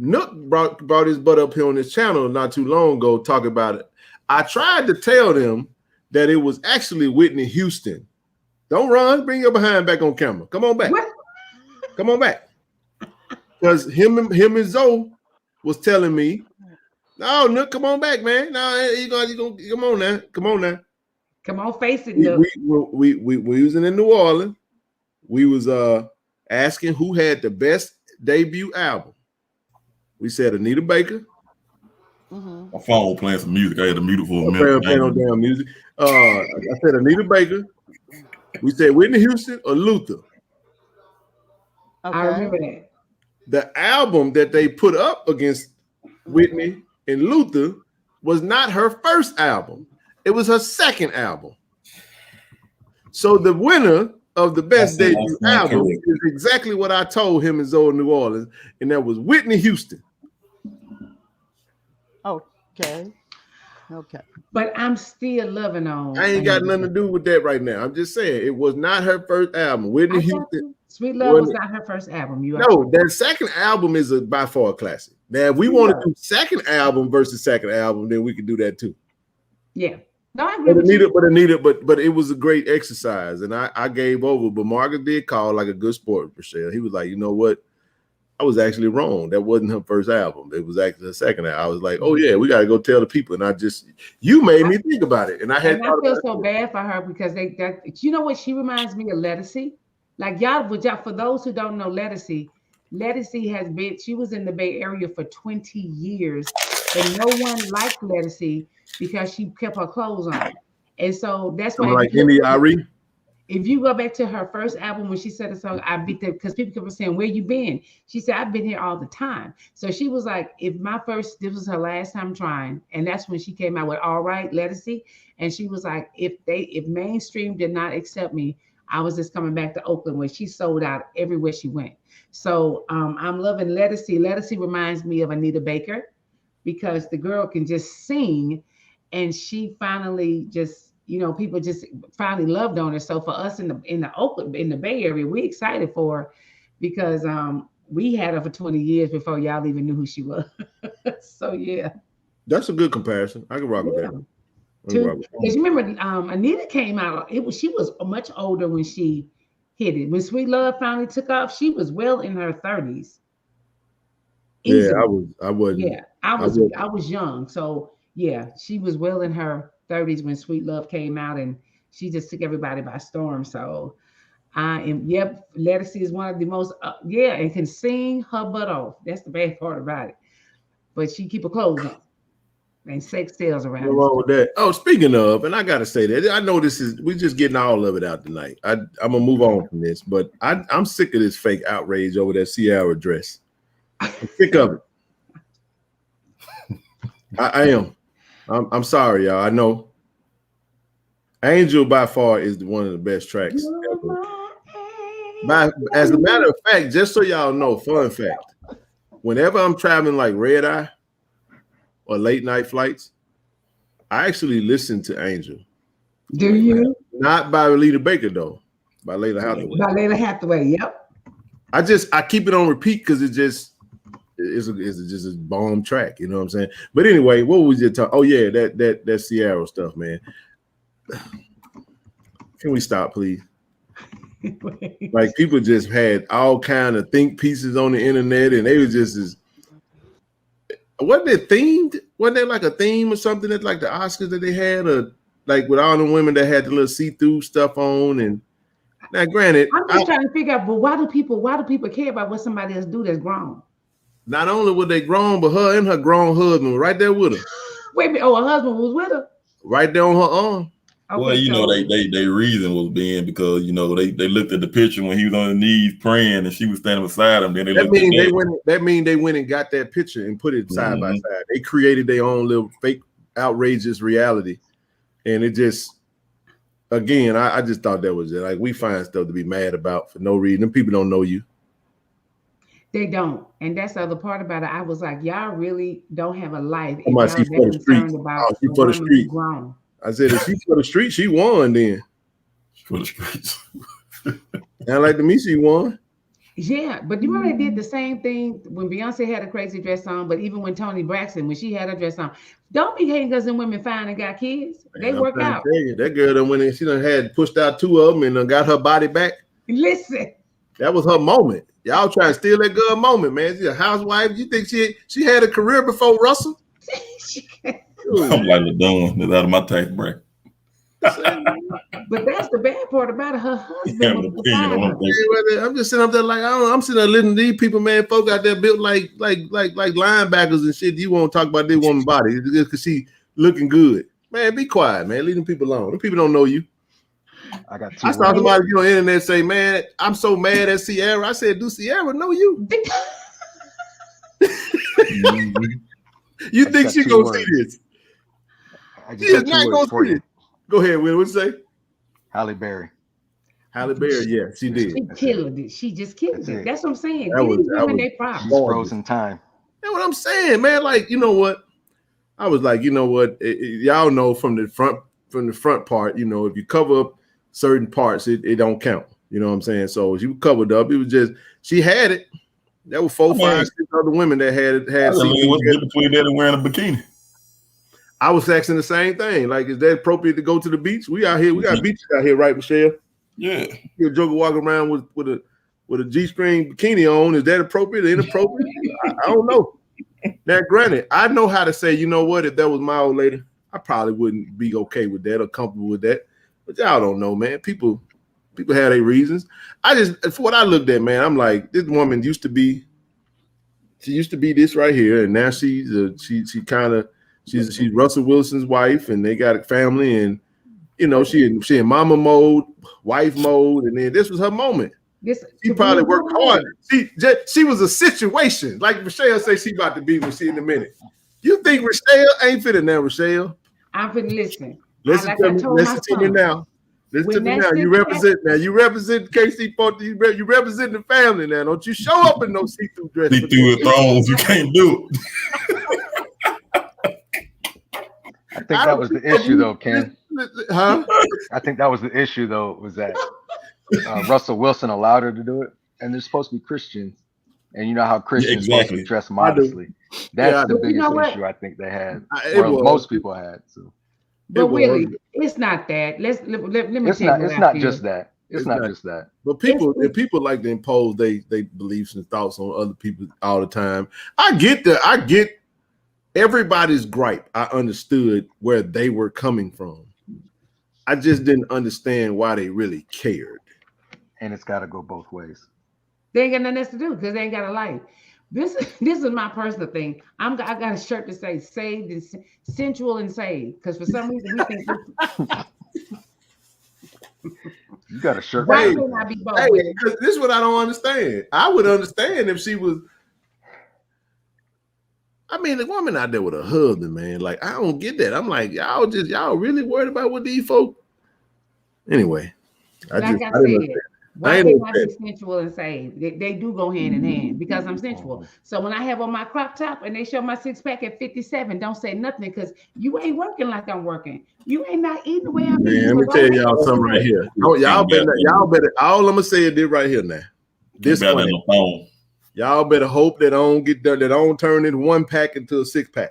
Nook brought his butt up here on this channel not too long ago talking about it. I tried to tell them that it was actually Whitney Houston Don't run. Bring your behind back on camera. Come on back. What? Come on back. Because him and Zoe was telling me, no, Nook, come on back, man. No, you gonna come on now. Come on now. Come on, face it, Nook. We was in New Orleans. We was asking who had the best debut album. We said Anita Baker. Mm-hmm. My phone was playing some music. I had to mute it for a minute. Playing no damn music. I said Anita Baker. We said Whitney Houston or Luther. I remember that. The album that they put up against Whitney and Luther was not her first album. It was her second album. So the winner of the best debut album is exactly what I told him and Zoe in New Orleans, and that was Whitney Houston. Okay. But I'm still loving on. I ain't got nothing to do with that right now. I'm just saying it was not her first album. Whitney Houston. Sweet Love was not her first album. No, that second album is by far a classic. Now, if we want to do second album versus second album, then we can do that too. Yeah. No, I agree but it was a great exercise, and I gave over. But Marcus did call like a good sport, Michelle. He was like, you know what? I was actually wrong. That wasn't her first album. It was actually the second album. I was like, oh yeah, we got to go tell the people. And you made me think about it. And I feel so bad for her because you know what? She reminds me of Lettucey. Like y'all, for those who don't know Lettucey she was in the Bay Area for 20 years, and no one liked Lettucey because she kept her clothes on. And so that's why like Indy Irie. If you go back to her first album when she said the song, I beat them, because people kept saying, where you been? She said, I've been here all the time. So she was like, this was her last time trying. And that's when she came out with All Right, Lettucey. And she was like, if mainstream did not accept me, I was just coming back to Oakland, where she sold out everywhere she went. So I'm loving Lettucey. Lettucey reminds me of Anita Baker because the girl can just sing, and she finally just, people just finally loved on her. So for us in the Oakland, in the Bay Area, we excited for her because we had her for 20 years before y'all even knew who she was. So yeah, that's a good comparison. I can rock with that. Because you remember, Anita came out. She was much older when she hit it. When Sweet Love finally took off, she was well in her 30s. Easily. Yeah, I wasn't. Yeah, I was young, so yeah, she was well in her 30s when Sweet Love came out, and she just took everybody by storm. So Lettucey is one of the most and can sing her butt off. That's the bad part about it. But she keep her clothes on. And sex sells around. What's wrong with that? Oh, speaking of, and I gotta say that I know we're just getting all of it out tonight. I'm gonna move on from this, but I'm sick of this fake outrage over that Ciara dress. I'm sick of it. I am. I'm sorry, y'all. I know. Angel by far is one of the best tracks ever. As a matter of fact, just so y'all know, fun fact: whenever I'm traveling like red eye or late night flights, I actually listen to Angel. Do you? Not by Anita Baker though, by Layla Hathaway. By Layla Hathaway, yep. I keep it on repeat because it's just a bomb track, you know what I'm saying? But anyway, what was you talking? Oh yeah, that Ciara stuff, man. Can we stop, please? Like people just had all kind of think pieces on the internet, and they was just wasn't it themed? Wasn't there like a theme or something that like the Oscars that they had, or like with all the women that had the little see-through stuff on? And now, granted, I'm just trying to figure out, but why do people care about what somebody else do that's grown? Not only were they grown, but her and her grown husband were right there with her. Wait a minute, her husband was with her? Right there on her arm. Okay, well, they reason was being because they looked at the picture when he was on his knees praying and she was standing beside him. Then that mean they went and got that picture and put it side by side. They created their own little fake outrageous reality, and it just again, I just thought that was it. Like we find stuff to be mad about for no reason. Them people don't know you. They don't, and that's the other part about it. I was like, y'all really don't have a life. She for the street. She for the street. Grown. I said, if she for the street, she won then. For the streets. Sound like to me, she won. Yeah, but you remember they did the same thing when Beyonce had a crazy dress on, but even when Toni Braxton, when she had her dress on. Don't be hating because them women fine and got kids. They Man, I'm work trying to out. tell you, that girl done went in, she done had pushed out 2 of them and done got her body back. Listen. That was her moment. Y'all trying to steal that girl moment, man. She's a housewife. You think she had a career before Russell? I'm like LaDon. That's out of my tax bracket. But that's the bad part about it. Her husband was beside her. I'm just sitting up there like I'm sitting there listening to these people, man. Folk out there built like linebackers and shit. You won't talk about this woman's body just because she looking good, man. Be quiet, man. Leave them people alone. Them people don't know you. I got 2 I saw somebody on the internet say, "Man, I'm so mad at Sierra." I said, "Do Sierra know you? You think she gonna see this? She is not gonna see this." Go ahead, Will. What you say? Halle Berry. Halle Berry, yeah, she did. She killed it. She just killed it. That's what I'm saying. That was they props. She's frozen time. That's what I'm saying, man. Like, you know what? I was like, you know what? Y'all know from the front part, you know, if you cover up certain parts, it don't count. You know what I'm saying? So she covered up. It was just she had it. There were 4, 5, 6 other women that had it. What's the difference between that and wearing a bikini? I was asking the same thing. Like, is that appropriate to go to the beach? We out here. We got beaches out here, right, Michelle? Yeah. You're a joker walking around with a G-string bikini on. Is that appropriate or inappropriate? I don't know. Now, granted, I know how to say, you know what? If that was my old lady, I probably wouldn't be okay with that or comfortable with that. But y'all don't know, man. People have their reasons. For what I looked at, man, I'm like, this woman used to be this right here, and now she's Russell Wilson's wife, and they got a family, and you know she in mama mode, wife mode, and then this was her moment. She probably worked hard. She was a situation like Rochelle say she about to be when she in a minute. You think Rochelle ain't fitting now, Rochelle? I'm finna listen. Listen to me now. Listen to me now. You represent KC Porter. You represent the family now. Don't you show up in no see-through dress. See-through thrones. You can't do it. I think that was the issue, though, Ken. Huh? I think that was the issue, though, was that Russell Wilson allowed her to do it, and they're supposed to be Christians, and you know how Christians supposed to dress modestly. That's the biggest issue I think they had, or most people had. So, but really, it's not that. Let me. It's not just that. It's not just that. But people like to impose they beliefs and thoughts on other people all the time. I get everybody's gripe. I understood where they were coming from. I just didn't understand why they really cared. And it's got to go both ways. They ain't got nothing else to do because they ain't got a life. This is my personal thing. I got a shirt that says "Saved and Sensual and Saved" because for some reason we think you got a shirt. Hey, because this is what I don't understand. I would understand if she was. I mean, the woman out there with a husband, man. Like, I don't get that. I'm like, y'all really worried about what these folk. Anyway, I said, why can't I be sensual and saved? They do go hand in hand because I'm sensual. So when I have on my crop top and they show my 6-pack at 57, don't say nothing because you ain't working like I'm working. You ain't not eating the way I'm eating. Let me tell y'all something right here. Y'all better. All I'm gonna say is this right here now. This one. Y'all better hope that I don't get done, that I don't turn this 1-pack into a 6-pack.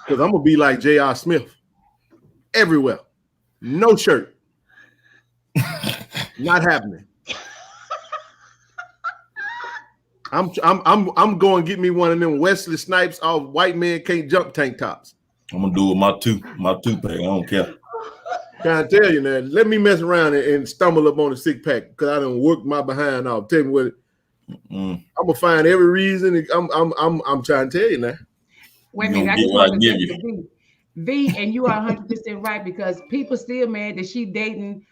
Because I'm gonna be like J.R. Smith. Everywhere. No shirt. Not happening. I'm going to get me one of them Wesley Snipes off white man can't jump tank tops. I'm gonna do it with my 2-pack. I don't care. Can I tell you now? Let me mess around and stumble up on a 6-pack because I done worked my behind off. Tell me what. I'm gonna find every reason. I'm trying to tell you now. Wait a minute, I just want to give you V, and you are 100% right because people still mad that she dating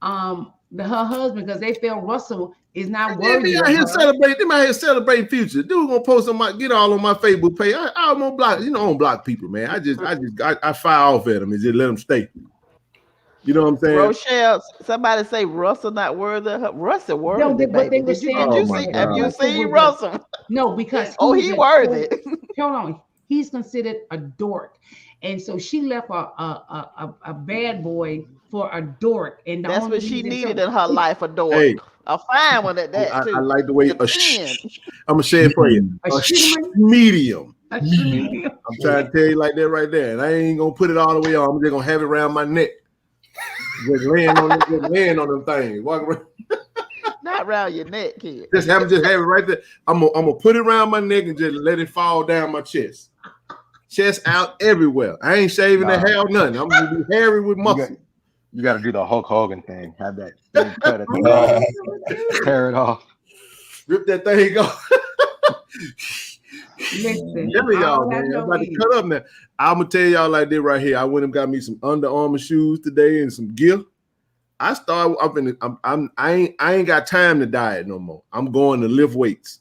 her husband because they feel Russell is not worthy. They out here celebrating future. Dude gonna post on get all on my Facebook page. I'm gonna block. You know, I don't block people, man. I fire off at them and just let them stay. You know what I'm saying? Rochelle, somebody say Russell not worthy of her. Russell worthy. No, but they were saying, have you seen Russell? No, because he worthy. Hold on, he's considered a dork, and so she left a bad boy for a dork, and that's what she needed in her life, a dork. A fine one at that too. I like the way I'm gonna say it for you. A Medium. A medium. I'm trying to tell you like that right there, and I ain't gonna put it all the way on. I'm just gonna have it around my neck, just laying on them things. Walk around. Not around your neck, kid. Just have it right there. I'm gonna put it around my neck and just let it fall down my chest. Chest out everywhere. I ain't shaving the hair or nothing. I'm gonna be hairy with muscle. You got to do the Hulk Hogan thing. Have that thing cut at the tear it off. Rip that thing off. Listen, y'all, man. I'm about to cut up now. I'm gonna tell y'all like this right here. I went and got me some Under Armour shoes today and some gear. I ain't got time to diet no more. I'm going to lift weights.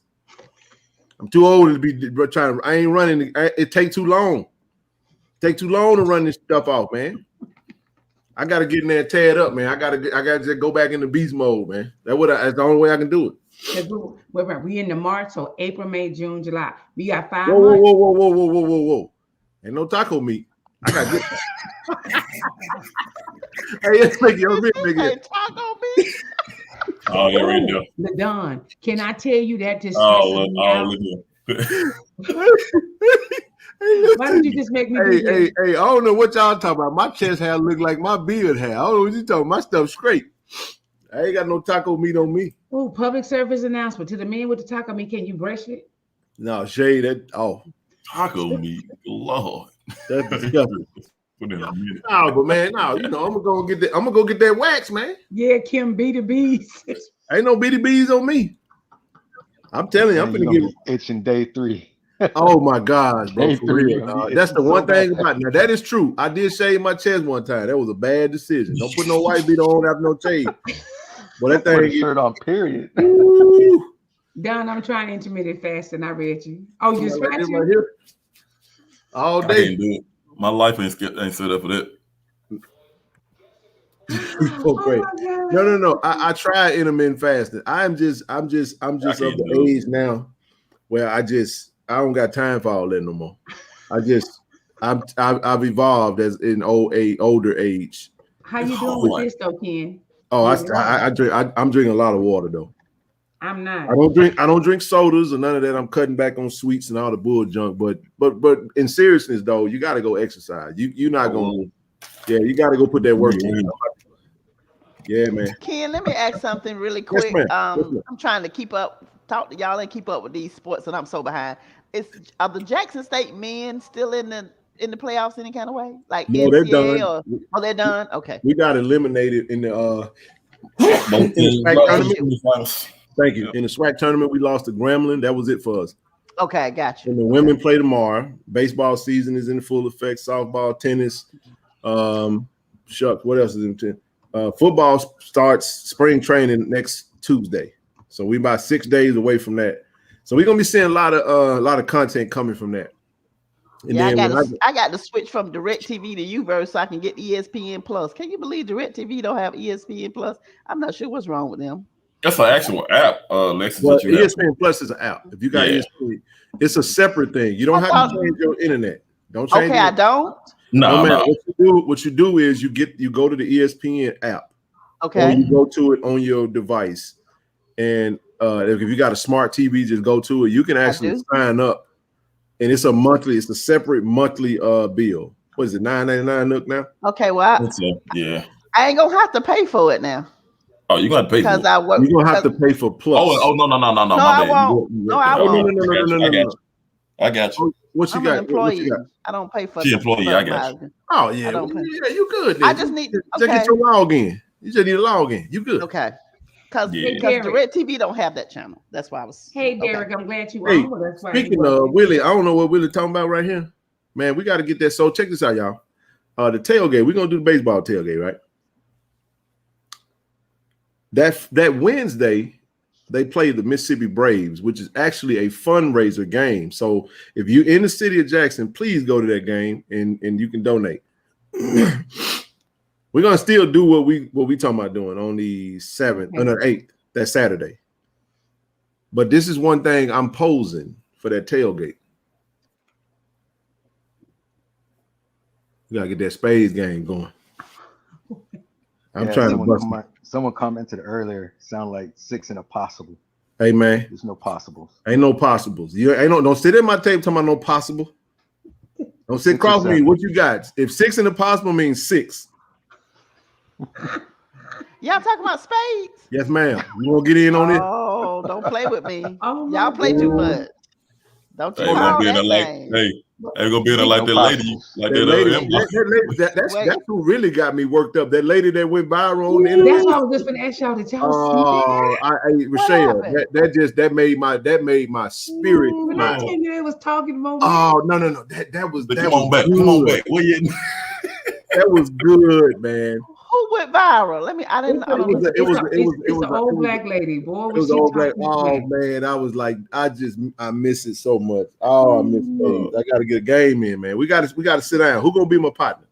I'm too old to be trying. I ain't running. It take too long. Take too long to run this stuff off, man. I gotta get in there and tear it up, man. I gotta just go back into beast mode, man. That's the only way I can do it. We in the March, so April, May, June, July. We got 5 months. Whoa. Ain't no taco meat. I got good. Hey, let's make your big Hey, taco meat. Oh, yeah, right there. LaDon, can I tell you that just stresses me out? Why did you just make me Hey, I don't know what y'all talking about. My chest hair look like my beard hair. I don't know what you talking about. My stuff's straight. I ain't got no taco meat on me. Oh, public service announcement. To the man with the taco meat, can you brush it? No, Shay, taco meat. Lord. That's disgusting. Put in a minute. No, but man, no, I'm gonna go get that wax, man. Yeah, Kim B2Bs. Ain't no BDBs on me. I'm telling you, I'm gonna get itching day 3. Oh my gosh, bro, for real. That's the one thing bad. about it. Now that is true. I did shave my chest one time. That was a bad decision. Don't put no white beater on after no shave. But that thing shirt on, period. Don, I'm trying intermittent fasting. I read you. Oh, you scratch right here. All day. I can't do it. My life ain't set up for that. So great. No. I tried intermittent fasting. I'm just of the age now where I don't got time for all that no more. I've evolved as in older age. How you doing with this though, Ken? Oh, I'm drinking a lot of water though. I'm not. I don't drink sodas or none of that. I'm cutting back on sweets and all the bull junk. But in seriousness though, you got to go exercise. You're not going. Yeah, you got to go put that work in. Yeah, man. Ken, let me ask something really quick. Yes, I'm trying to talk to y'all and keep up with these sports, and I'm so behind. Are the Jackson State men still in the playoffs any kind of way? Like no, they're done. They're done. Okay. We got eliminated in the SWAC tournament. Thank you. In the SWAC tournament, we lost to Gremlin. That was it for us. Okay, gotcha. And the women play tomorrow. Baseball season is in full effect. Softball, tennis. What else is in? Football starts spring training next Tuesday. So we about 6 days away from that. So we're gonna be seeing a lot of content coming from that. And yeah, I got to switch from DirecTV to Uverse so I can get ESPN Plus. Can you believe DirecTV don't have ESPN Plus? I'm not sure what's wrong with them. That's an actual app, Lexus. Well, ESPN Plus is an app. If you got ESPN, it's a separate thing. You don't have to change your internet. Don't change. Okay, I don't. No. What you do is you go to the ESPN app. Okay. Or you go to it on your device, and if you got a smart TV, just go to it. You can actually sign up, and it's a separate monthly bill. What is it, $9.99 Nook now? Okay, well, I ain't gonna have to pay for it now. Oh, you're gonna pay for it. You're gonna have to pay for Plus. Oh no. No, I won't. No, I won't. No. I got you. What you got? Employee. What you got? I don't pay for. She employee. I got you. Oh yeah, you good. Then. I just need to get your login. You just need a login. You good? Okay. Because DirecTV don't have that channel. That's why I was. Hey, Derek, I'm glad you on. That's why. Speaking of Willie, I don't know what Willie talking about right here. Man, we got to get that. So check this out, y'all. The tailgate. We're gonna do the baseball tailgate, right? That Wednesday, they play the Mississippi Braves, which is actually a fundraiser game. So if you're in the city of Jackson, please go to that game and you can donate. We're gonna still do what we talking about doing on the 7th and the 8th, that Saturday. But this is one thing I'm posing for that tailgate. We gotta get that Spades game going. I'm trying to bust. Someone commented earlier, sound like 6 and a possible. Hey man, there's no possibles. Ain't no possibles. You ain't no. Don't sit in my tape talking about no possible. Don't sit across me. What you got? If 6 and a possible means 6. Y'all talking about spades? Yes, ma'am. You want to get in on it? Oh, don't play with me. Oh, y'all play too much. Don't you call that name. Hey, gonna be in there like that lady, like that lady. That's who really got me worked up. That lady that went viral on the internet. That's what I was just gonna ask y'all. Did y'all see that? Michelle, that made my spirit. When I tell you they was talking about. Oh no, that was. Come on back. Where you? That was good, man. Who went viral? Let me. I didn't. It was an old black lady. Boy, it was old black. Oh man, I was like, I miss it so much. Oh, I miss things. I got to get a game in, man. We got to sit down. Who gonna be my partner?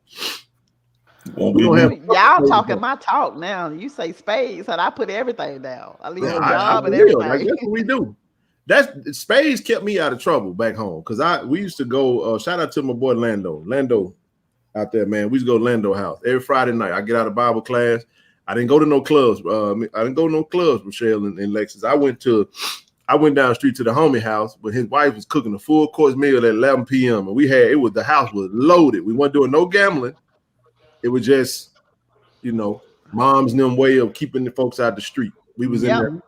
Y'all talking my talk now. You say spades, and I put everything down. I leave my job and everything. Like, that's what we do. That's spades kept me out of trouble back home because we used to go. Shout out to my boy Lando out there, man. We used to go to Lando house every Friday night. I get out of Bible class. I didn't go to no clubs. Michelle and Lexus. I went down the street to the homie house, but his wife was cooking a full course meal at 11 p.m. and the house was loaded. We weren't doing no gambling. It was just, mom's them way of keeping the folks out the street. We was in there.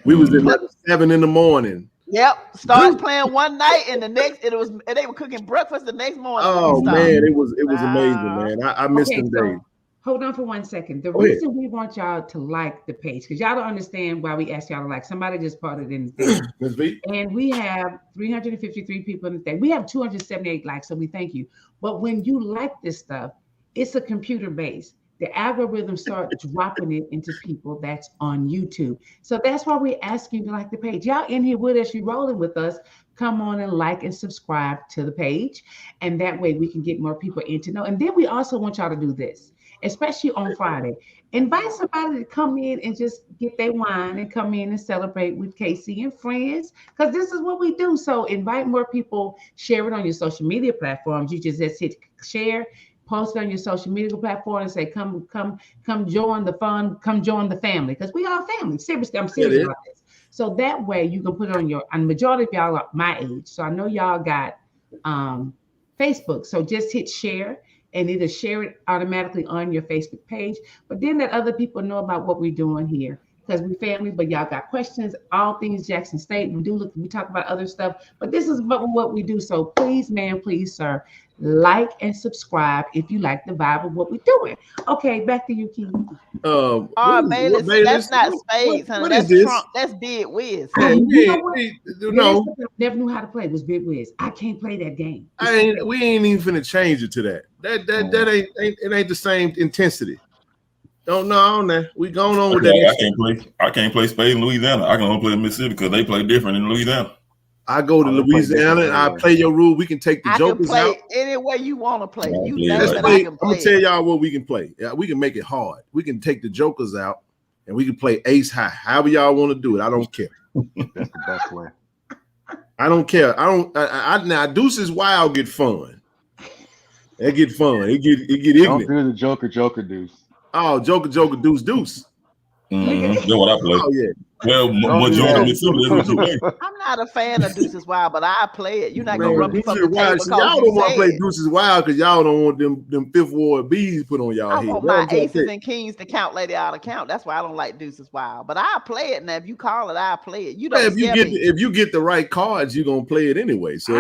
We was in there at 7 a.m. Yep. Started playing one night and they were cooking breakfast the next morning. Oh man, it was amazing, man. I missed them days. Hold on for 1 second. The reason we want y'all to like the page, because y'all don't understand why we ask y'all to like. Somebody just put it in the thing. And we have 353 people in the thing. We have 278 likes, so we thank you. But when you like this stuff, it's a computer based. The algorithm starts dropping it into people that's on YouTube. So that's why we ask you to like the page. Y'all in here with us, you rolling with us. Come on and like and subscribe to the page. And that way we can get more people in to know. And then we also want y'all to do this, especially on Friday. Invite somebody to come in and just get their wine and come in and celebrate with Casey and friends, because this is what we do. So invite more people, share it on your social media platforms. You just hit share, post it on your social media platform and say, come join the fun, come join the family, because we are family. Seriously, I'm serious about this. So that way you can put it on and majority of y'all are my age. So I know y'all got Facebook. So just hit share and it'll share it automatically on your Facebook page. But then let other people know about what we're doing here, because we family, but y'all got questions, all things Jackson State. We talk about other stuff, but this is what we do. So please, ma'am, please, sir, like and subscribe if you like the vibe of what we're doing. Okay, back to you, Keith. That's not Spades, honey. That's Trump. That's Big Wiz. Never knew how to play. It was Big Wiz. I can't play that game. We ain't even finna change it to that. That ain't the same intensity. Don't know on that. We going on with that. I can't play spades in Louisiana. I can only play in Mississippi because they play different in Louisiana. I go to Louisiana and I play your rule. We can take the jokers out. Any way you want to play. I'm gonna tell y'all what we can play. We can make it hard. We can take the jokers out and we can play ace high. However y'all want to do it. I don't care. That's the best way. I don't care. Now deuces wild get fun. It get fun. It get ignorant. Don't do the joker deuce. Oh, joker deuce deuce. That's what I play. Oh yeah. Well, majority of I'm not a fan of Deuces Wild, but I play it. You're not gonna rub me from the table because y'all don't want to play Deuces Wild because y'all don't want them Fifth Ward B's put on y'all head. I want my aces and kings to count lady out of count. That's why I don't like Deuces Wild. But I play it, and if you call it, I play it. You don't. If you get the right cards, you're gonna play it anyway. So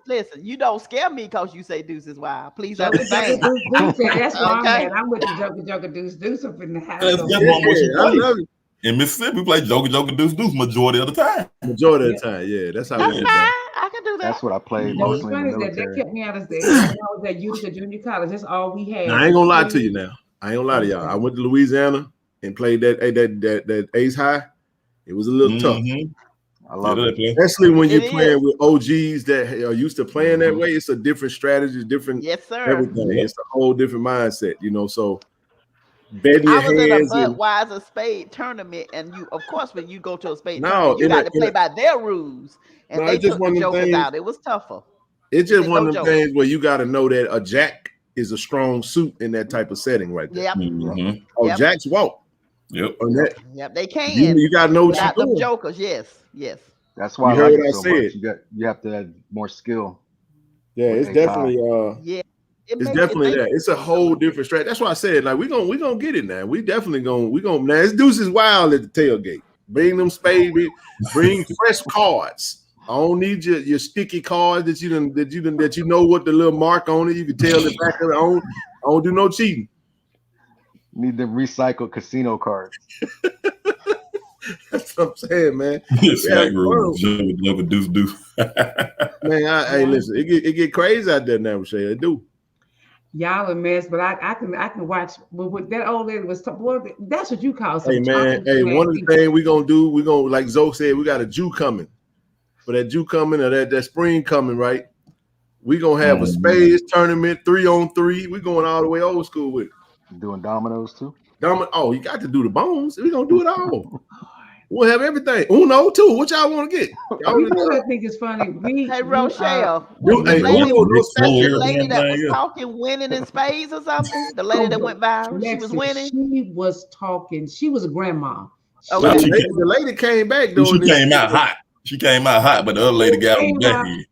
listen. You don't scare me because you say Deuces Wild. Please understand. That's why I'm with the joker deuce up in the house. I love it. In Mississippi, we play joker deuce majority of the time. Majority of the time, yeah. That's how we do that. I can do that. That's what I played mostly in the military. That kept me out of there. I was at Utica Junior College. That's all we had. Now, I ain't gonna lie to you now. I ain't gonna lie to y'all. I went to Louisiana and played that ace high. It was a little tough. I love it. Especially when you're playing with OGs that are used to playing that way. It's a different strategy, different everything. It's a whole different mindset, so betting your hands. I was in a Budweiser spade tournament, and of course, when you go to a spade tournament, you got to play by their rules, and they took the jokers out. It was tougher. It's just one of them things where you got to know that a jack is a strong suit in that type of setting right there. Yep. Mhm. Oh, Yep. Jacks walk. Yep. On that. Yep. They can. You got to know what Without you're them doing. jokers. Yes. That's why You I like heard it what I so much. said. You have to have more skill. Yeah, with it's AI. definitely Yeah. it's definitely that. It's a whole different strategy. That's why I said, like, we're gonna get it now. We definitely gonna now this deuce is wild at the tailgate. Bring them spades, bring fresh cards. I don't need your sticky cards that you know what the little mark on it. You can tell the back of it. I don't do no cheating. Need them recycled casino cards. That's what I'm saying, man. Smack rules. Jump, deuce. Man, hey, listen, it get crazy out there now, Michelle. It do. Y'all a mess, but I can watch. But what that old lady was talking, boy, that's what you call some. Hey man, one of the things we gonna do, like Zoe said, we got a Jew coming. For that Jew coming or that spring coming, right? We gonna have a spades tournament, 3-on-3. We going all the way old school with it. Doing dominoes too. Oh, you got to do the bones. We gonna do it all. We'll have everything. Uno too. What y'all want to get? You know what I think is funny? Hey, Rochelle. Uno, The lady that was talking winning in spades or something. The lady that went viral. She was winning. She was talking. She was a grandma. Okay. The lady came back though. She came out hot. She came out hot, but the other lady got on back end.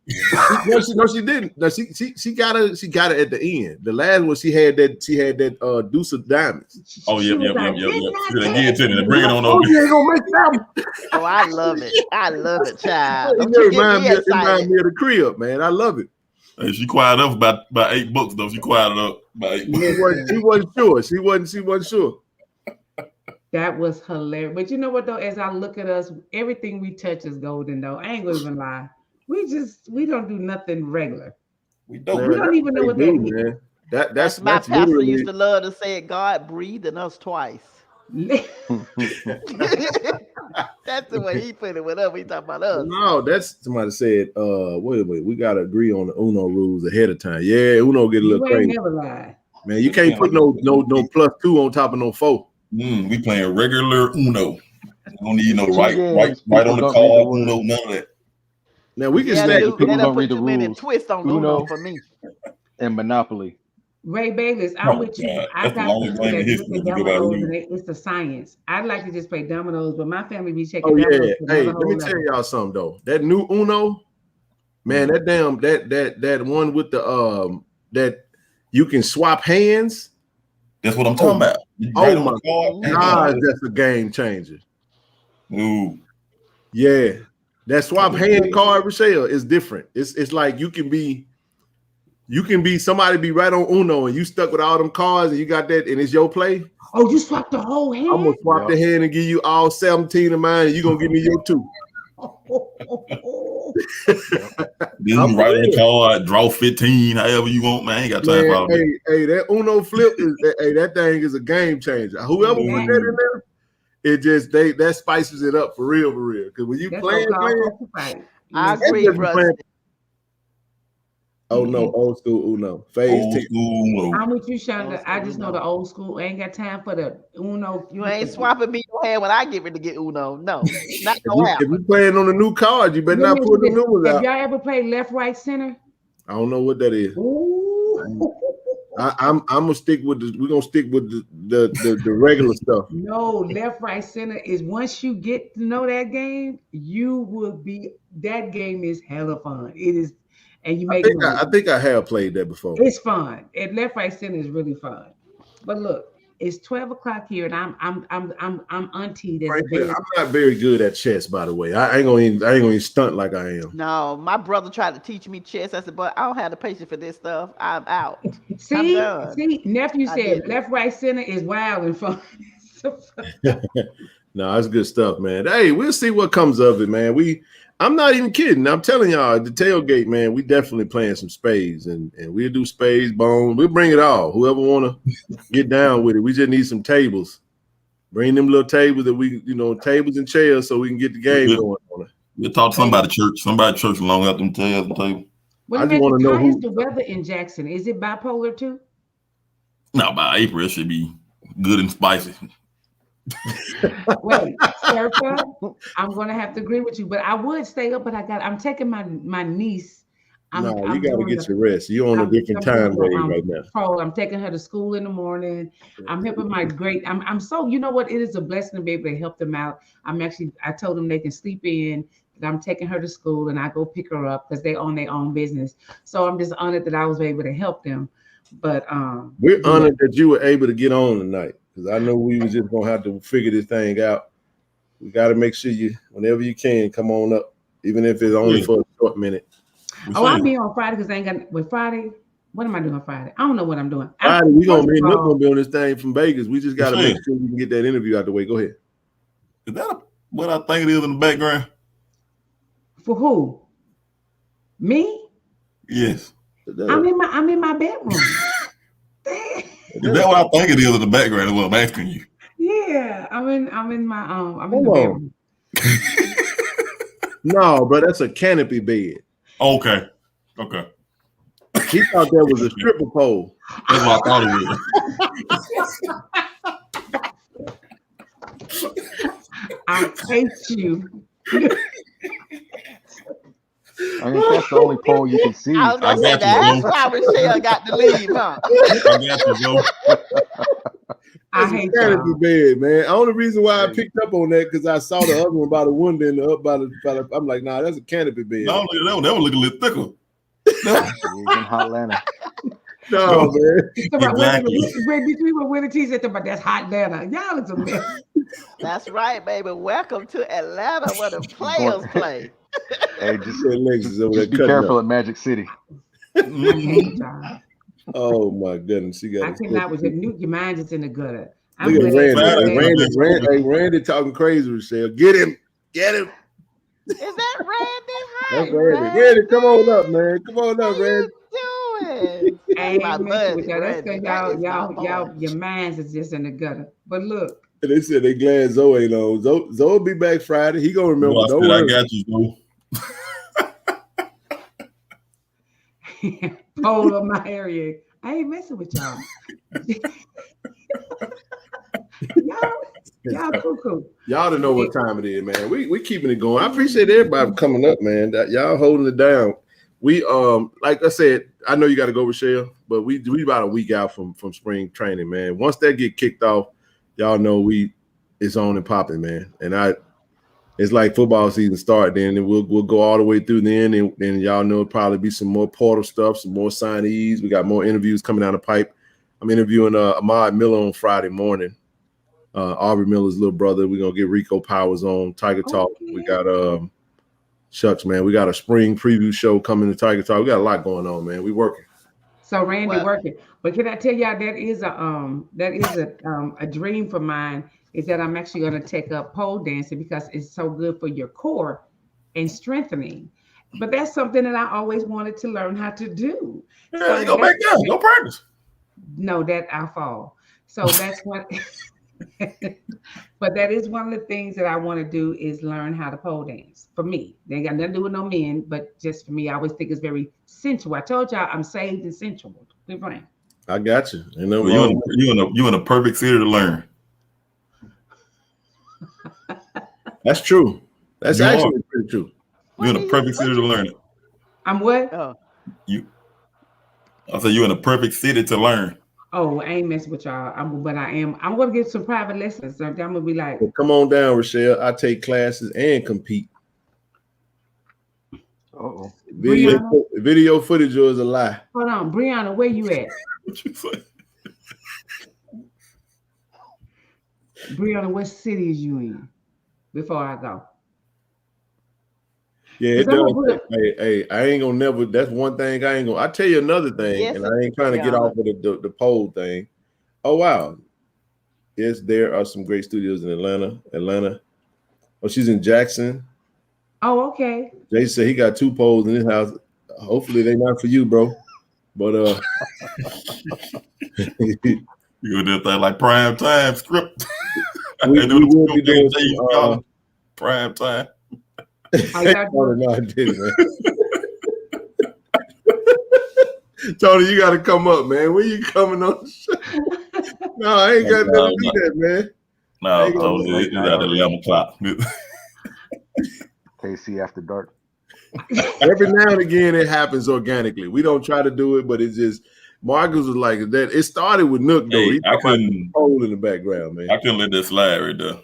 No, she didn't. No, she got it at the end. The last one she had that deuce of diamonds. Oh yep. She's gonna give it to me and bring it on over. You ain't gonna make that. Oh, I love it, child. It reminds me of the crib, man. I love it. Hey, she quieted up about $8 though. She quieted up about $8. She wasn't sure. She wasn't sure. That was hilarious. But you know what though? As I look at us, everything we touch is golden though. I ain't gonna even lie. We don't do nothing regular. We don't. We don't even know what that is. Man. That's my pastor used to love to say, God breathed in us twice. That's the way he put it. Whatever he talking about us. No, that's somebody said. Wait, we gotta agree on the Uno rules ahead of time. Yeah, Uno get a little crazy. Never lie. Man, you can't put no +2 on top of no 4. We playing regular Uno. We don't need no right on the card Uno, none of that. Now we can stack. People don't read the rules. Many twists on Uno for me. And Monopoly. Ray Bayless, I'm with you. I got it's the science. I'd like to just play dominoes, but my family be checking. Oh yeah, hey, let me tell y'all something though. That new Uno, man, that one with the that you can swap hands. That's what I'm talking about. Oh my God, that's a game changer. Ooh, yeah, that swap hand card, Rochelle, is different. It's like you can be somebody be right on Uno and you stuck with all them cards and you got that and it's your play. Oh, you swapped the whole hand? I'm gonna swap the hand and give you all 17 of mine and you're gonna give me your 2. Then right on the card, draw 15, however you want, man. I ain't got time for all that. Hey, that Uno flip is that thing is a game changer. Whoever put that in there, it just that spices it up for real. Because when you playing, I agree, brother. Oh no, old school Uno. Phase Uno. I'm with you, Shonda. I just know the old school. I ain't got time for the Uno. You ain't swapping me your hand when I get ready to get Uno. No, not if you playing on the new card, you better not put the new ones out. Have y'all ever played left, right, center? I don't know what that is. I'm gonna stick with we're gonna stick with the regular stuff. No, left, right, center is once you get to know that game, that game is hella fun. It is. And you make I think I have played that before. It's fun. And left, right, center is really fun. But look, it's 12 o'clock here, and I'm auntie. I'm not very good at chess, by the way. I ain't gonna even stunt like I am. No, my brother tried to teach me chess. I said, but I don't have the patience for this stuff. I'm out. See, nephew said left, right, center is wild and fun. No, it's good stuff, man. Hey, we'll see what comes of it, man. I'm not even kidding. I'm telling y'all, the tailgate, man, we definitely playing some spades and we'll do spades, bones. We'll bring it all. Whoever want to get down with it. We just need some tables. Bring them little tables that tables and chairs so we can get the game going on it. We'll talk to somebody at church. Somebody at church along out them chairs and tables. I just want to know how is the weather in Jackson? Is it bipolar too? No, by April it should be good and spicy. Wait, Sarah, I'm gonna have to agree with you, but I would stay up. But I'm taking my niece No, you I'm got to doing get your rest. You're on a different time wave right now. I'm taking her to school in the morning. I'm helping my I'm so, you know what? It is a blessing to be able to help them out. I told them they can sleep in, that I'm taking her to school and I go pick her up because they own their own business. So I'm just honored that I was able to help them. But we're honored that you were able to get on tonight, because I know we was just gonna have to figure this thing out. We got to make sure you, whenever you can, come on up, even if it's only for a short minute. I'll be on Friday because I ain't got with Friday. What am I doing Friday? I don't know what I'm doing. Friday, we're gonna be on this thing from Vegas. We just got to make sure we can get that interview out the way. Go ahead. Is that what I think it is in the background? For who? Me? Yes. I'm in my bedroom. Is that what I think it is in the background? Is what I'm asking you. Yeah, I'm in the bedroom. No, bro, that's a canopy bed. Okay. He thought that was a stripper pole. That's what I thought it was. I hate you. I mean, that's the only pole you can see. I was gonna say that's why Michelle got to leave, huh? I got you, Joe. I hate canopy bed, man. The only reason why I picked up on that because I saw the other one by the window and up by the. I'm like, nah, that's a canopy bed. No, that one look a little thicker. In hot Atlanta. No, man. That's hot Atlanta. Y'all is a mess. That's right, baby. Welcome to Atlanta, where the players play. Hey, just be careful at Magic City. Oh my goodness, she got. I cannot with your mind is in the gutter. Look at Randy talking crazy, Michelle. Get him. Is that Randy? Hi, That's Randy. Randy, come on up, man. Come on up, Randy. What are you doing? That's because y'all, your minds is just in the gutter. But look. They said they glad Zoe ain't on. Zoe will be back Friday. He gonna remember. I got you, Zoe. Pole of my area. I ain't messing with y'all. y'all cuckoo. Y'all don't know what time it is, man. We keeping it going. I appreciate everybody coming up, man. That y'all holding it down. We like I said, I know you got to go, Rochelle, but we about a week out from spring training, man. Once that get kicked off, y'all know it's on and popping, man. And it's like football season start, then and we'll go all the way through the end, and y'all know it'll probably be some more portal stuff, some more signees. We got more interviews coming down the pipe. I'm interviewing Ahmad Miller on Friday morning. Aubrey Miller's little brother. We're gonna get Rico Powers on Tiger Talk. Yeah. We got shucks, man. We got a spring preview show coming to Tiger Talk. We got a lot going on, man. We working. So Randy working. But can I tell y'all that is a dream for mine, is that I'm actually going to take up pole dancing because it's so good for your core and strengthening. But that's something that I always wanted to learn how to do. Yeah, so go back down, go practice. No, that I'll fall. So that's what. But that is one of the things that I want to do, is learn how to pole dance. For me, they ain't got nothing to do with no men, but just for me, I always think it's very sensual. I told y'all I'm saved and sensual. Good friend. I got you. You in a perfect city to learn. That's true. That's actually pretty true. You're in a perfect city to learn it. I'm what? Oh. I said you're in a perfect city to learn. Oh, I ain't messing with y'all. I'm going to get some private lessons. So I'm going to be like, well, come on down, Rochelle. I take classes and compete. Uh-oh. Video footage is a lie. Hold on, Brianna, where you at? What you say? Brianna, what city is you in? Before I go. Yeah, it does. Hey, I ain't gonna never. That's one thing I ain't gonna. I tell you another thing, and I ain't trying to get off of the pole thing. Oh wow, yes, there are some great studios in Atlanta. Oh, she's in Jackson. Oh, okay. Jay said he got 2 poles in his house. Hopefully they not for you, bro. But you gonna do that like prime time script. we will be doing prime time. No, I didn't, man. Tony, you got to come up, man. When you coming on the show? No, I ain't got nothing to do that, man. No, Tony, it's at 11 o'clock. KC After Dark. Every now and again, it happens organically. We don't try to do it, but it's just Marcus was like that. It started with Nook though. Hey, He I couldn't hold in the background, man. I couldn't let that slide right there.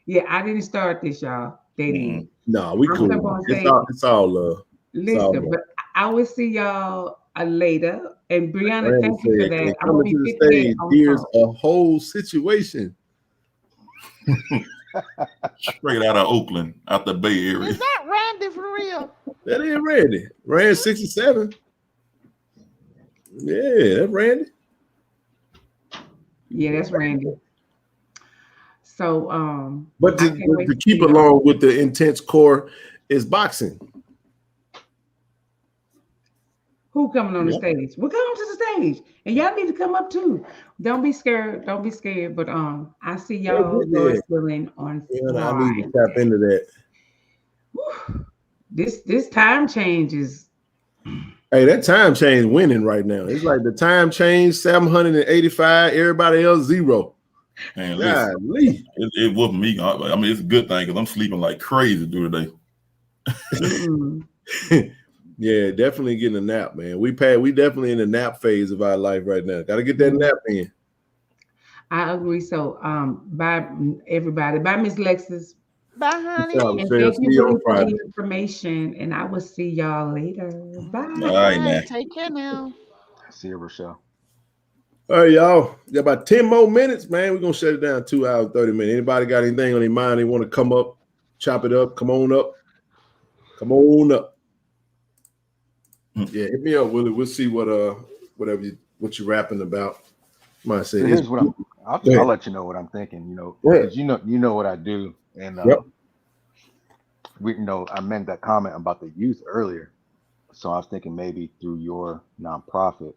Yeah, I didn't start this, y'all. They did. No, we I'm cool. gonna say, It's all love. listen, but I will see y'all later. And Brianna, Randy thank you for said, that. I'm gonna coming be to the 58 stage, on here's top. a whole situation. Straight out of Oakland, out the Bay Area. Is that Randy for real? That ain't Randy. Randy 67. Yeah, that's Randy. Yeah, that's Randy. So, But I to can't wait keep see y'all. along with the intense core is boxing. Who coming on the stage? We're coming to the stage, and y'all need to come up too. Don't be scared. Don't be scared. But I see y'all Lord's willing on Yeah, I need to Friday. tap into that. Whew. This time change is. Hey, that time change winning right now. It's like the time change 785, everybody else 0. Man, Golly. it wasn't me. I mean, it's a good thing because I'm sleeping like crazy through the day. Yeah, definitely getting a nap, man. We definitely in the nap phase of our life right now. Got to get that nap in. I agree. So, bye everybody. Bye, Miss Lexus. Bye, honey. And thank you really for the information. And I will see y'all later. Bye. All right, man. Take care now. See you, Rochelle. All right, y'all. Got about 10 more minutes, man. We're gonna shut it down 2 hours, 30 minutes. Anybody got anything on their mind? They want to come up, chop it up, come on up. Come on up. Yeah, hit me up, Willie. We'll see what what you're rapping about. Might say Here's what I'll let you know what I'm thinking, because you know what I do. And I meant that comment about the youth earlier. So I was thinking maybe through your nonprofit,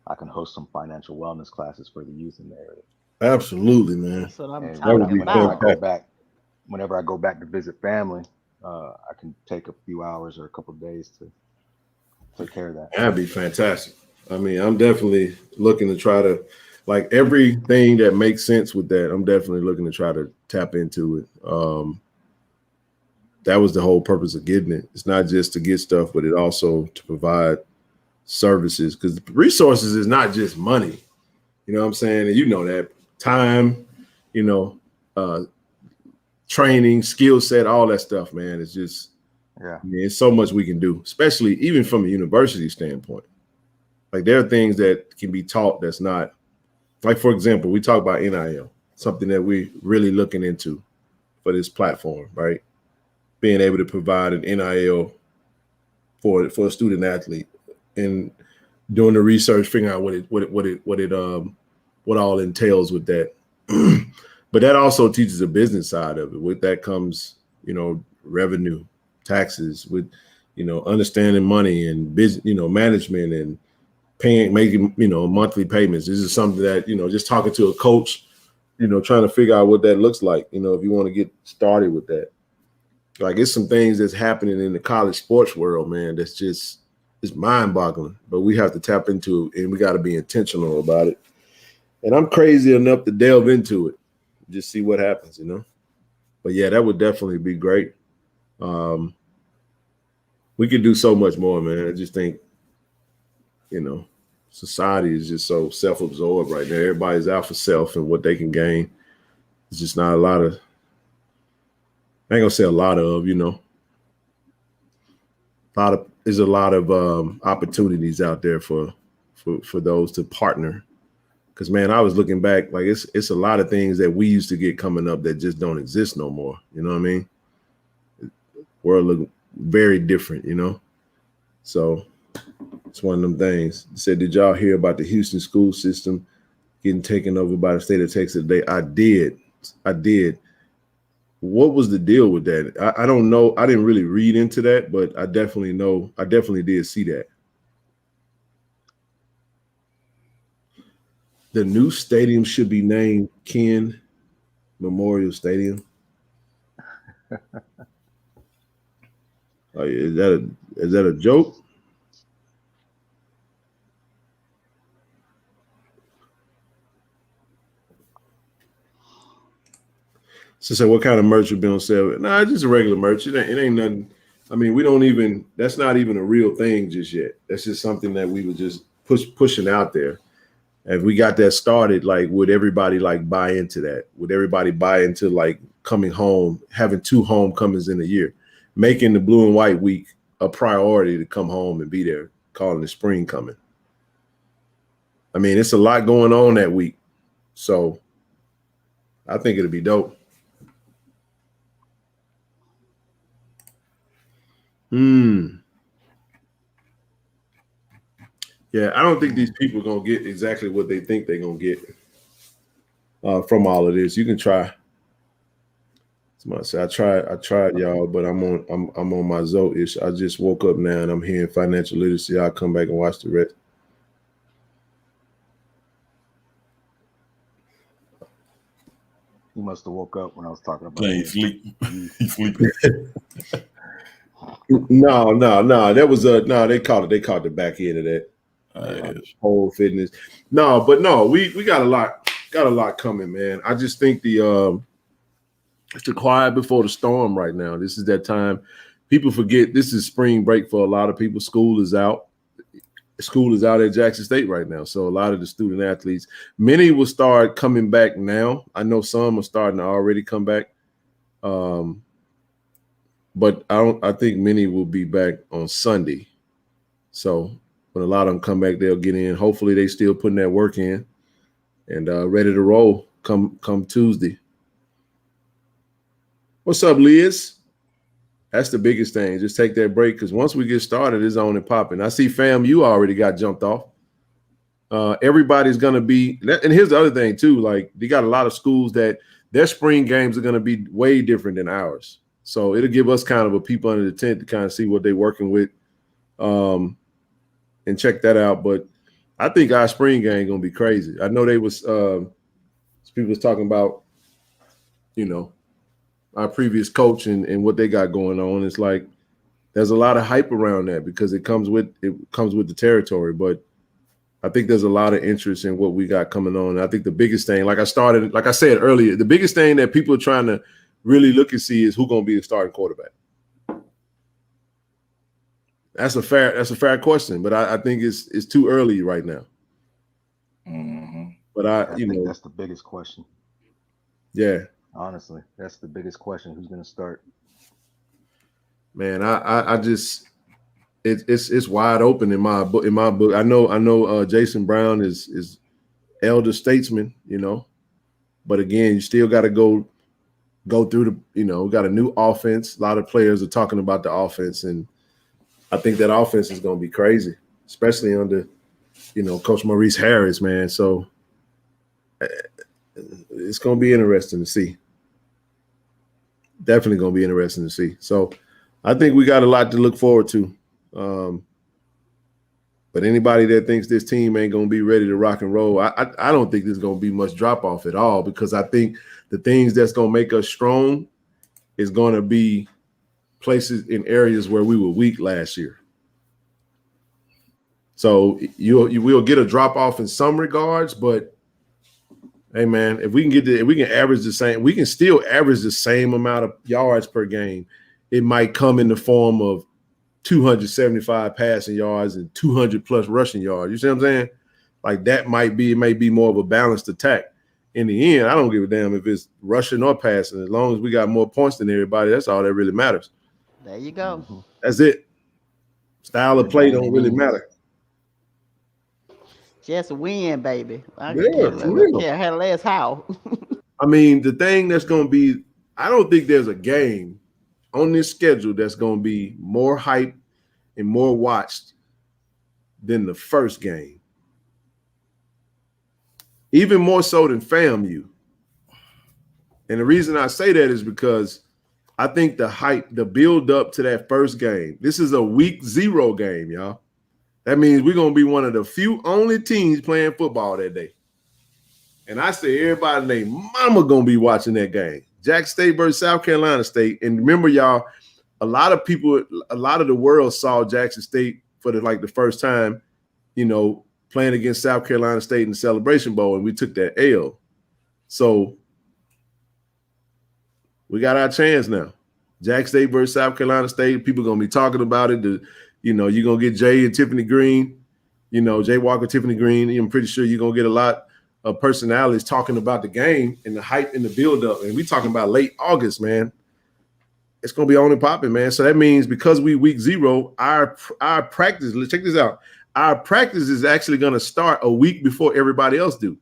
I can host some financial wellness classes for the youth in the area. Absolutely, man. That's what I'm That talking would be about. Whenever I go back to visit family, I can take a few hours or a couple of days to take care of that. That'd be fantastic. I mean, I'm definitely looking to try to, like, everything that makes sense with that. I'm definitely looking to try to tap into it. That was the whole purpose of getting it. It's not just to get stuff, but it also to provide services, because resources is not just money. You know what I'm saying? And you know that time, training, skill set, all that stuff, man. It's just, it's so much we can do, especially even from a university standpoint. Like, there are things that can be taught that's not, like, for example, we talk about NIL, something that we're really looking into for this platform, right? Being able to provide an NIL for a student athlete, and doing the research, figuring out what all entails with that. But that also teaches a business side of it. With that comes, revenue, taxes, with, understanding money and business, management, and making, monthly payments. This is something that, just talking to a coach, trying to figure out what that looks like, if you want to get started with that. Like, it's some things that's happening in the college sports world, man, that's just, it's mind-boggling. But we have to tap into it, and we got to be intentional about it. And I'm crazy enough to delve into it, just see what happens, But yeah, that would definitely be great. We could do so much more, man. I just think, society is just so self-absorbed right now. Everybody's out for self and what they can gain. It's just not a lot of, I ain't gonna say a lot of, there's a lot of opportunities out there for those to partner. Because, man, I was looking back, like, it's a lot of things that we used to get coming up that just don't exist no more. You know what I mean? The world look very different, So it's one of them things. It said, did y'all hear about the Houston school system getting taken over by the state of Texas today? I did. What was the deal with that? I don't know. I didn't really read into that, but I definitely know. I definitely did see that. The new stadium should be named Ken Memorial Stadium. Is that a joke? So say, what kind of merch would be on sale? Nah, just a regular merch. It ain't nothing I mean, we don't even. That's not even a real thing just yet. That's just something that we were just pushing out there. And if we got that started, like, would everybody like buy into that? Would everybody buy into like coming home, having 2 homecomings in a year, making the blue and white week a priority to come home and be there, calling the spring coming? I mean, it's a lot going on that week. So I think it'd be dope. Yeah, I don't think these people are gonna get exactly what they think they're gonna get from all of this. You can try. Somebody say I tried, y'all, but I'm on my Zoe-ish. I just woke up now and I'm hearing financial literacy. I'll come back and watch the rest. He must have woke up when I was talking about He's sleeping. He's sleeping. No. That was they called the back end of that. Whole fitness. No, we got a lot coming, man. I just think it's the quiet before the storm right now. This is that time. People forget this is spring break for a lot of people. School is out. School is out at Jackson State right now. So a lot of the student athletes, many will start coming back now. I know some are starting to already come back. But I think many will be back on Sunday. So when a lot of them come back, they'll get in. Hopefully they still putting that work in and ready to roll come Tuesday. What's up, Liz? That's the biggest thing. Just take that break, because once we get started, it's on and popping. I see fam, you already got jumped off. Everybody's going to be, and here's the other thing too, like they got a lot of schools that their spring games are going to be way different than ours. So it'll give us kind of a peep under the tent to kind of see what they're working with and check that out. But I think our spring game going to be crazy. I know people was talking about, our previous coach and what they got going on. It's like there's a lot of hype around that because it comes with the territory. But I think there's a lot of interest in what we got coming on. I think the biggest thing, like I said earlier, the biggest thing that people are trying to really look and see is who's going to be the starting quarterback. That's a fair question, but I think it's too early right now. Mm-hmm. But I think that's the biggest question. Yeah. Honestly, that's the biggest question. Who's going to start? Man, I just it's wide open in my book. I know Jason Brown is elder statesman, but again, you still got to go through we got a new offense. A lot of players are talking about the offense, and I think that offense is going to be crazy, especially under Coach Maurice Harris, man. So it's going to be interesting to see. Definitely going to be interesting to see. So I think we got a lot to look forward to. But anybody that thinks this team ain't going to be ready to rock and roll, I don't think there's going to be much drop off at all, because I think the things that's going to make us strong is going to be places in areas where we were weak last year. So you will get a drop off in some regards, but hey man, if we can average the same, we can still average the same amount of yards per game. It might come in the form of 275 passing yards and 200 plus rushing yards. You see what I'm saying? Like that it may be more of a balanced attack. In the end, I don't give a damn if it's rushing or passing. As long as we got more points than everybody, that's all that really matters. There you go. That's it. Style of play don't really matter. Just win, baby. I real. care less how. I mean, the thing that's going to be, I don't think there's a game on this schedule that's going to be more hype and more watched than the first game. Even more so than FAMU. And the reason I say that is because I think the hype, the build up to that first game, this is a week 0 game, y'all. That means we're going to be one of the few only teams playing football that day. And I say everybody named mama going to be watching that game. Jackson State versus South Carolina State. And remember, y'all, a lot of the world saw Jackson State for the first time, playing against South Carolina State in the Celebration Bowl, and we took that L. So we got our chance now. Jack State versus South Carolina State. People gonna be talking about it. You're gonna get Jay and Tiffany Green, Jay Walker, Tiffany Green. I'm pretty sure you're gonna get a lot of personalities talking about the game and the hype and the build-up. And we talking about late August, man. It's gonna be on and popping, man. So that means because we week 0, our practice. Let's check this out. Our practice is actually gonna start a week before everybody else do.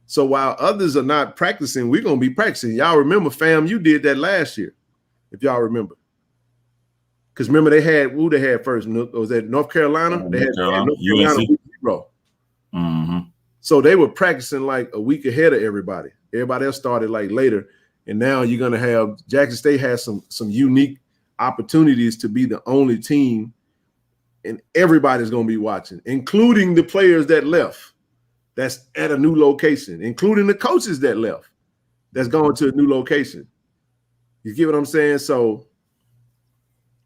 So while others are not practicing, we're gonna be practicing. Y'all remember, fam? You did that last year, if y'all remember. Because remember, they had first. Was that North Carolina? They had North Carolina week 0. Mm-hmm. So they were practicing like a week ahead of everybody. Everybody else started like later. And now you're going to have Jackson State has some unique opportunities to be the only team, and everybody's going to be watching, including the players that left that's at a new location, including the coaches that left that's going to a new location. You get what I'm saying? So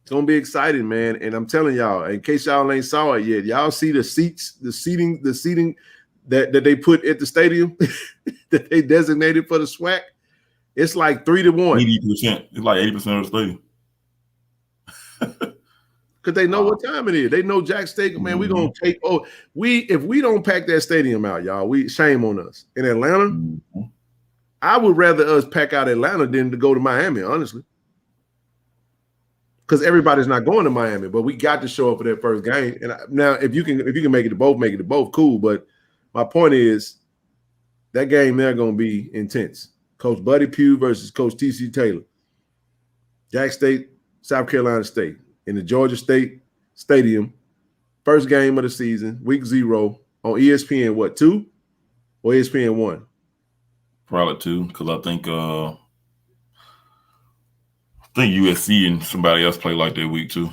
it's going to be exciting, man. And I'm telling y'all, in case y'all ain't saw it yet, y'all see the seating that they put at the stadium that they designated for the SWAC. It's like 3-1. 80%. It's like 80% of the stadium. Because they know what time it is. They know Jack State, man. We're gonna take. If we don't pack that stadium out, y'all, shame on us. In Atlanta, I would rather us pack out Atlanta than to go to Miami, honestly. Because everybody's not going to Miami, but we got to show up for that first game. And now, if you can make it to both, make it to both. Cool. But my point is, that game there gonna be intense. Coach Buddy Pugh versus Coach T.C. Taylor. Jack State, South Carolina State in the Georgia State Stadium. First game of the season, week 0 on ESPN. What, 2 or ESPN 1? Probably 2, because I think USC and somebody else play like that week too.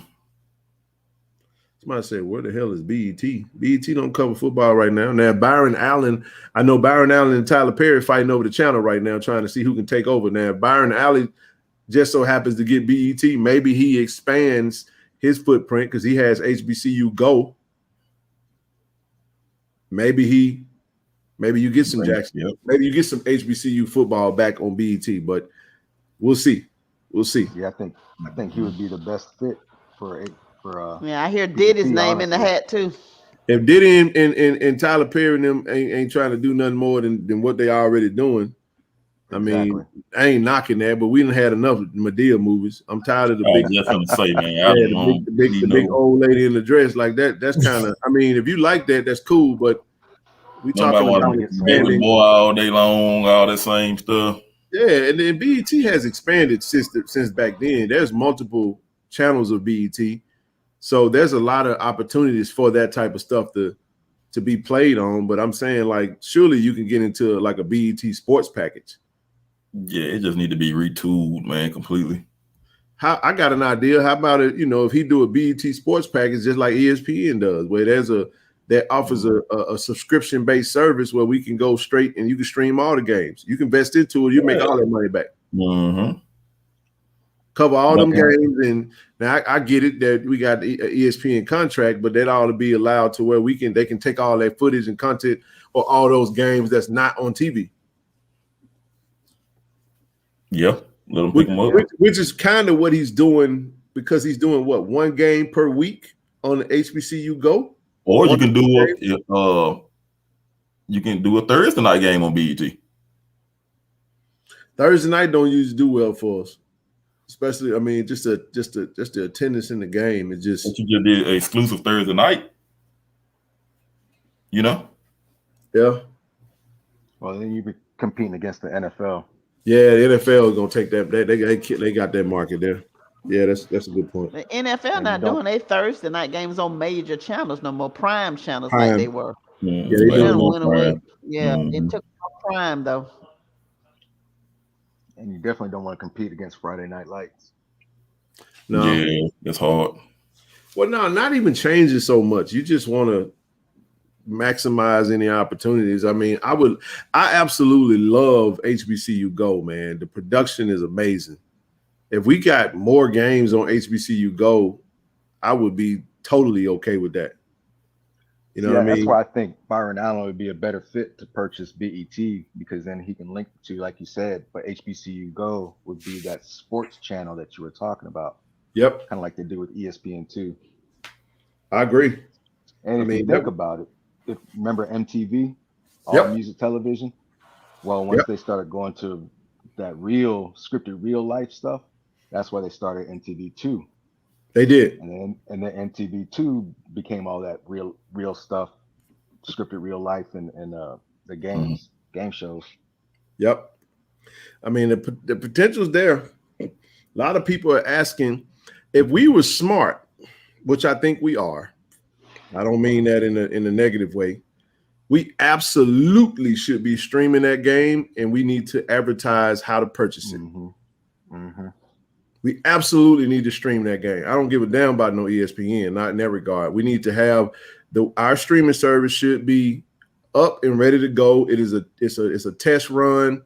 Somebody said, where the hell is BET? BET don't cover football right now. Now, Byron Allen, I know Byron Allen and Tyler Perry fighting over the channel right now, trying to see who can take over. Now, Byron Allen just so happens to get BET. Maybe he expands his footprint because he has HBCU Go. Maybe you get some Jackson. Yep. Maybe you get some HBCU football back on BET, but we'll see. We'll see. Yeah, I think he would be the best fit for I hear Diddy's name in the hat too. If Diddy and Tyler Perry and them ain't trying to do nothing more than what they already doing, I mean, I ain't knocking that, but we done had enough Madea movies. I'm tired of the big. Just gonna say, man, the big old lady in the dress like that. That's kind of. I mean, if you like that, that's cool. But we talking about expanding boy all day long, all that same stuff. Yeah, and then BET has expanded since back then. There's multiple channels of BET. So there's a lot of opportunities for that type of stuff to be played on. But I'm saying, like, surely you can get into like a BET sports package. Yeah, it just need to be retooled, man, completely. I got an idea. How about it? If he do a BET sports package just like ESPN does, where that offers a subscription based service where we can go straight and you can stream all the games. You can invest into it. You make all that money back. Mm-hmm. Cover all them games, and now I get it that we got the ESPN contract, but that ought to be allowed to where they can take all that footage and content or all those games that's not on TV. Yeah, let them pick them up. Which is kind of what he's doing, because he's doing what, 1 game per week on the HBCU Go. Or you can do a Thursday night game on BET. Thursday night don't usually do well for us. Especially, I mean, just the attendance in the game. It just. But you just did an exclusive Thursday night. Yeah. Well, then you'd be competing against the NFL. Yeah, the NFL is gonna take that. They got that market there. Yeah, that's a good point. The NFL not doing their Thursday night games on major channels no more, prime channels like they were. Yeah, they went away. Yeah, it took prime though. And you definitely don't want to compete against Friday Night Lights. No. Yeah, that's hard. Well, no, not even changing so much. You just want to maximize any opportunities. I mean, I absolutely love HBCU Go, man. The production is amazing. If we got more games on HBCU Go, I would be totally okay with that. You know what I That's mean? why I think Byron Allen would be a better fit to purchase BET, because then he can link to, like you said, but HBCU Go would be that sports channel that you were talking about, Yep, kind of like they do with ESPN2. I agree. And I if you mean, think about it, if remember MTV, all yep, music television. Well, once yep, they started going to that real scripted real life stuff, that's why they started MTV2. they did. And then MTV2 became all that real stuff, scripted real life, and the game shows. Yep. I mean, the potential's there. A lot of people are asking if we were smart, which I think we are. I don't mean that in a negative way. We absolutely should be streaming that game, and we need to advertise how to purchase it. We absolutely need to stream that game. I don't give a damn about no ESPN, not in that regard. We need to have our streaming service should be up and ready to go. It's a test run.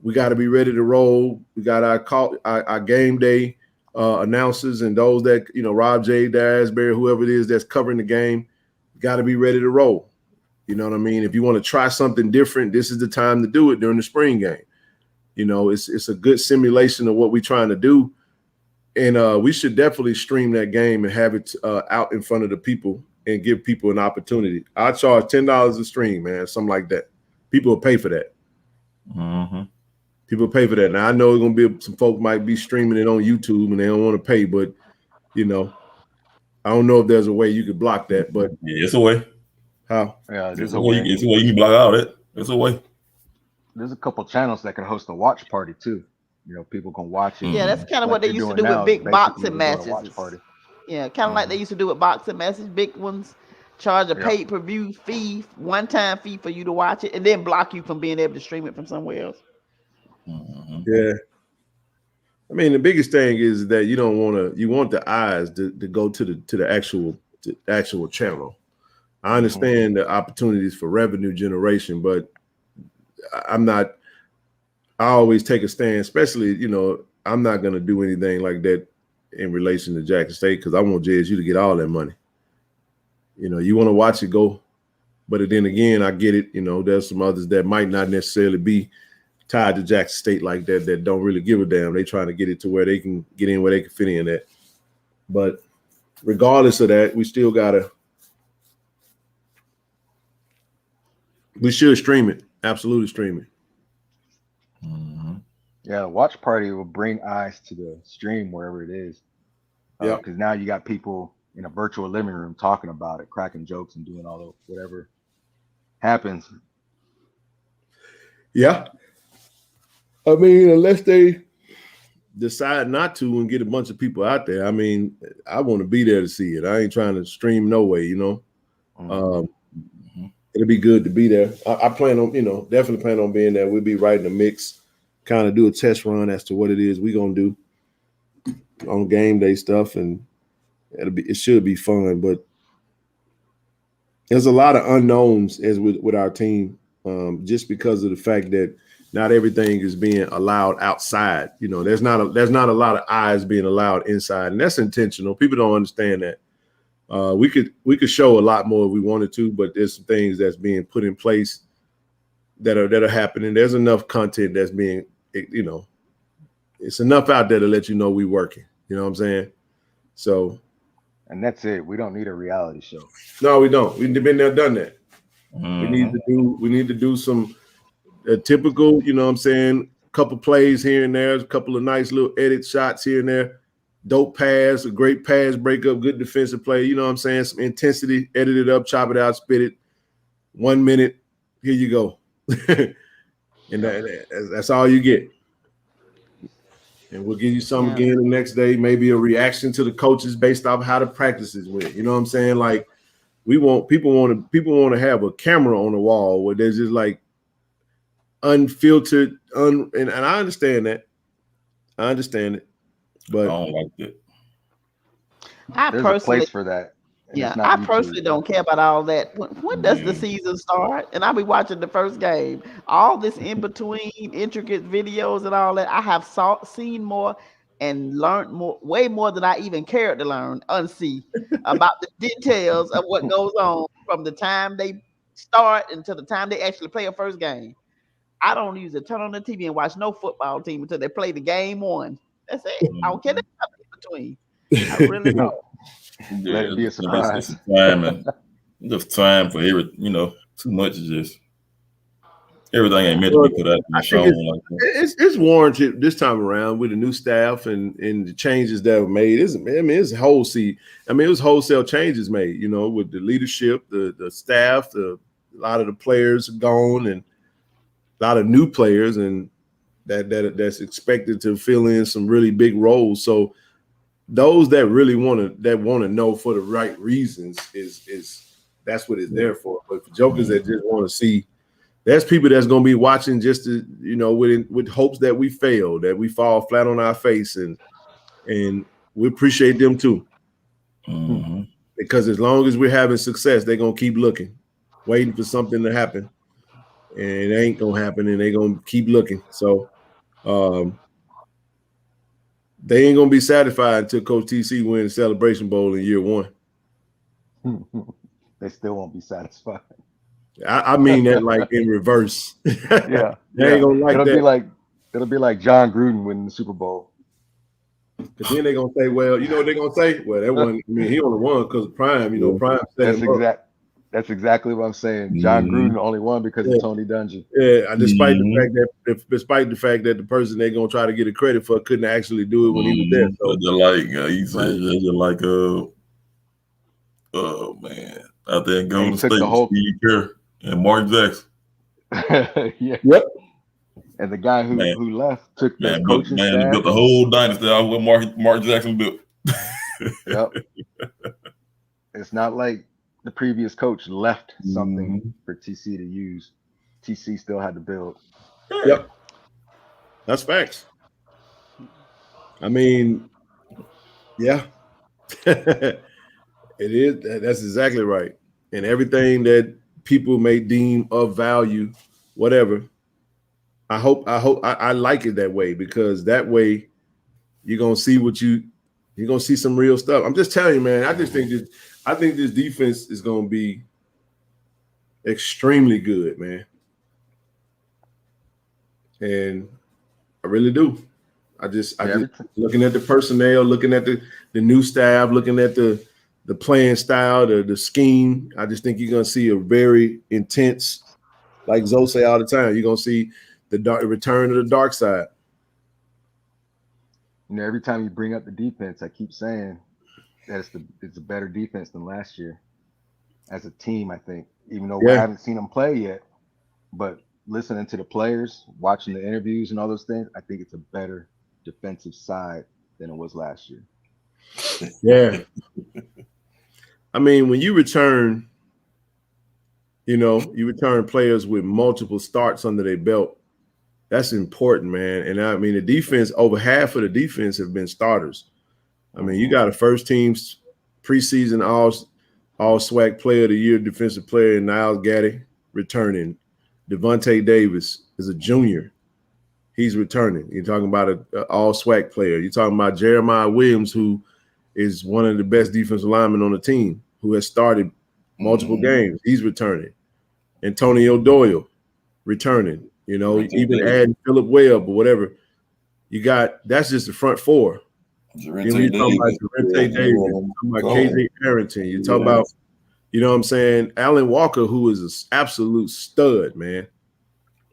We got to be ready to roll. We got our game day announcers and those that, Rob J. Dasbury, whoever it is that's covering the game, got to be ready to roll. You know what I mean? If you want to try something different, this is the time to do it during the spring game. It's a good simulation of what we're trying to do. And we should definitely stream that game and have it out in front of the people and give people an opportunity. I charge $10 a stream, man, something like that. People will pay for that. Mm-hmm. People pay for that. Now, I know going to be some folks might be streaming it on YouTube and they don't want to pay, but, I don't know if there's a way you could block that. But yeah, it's a way. How? Yeah, It's a way you can block out it. It's a way. There's a couple channels that can host a watch party too. People can watch it. Yeah, that's kind of what they used to do with big boxing matches. Yeah, kind of like they used to do with boxing matches. Big ones charge a pay-per-view fee, one-time fee for you to watch it, and then block you from being able to stream it from somewhere else. Mm-hmm. Yeah. I mean, the biggest thing is that you want the eyes to go to the actual channel. I understand the opportunities for revenue generation, but I always take a stand, especially, I'm not going to do anything like that in relation to Jackson State because I want JSU to get all that money. You want to watch it go, but then again, I get it. There's some others that might not necessarily be tied to Jackson State like that don't really give a damn. They trying to get it to where they can get in where they can fit in at. But regardless of that, we should stream it. Absolutely stream it. Mm-hmm. Yeah, watch party will bring eyes to the stream wherever it is. Because now you got people in a virtual living room talking about it, cracking jokes and doing all the whatever happens. Yeah. I mean, unless they decide not to and get a bunch of people out there, I mean, I want to be there to see it. I ain't trying to stream no way, It'll be good to be there. I plan on, definitely plan on being there. We'll be right in the mix, kind of do a test run as to what it is we're going to do on game day stuff. And it should be fun, but there's a lot of unknowns as with our team, just because of the fact that not everything is being allowed outside. There's not a lot of eyes being allowed inside, and that's intentional. People don't understand that. We could show a lot more if we wanted to, but there's some things that's being put in place that are happening. There's enough content that's being, it's enough out there to let you know we working. You know what I'm saying? So, and that's it. We don't need a reality show. No, we don't. We've been there, done that. Mm-hmm. We need to do some typical, couple plays here and there, a couple of nice little edit shots here and there. Dope pass, a great pass breakup, good defensive play. You know what I'm saying? Some intensity, edit it up, chop it out, spit it. 1 minute, here you go. And that's all you get. And we'll give you some again the next day, maybe a reaction to the coaches based off how the practices went. You know what I'm saying? Like people want to have a camera on the wall where there's just like unfiltered, and I understand that. But I don't like that. There's a place for that. I personally don't care about all that. When does the season start? And I'll be watching the first game. All this in between, intricate videos and all that. I have seen more and learned way more than I even cared to learn, unsee about the details of what goes on from the time they start until the time they actually play a first game. I don't usually turn on the TV and watch no football team until they play the game one. That's it. I don't care in between. I really don't. Let it be a It's surprise. time and just time for too much is just everything ain't meant to be put out and shown like that. It's warranted this time around with the new staff and the changes that were made. It's it was wholesale changes made, with the leadership, the staff, a lot of the players gone and a lot of new players, and that's expected to fill in some really big roles. So those that really want to know for the right reasons is that's what it's there for. But for jokers that just want to see, there's people that's going to be watching just to, with hopes that we fail, that we fall flat on our face, and we appreciate them too. Mm-hmm. Because as long as we're having success, they're going to keep looking, waiting for something to happen, and it ain't going to happen, and they're going to keep looking. So they ain't going to be satisfied until Coach TC wins the Celebration Bowl in year one. They still won't be satisfied. I mean that like in reverse. Yeah. They ain't gonna like that. It'll be like John Gruden winning the Super Bowl. Because then they're gonna say, well, you know what they're gonna say? Well, that one, he only won because of Prime, Prime set him up. That's exactly what I'm saying. John Gruden only won because of Tony Dungy. Yeah, despite the fact that the person they're gonna try to get a credit for couldn't actually do it when he was there. So oh man, out there in Golden State, Steve Kerr and Mark Jackson. Yeah. Yep. And the guy who left took the coaching staff. He built the whole dynasty out what Mark Jackson built. Yep. It's not like the previous coach left something for TC to use. TC still had to build. Yep. That's facts. I mean, yeah. It is. That's exactly right. And everything that people may deem of value, whatever, I like it that way, because that way you're gonna see you're gonna see some real stuff. I'm just telling you, man. I think this defense is gonna be extremely good, man. And I really do. I just looking at the personnel, looking at the new staff, looking at the playing style, the scheme. I just think you're gonna see a very intense, like Zoe say all the time, you're gonna see the return of the dark side. Every time you bring up the defense, I keep saying that it's a better defense than last year as a team, I think. Even though I haven't seen them play yet, but listening to the players, watching the interviews and all those things, I think it's a better defensive side than it was last year. Yeah. I mean, when you return players with multiple starts under their belt, that's important, man. And I mean, the defense, over half of the defense have been starters. I mean, you got a first team preseason all SWAC player of the year, defensive player, Niles Gaddy, returning. Devontae Davis is a junior. He's returning. You're talking about an all SWAC player. You're talking about Jeremiah Williams, who is one of the best defensive linemen on the team, who has started multiple games. He's returning. Antonio Doyle returning. Even adding Philip Webb or whatever. That's just the front four. You're talking about Jerente Davis, you're talking about KJ Harrington. You're talking about, what I'm saying, Alan Walker, who is an absolute stud, man,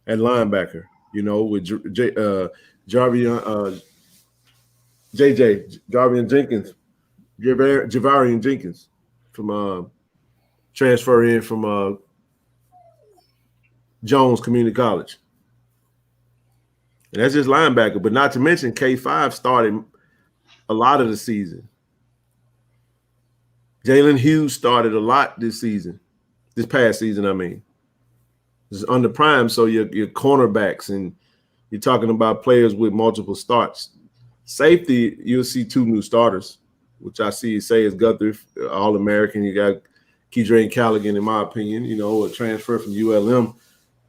at linebacker. With Jarvian Jenkins from transfer in from Jones Community College. And that's just linebacker, but not to mention K5 started a lot of the season. Jalen Hughes started a lot this past season, I mean. This is under Prime, so your cornerbacks, and you're talking about players with multiple starts. Safety, you'll see 2 new starters, which I see is Guthrie, All-American. You got Keydrane Callaghan, in my opinion, a transfer from ULM.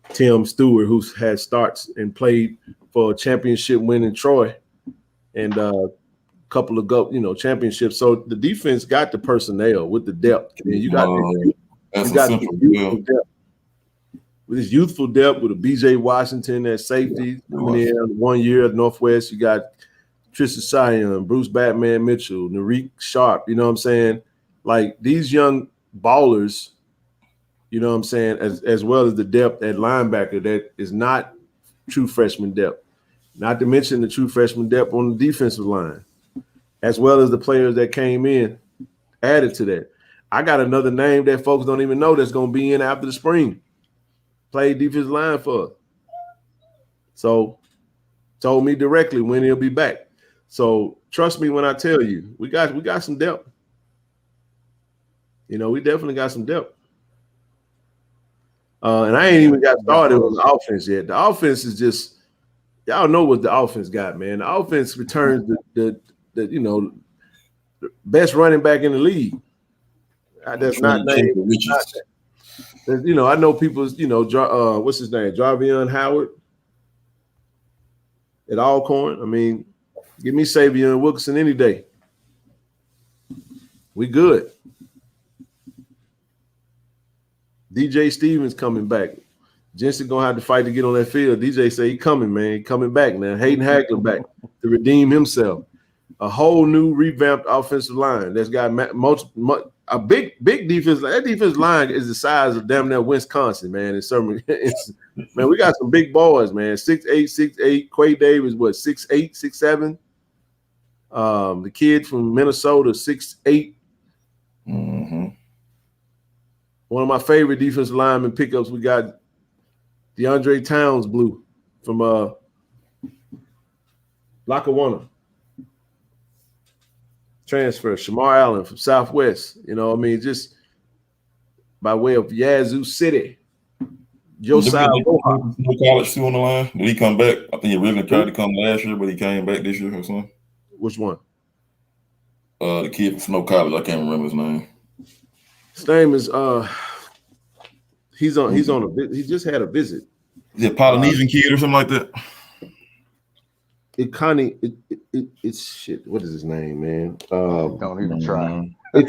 Tim Stewart, who's had starts and played for a championship win in Troy and a couple of championships. So the defense got the personnel with the depth. And you got That's We got some simple youthful depth. With this youthful depth with a BJ Washington at safety coming in 1 year at Northwest. You got Tristan Sion, Bruce Batman Mitchell, Narik Sharp. You know what I'm saying? Like these young ballers, you know what I'm saying, as well as the depth at linebacker that is not true freshman depth. Not to mention the true freshman depth on the defensive line, as well as the players that came in added to that. I got another name that folks don't even know that's going to be in after the spring. Played defensive line for us. So told me directly when he'll be back. So trust me when I tell you, we got some depth. You know, we definitely got some depth. And I ain't even got started on the offense yet. The offense is just, y'all know what the offense got, man. The offense returns the you know, the best running back in the league. That's not named. You know, I know people's, you know, what's his name? Jarvion Howard at Alcorn. I mean, give me Savion Wilkerson any day. We good. DJ Stevens coming back. Jensen gonna have to fight to get on that field. DJ say he coming, man. He coming back now. Hayden Hagler back to redeem himself. A whole new revamped offensive line that's got a big defense. That defensive line is the size of damn near Wisconsin, man. Man, we got some big boys, man. 6'8". Quay Davis, what, 6'8", 6'7". The kid from Minnesota, 6'8". Mm-hmm. One of my favorite defensive lineman pickups, we got DeAndre Towns Blue from Lackawanna. Transfer, Shamar Allen from Southwest. You know, I mean, just by way of Yazoo City. Josiah Mohawk. No college too on the line. Did he come back? I think he originally tried to come last year, but he came back this year or something. Which one? The kid from Snow College. I can't remember his name. His name is he's on a he just had a visit. Is it Polynesian kid or something like that? It's shit. What is his name, man? Don't even try. It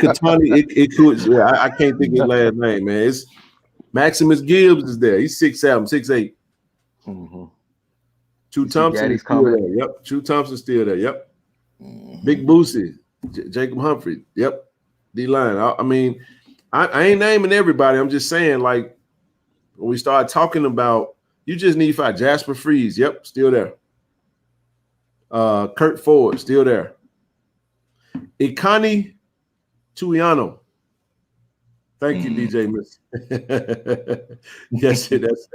could. Yeah, I can't think of his last name, man. It's Maximus Gibbs is there. He's 6'7", 6'8". Mm-hmm. Chu Thompson is still there. Yep. Chu Thompson's still there. Yep. Mm-hmm. Big Boosie, Jacob Humphrey. Yep. D-line. I mean, I ain't naming everybody. I'm just saying, like, when we start talking about, you just need 5. Jasper Freeze. Yep, still there. Kurt Ford, still there. Ikani Tuiano. Thank you, DJ Miss. Yes, that's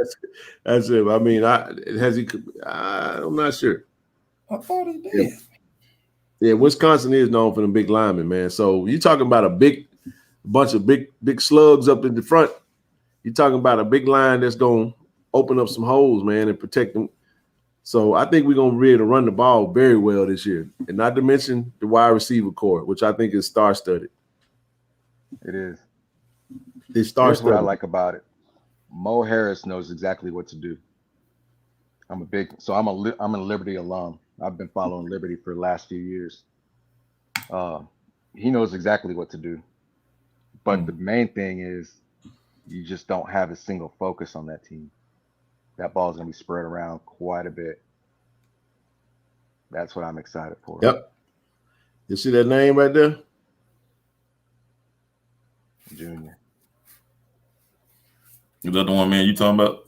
it. I mean, I'm not sure. I thought he did. Yeah, Wisconsin is known for them big linemen, man. So you're talking about a bunch of big slugs up in the front. You're talking about a big line that's gonna open up some holes, man, and protect them. So I think we're going to be able to run the ball very well this year. And not to mention the wide receiver core, which I think is star-studded. It is. It's star-studded. Here's what I like about it. Mo Harris knows exactly what to do. I'm a Liberty alum. I've been following Liberty for the last few years. He knows exactly what to do. But the main thing is you just don't have a single focus on that team. That ball is going to be spread around quite a bit. That's what I'm excited for. Yep. You see that name right there? Junior. Is that the one, man, you talking about?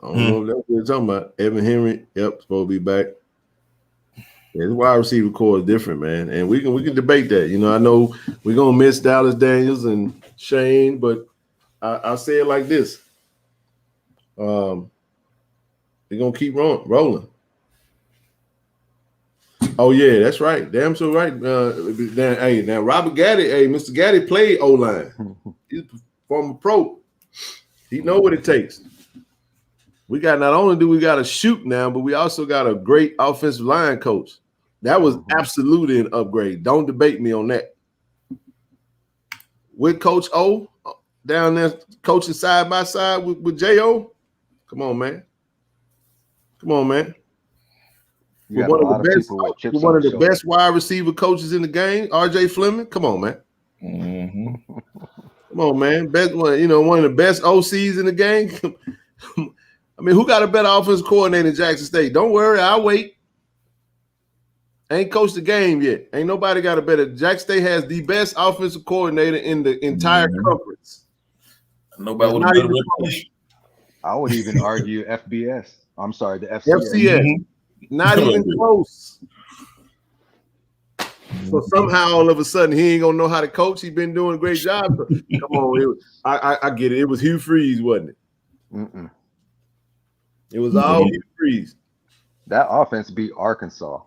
I don't know if that's what you're talking about. Evan Henry, yep, supposed to be back. Yeah, the wide receiver core is different, man. And we can debate that. You know, I know we're going to miss Dallas Daniels and Shane, but I'll say it like this. We're gonna keep rolling. Oh yeah, that's right. Damn so right. Now Robert Gaddy, Mr. Gaddy played O-line. He's a former pro. He know what it takes. We got, not only do we got a shoot now, but we also got a great offensive line coach. That was absolutely an upgrade. Don't debate me on that. With Coach O down there coaching side by side with J.O., come on, man. One of the best wide receiver coaches in the game, R.J. Fleming. Come on, man. Mm-hmm. Come on, man. Best one, one of the best OCs in the game. I mean, who got a better offensive coordinator in Jackson State? Don't worry, I'll wait. Ain't coached the game yet. Ain't nobody got a better. Jackson State has the best offensive coordinator in the entire conference. Nobody would have better reputation. I would even argue FBS. I'm sorry, the FCS. FCS. Not even close. So somehow, all of a sudden, he ain't gonna know how to coach. He's been doing a great job. Come on, I get it. It was Hugh Freeze, wasn't it? Mm-mm. It was all Hugh Freeze. That offense beat Arkansas.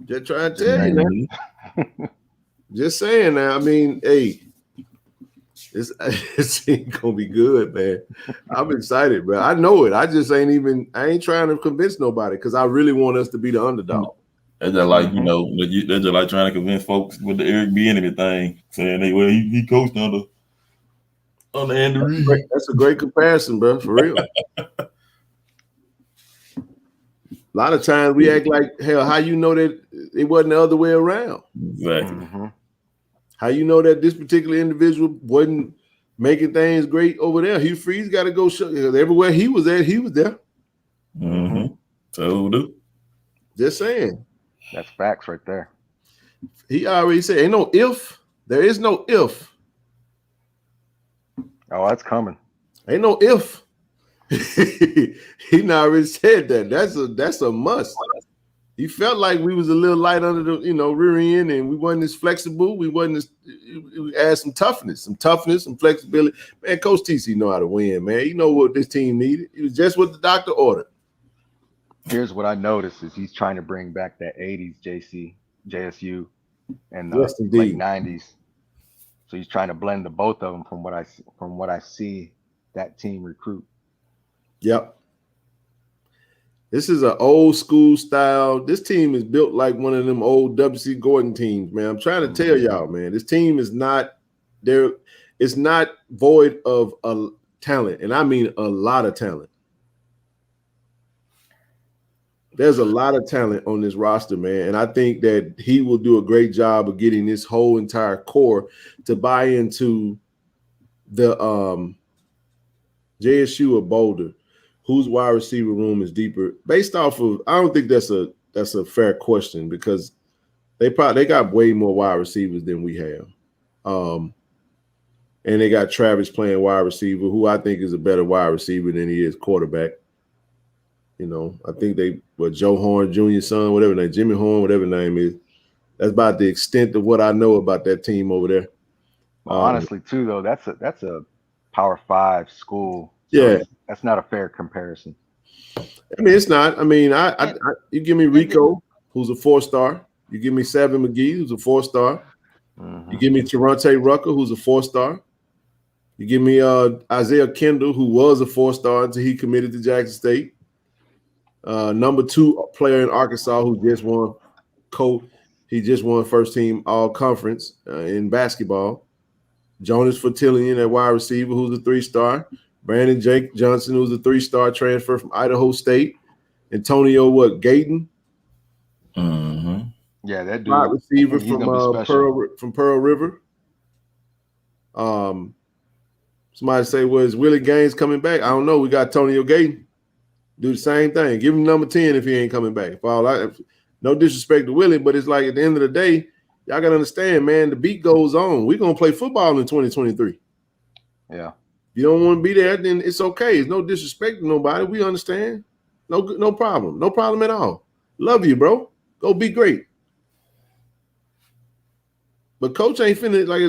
Just trying to tell you, man. Just saying. Now, I mean, hey, it's gonna be good, man. I'm excited, bro. I know it. I just ain't trying to convince nobody because I really want us to be the underdog. That's just like, they're just like trying to convince folks with the Eric Bieniemy thing, saying he coached under Andy Reid. That's a great comparison, bro, for real. A lot of times we act like, hell, how you know that it wasn't the other way around? Exactly. Mm-hmm. How you know that this particular individual wasn't making things great over there? Hugh Freeze got to go show everywhere he was at, he was there. Mm-hmm. So do. Just saying. That's facts right there. He already said, ain't no if. There is no if. Oh, that's coming. Ain't no if. He already said that. That's a must. He felt like we was a little light under the rear end, and we wasn't as flexible. We had some toughness, some flexibility. Man, Coach TC know how to win, man. You know what this team needed. It was just what the doctor ordered. Here's what I noticed is he's trying to bring back that 80s JSU and Yes, late 90s. So he's trying to blend the both of them from what I see that team recruit. Yep. This is an old school style. This team is built like one of them old W.C. Gordon teams, man. I'm trying to tell y'all, man. This team is not there. It's not void of a talent, and I mean a lot of talent. There's a lot of talent on this roster, man, and I think that he will do a great job of getting this whole entire core to buy into the JSU or Boulder, whose wide receiver room is deeper. Based off of, I don't think that's a fair question because they got way more wide receivers than we have, and they got Travis playing wide receiver, who I think is a better wide receiver than he is quarterback. I think Joe Horn Jr. son, whatever name, Jimmy Horn, whatever name is. That's about the extent of what I know about that team over there. Well, honestly, too, though, that's a Power 5 school. So yeah, that's not a fair comparison. I mean, it's not. I mean, you give me Rico, who's a 4-star. You give me Savin McGee, who's a 4-star. Mm-hmm. You give me Terrante Rucker, who's a 4-star. You give me Isaiah Kendall, who was a 4-star until he committed to Jackson State. Number 2 player in Arkansas who just won he just won first team all conference in basketball. Jonas Fertillion at wide receiver, who's a 3-star. Brandon Jake Johnson, who's a 3-star transfer from Idaho State. Antonio Gayton. Mm-hmm. Yeah, that dude. Wide receiver from Pearl River. Somebody say, is Willie Gaines coming back? I don't know. We got Antonio Gayton. Do the same thing. Give him number 10 if he ain't coming back. No disrespect to Willie, but it's like at the end of the day, y'all got to understand, man, the beat goes on. We're going to play football in 2023. Yeah. If you don't want to be there, then it's okay. It's no disrespect to nobody. We understand. No problem. No problem at all. Love you, bro. Go be great. But Coach ain't finna, like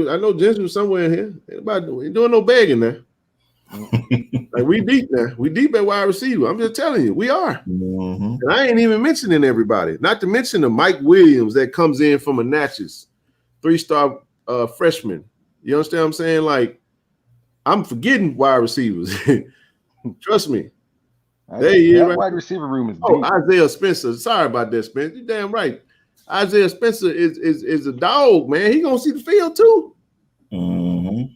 I know Jensen was somewhere in here. Ain't doing no begging now. Like we deep now. We deep at wide receiver. I'm just telling you, we are. Mm-hmm. And I ain't even mentioning everybody. Not to mention the Mike Williams that comes in from a Natchez, 3-star freshman. You understand what I'm saying? Like, I'm forgetting wide receivers. Trust me. That wide receiver room is deep. Isaiah Spencer. Sorry about that, Spencer. You're damn right. Isaiah Spencer is a dog, man. He gonna see the field too. Mm-hmm.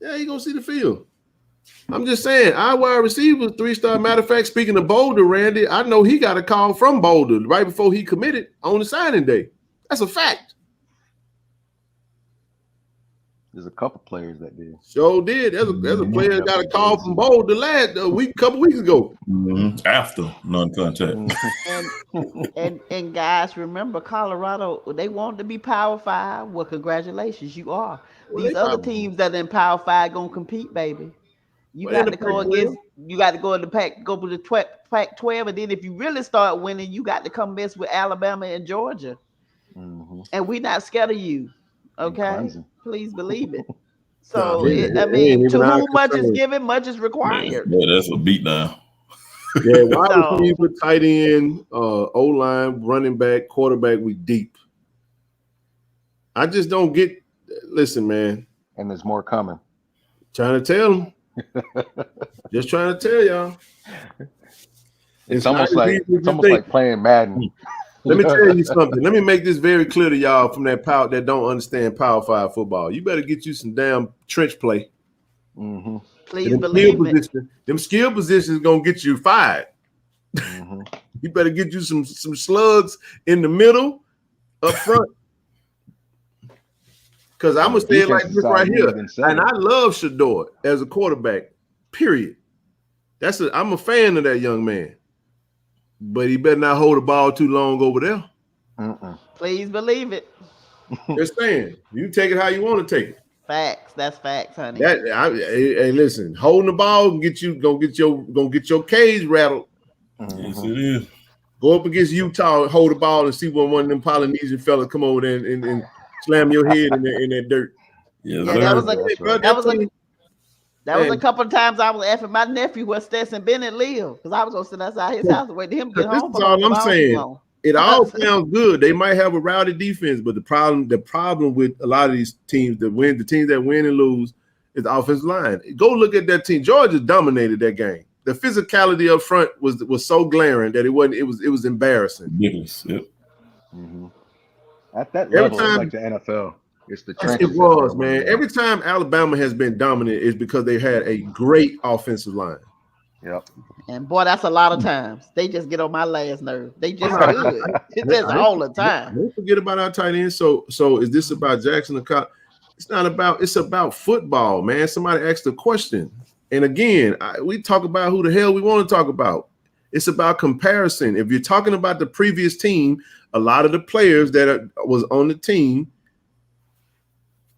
Yeah, he gonna see the field. I'm just saying, our wide receiver, 3-star. Matter of fact, speaking of Boulder, Randy, I know he got a call from Boulder right before he committed on the signing day. That's a fact. There's a couple players that did. Sure did. There's a player that got a call from Bold the last couple weeks ago. After non-contact. And guys, remember Colorado, they want to be Power 5. Well, congratulations, you are. Well, These other teams that are in Power 5 gonna compete, baby. You got to go against. You got to go in the pack, go to the Pac-12, and then if you really start winning, you got to come mess with Alabama and Georgia. And we're not scared of you. Okay, please believe it. So to whom much is given, much is required. Yeah, that's a beatdown. Yeah, wide receiver, tight end, O-line, running back, quarterback, we deep. I just don't get. Listen, man. And there's more coming. Trying to tell them. Just trying to tell y'all. It's almost like playing Madden. Let me tell you something. Let me make this very clear to y'all from that don't understand Power 5 football. You better get you some damn trench play. Please believe it. Them skill positions gonna get you fired. You better get you some slugs in the middle, up front. Because I'm gonna say it like this right here, and I love Shador as a quarterback. Period. I'm a fan of that young man. But he better not hold the ball too long over there. Please believe it. Just saying. You take it how you want to take it. Facts. That's facts, honey. Hey, listen, holding the ball gonna get your cage rattled. Yes, it is. Go up against Utah, hold the ball, and see when one of them Polynesian fellas come over there and slam your head in that dirt. Yeah, that was a couple of times I was asking my nephew where Stetson Bennett lived because I was gonna sit outside his house and wait to him get home. This is all I'm saying. It all sounds good. They might have a rowdy defense, but the problem with a lot of these teams that win, the teams that win and lose, is the offensive line. Go look at that team. Georgia dominated that game. The physicality up front was so glaring that it was embarrassing. Yes, yep. At that level, it's like the NFL. It's the trenches. It was, man. Every time Alabama has been dominant is because they had a great offensive line. Yep. And boy, that's a lot of times. They just get on my last nerve. They just good. It's just all the time. Don't forget about our tight end. So is this about Jackson? It's not about. It's about football, man. Somebody asked a question, and again, we talk about who the hell we want to talk about. It's about comparison. If you're talking about the previous team, a lot of the players that was on the team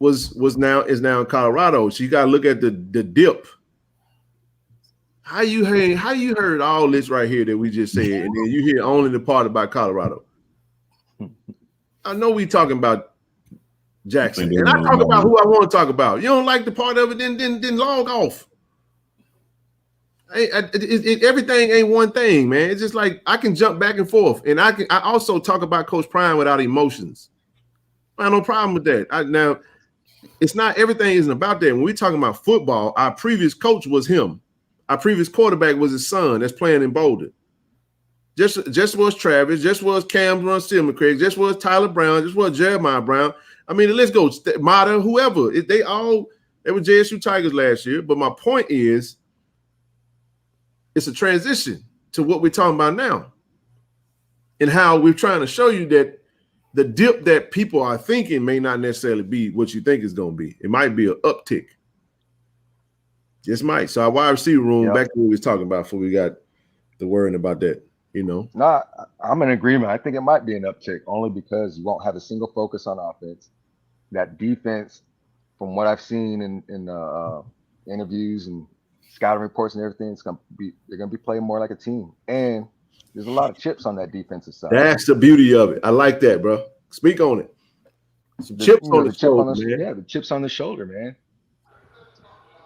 is now in Colorado. So you got to look at the dip. How you heard all this right here that we just said, and then you hear only the part about Colorado. I know we talking about Jackson, and I talk about who I want to talk about. You don't like the part of it, then log off. Everything ain't one thing, man. It's just like I can jump back and forth, and I also talk about Coach Prime without emotions. I have no problem with that. Now, it's not everything isn't about that. When we're talking about football, our previous coach was him. Our previous quarterback was his son that's playing in Boulder. Just was Travis, just was Cam Stillman-Craig, just was Tyler Brown, just was Jeremiah Brown. I mean, let's go. Mata, whoever. They were JSU Tigers last year. But my point is, it's a transition to what we're talking about now. And how we're trying to show you that the dip that people are thinking may not necessarily be what you think it's going to be. It might be an uptick. Just might. So our wide receiver room, back to what we was talking about before we got the worrying about that, you know. No, I'm in agreement. I think it might be an uptick only because you won't have a single focus on offense. That defense, from what I've seen in interviews and scouting reports and everything, they're gonna be playing more like a team. And there's a lot of chips on that defensive side. That's the beauty of it. I like that, bro. Speak on it. Some chips on the shoulder, man. Yeah, the chips on the shoulder, man.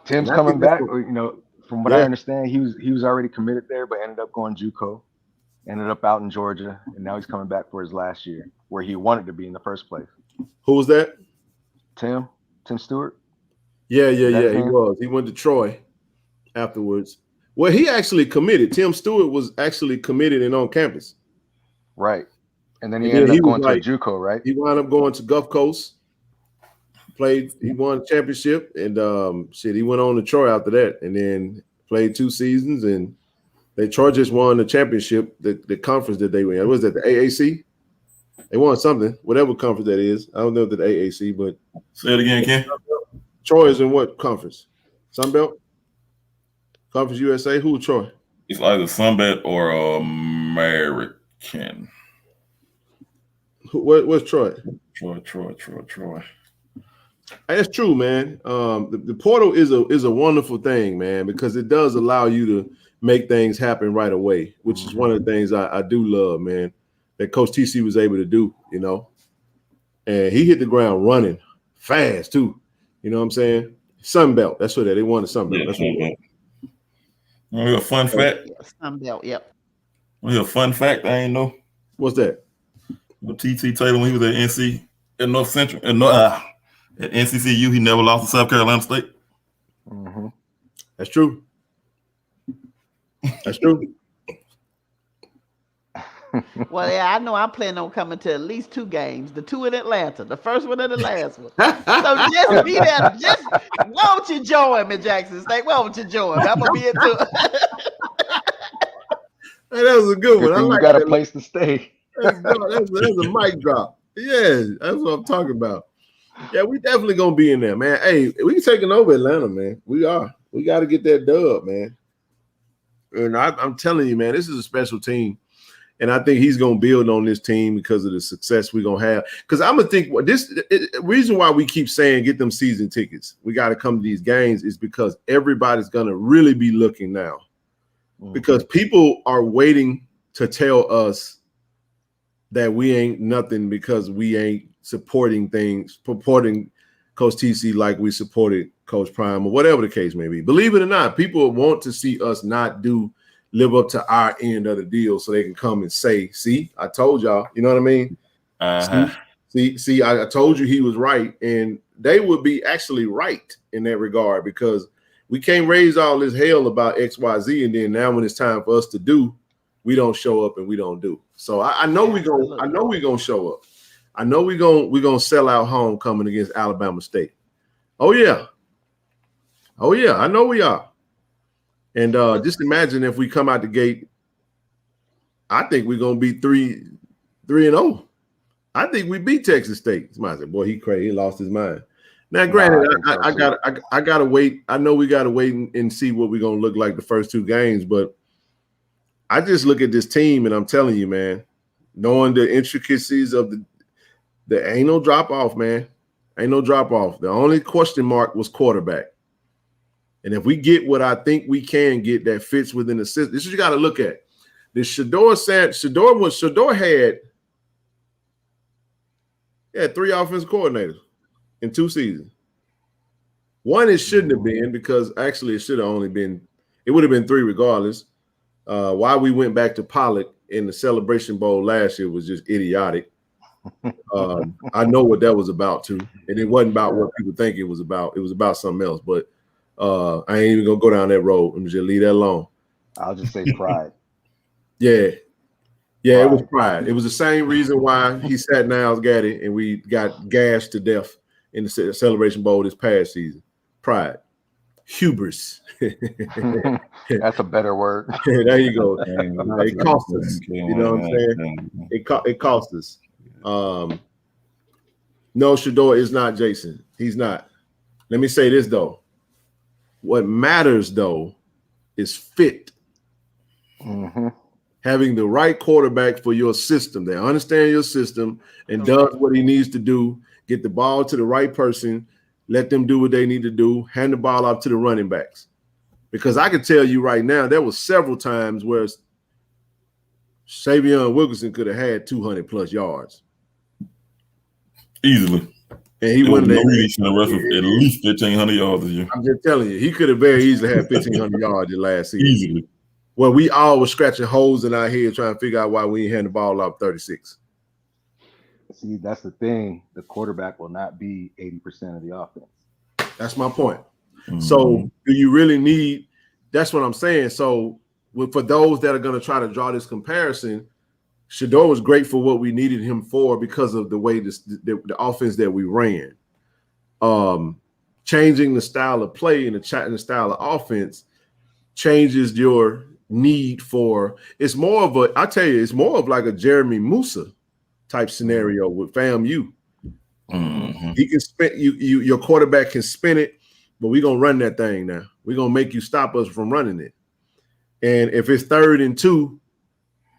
Tim's coming back, from what I understand, he was already committed there, but ended up going JUCO, ended up out in Georgia, and now he's coming back for his last year, where he wanted to be in the first place. Who was that? Tim Stewart. Yeah. He was. He went to Troy afterwards. Well, he actually committed. Tim Stewart was actually committed and on campus. Right. And then he ended up going to a JUCO, right? He wound up going to Gulf Coast. He won a championship, and he went on to Troy after that, and then played 2 seasons, and Troy just won the championship, the conference that they were in. What was that, the AAC? They won something, whatever conference that is. I don't know if it's the AAC, but say it again, Ken. Troy is in what conference? Sunbelt? Conference USA? Who Troy? It's either Sunbelt or American. What's Troy? Troy. That's true, man. The portal is a wonderful thing, man, because it does allow you to make things happen right away, which is one of the things I do love, man, that Coach TC was able to do, you know. And he hit the ground running fast, too. You know what I'm saying? Sunbelt. That's what they won the Sunbelt. Yeah, that's what it was. A fun fact. Sunbelt, yep. A fun fact I ain't know. What's that? Well, TT Taylor, when he was at NC at North Central, at NCCU, he never lost to South Carolina State. Mm-hmm. That's true. That's true. Well, yeah, I know I'm planning on coming to at least 2 games. The 2 in Atlanta, the first one and the last one. So just be there. Just why don't you join me, Jackson State? Why don't you join me? I'm gonna be it too. Hey, that was a good one. I like you got that. a place to stay. That's a mic drop. Yeah, that's what I'm talking about. Yeah, we definitely gonna be in there, man. Hey, we taking over Atlanta, man. We are. We got to get that dub, man. And I'm telling you, man, this is a special team. And I think he's going to build on this team because of the success we're going to have. Because I'm going to think reason why we keep saying get them season tickets. We got to come to these games is because everybody's going to really be looking now. Mm-hmm. Because people are waiting to tell us that we ain't nothing because we ain't supporting Coach TC like we supported Coach Prime or whatever the case may be. Believe it or not, people want to see us not live up to our end of the deal so they can come and say, see, I told y'all, you know what I mean? Uh-huh. See, I told you he was right. And they would be actually right in that regard because we can't raise all this hell about XYZ. And then now when it's time for us to do, we don't show up and we don't do. So I know we're gonna show up. I know we're gonna sell out homecoming against Alabama State. Oh yeah, I know we are. And just imagine if we come out the gate, I think we're gonna be 3-0. I think we beat Texas State. Somebody said, "Boy, he crazy. He lost his mind." Now, granted, I gotta wait. I know we gotta wait and see what we're gonna look like the first 2 games, but I just look at this team and I'm telling you, man, knowing the intricacies of there ain't no drop off, man. Ain't no drop off. The only question mark was quarterback. And if we get what I think we can get that fits within the system, this is what you got to look at. This Shador had 3 offensive coordinators in 2 seasons. One it shouldn't have been because actually it should have only been, it would have been 3 regardless. Why we went back to Pollock in the Celebration Bowl last year was just idiotic. I know what that was about too. And it wasn't about what people think it was about. It was about something else. But I ain't even gonna go down that road. I'm just leave that alone. I'll just say pride. Yeah, it was pride. It was the same reason why he sat Niles Gaddy and we got gashed to death in the Celebration Bowl this past season. Pride, hubris. That's a better word. There you go. It cost us. You know what I'm saying? It cost us. No, Shador is not Jason. He's not. Let me say this though. What matters though is fit. Mm-hmm. Having the right quarterback for your system. They understand your system and does what he needs to do. Get the ball to the right person. Let them do what they need to do. Hand the ball off to the running backs. Because I can tell you right now, there was several times where Savion Wilkerson could have had 200 plus yards. Easily. And he wouldn't at least 1,500 yards a year. I'm just telling you, he could have very easily had 1,500 yards in last season. Easily. Well, we all were scratching holes in our head trying to figure out why we ain't hand the ball off 36. See, that's the thing. The quarterback will not be 80% of the offense. That's my point. Mm-hmm. So do you really need – that's what I'm saying. So for those that are going to try to draw this comparison, Shador was great for what we needed him for because of the way the offense that we ran. Changing the style of play and the style of offense changes your need for – it's more of like a Jeremy Musa type scenario with FAMU. Mm-hmm. He can spin your quarterback can spin it. but we're gonna run that thing now. We're gonna make you stop us from running it. And if it's 3rd and 2,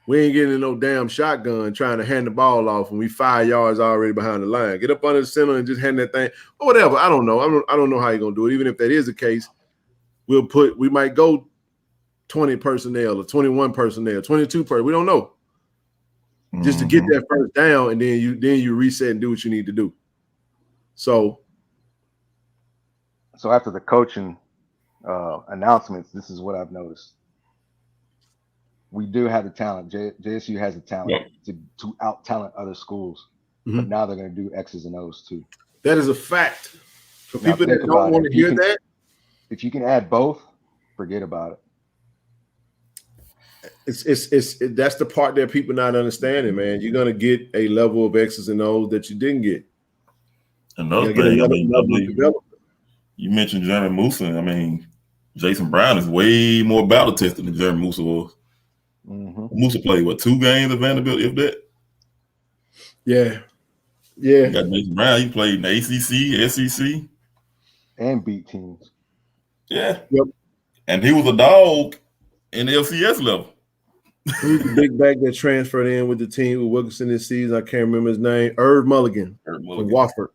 we ain't getting no damn shotgun trying to hand the ball off when we 5 yards already behind the line. Get up under the center and just hand that thing or whatever. I don't know. I don't know how you're gonna do it. Even if that is the case, we might go 20 personnel or 21 personnel, 22 personnel. We don't know. Just to get that first down, and then you reset and do what you need to do. So after the coaching announcements, this is what I've noticed. We do have the talent. JSU has the talent to out talent other schools, but now they're going to do X's and O's too. That is a fact. For Now people that don't want to hear that, if you can add both, forget about it. It's that's the part that people not understanding, man. You're gonna get a level of X's and O's that you didn't get. Another thing, you mentioned Jeremy Musa. I mean, Jason Brown is way more battle tested than Jeremy Musa was. Musa played 2 games at Vanderbilt, if that. Yeah. You got Jason Brown. He played in the ACC, SEC, and beat teams. Yeah. And he was a dog in the FCS level. Who's the big back that transferred in with the team with Wilkinson this season? I can't remember his name. Irv Mulligan from Wofford.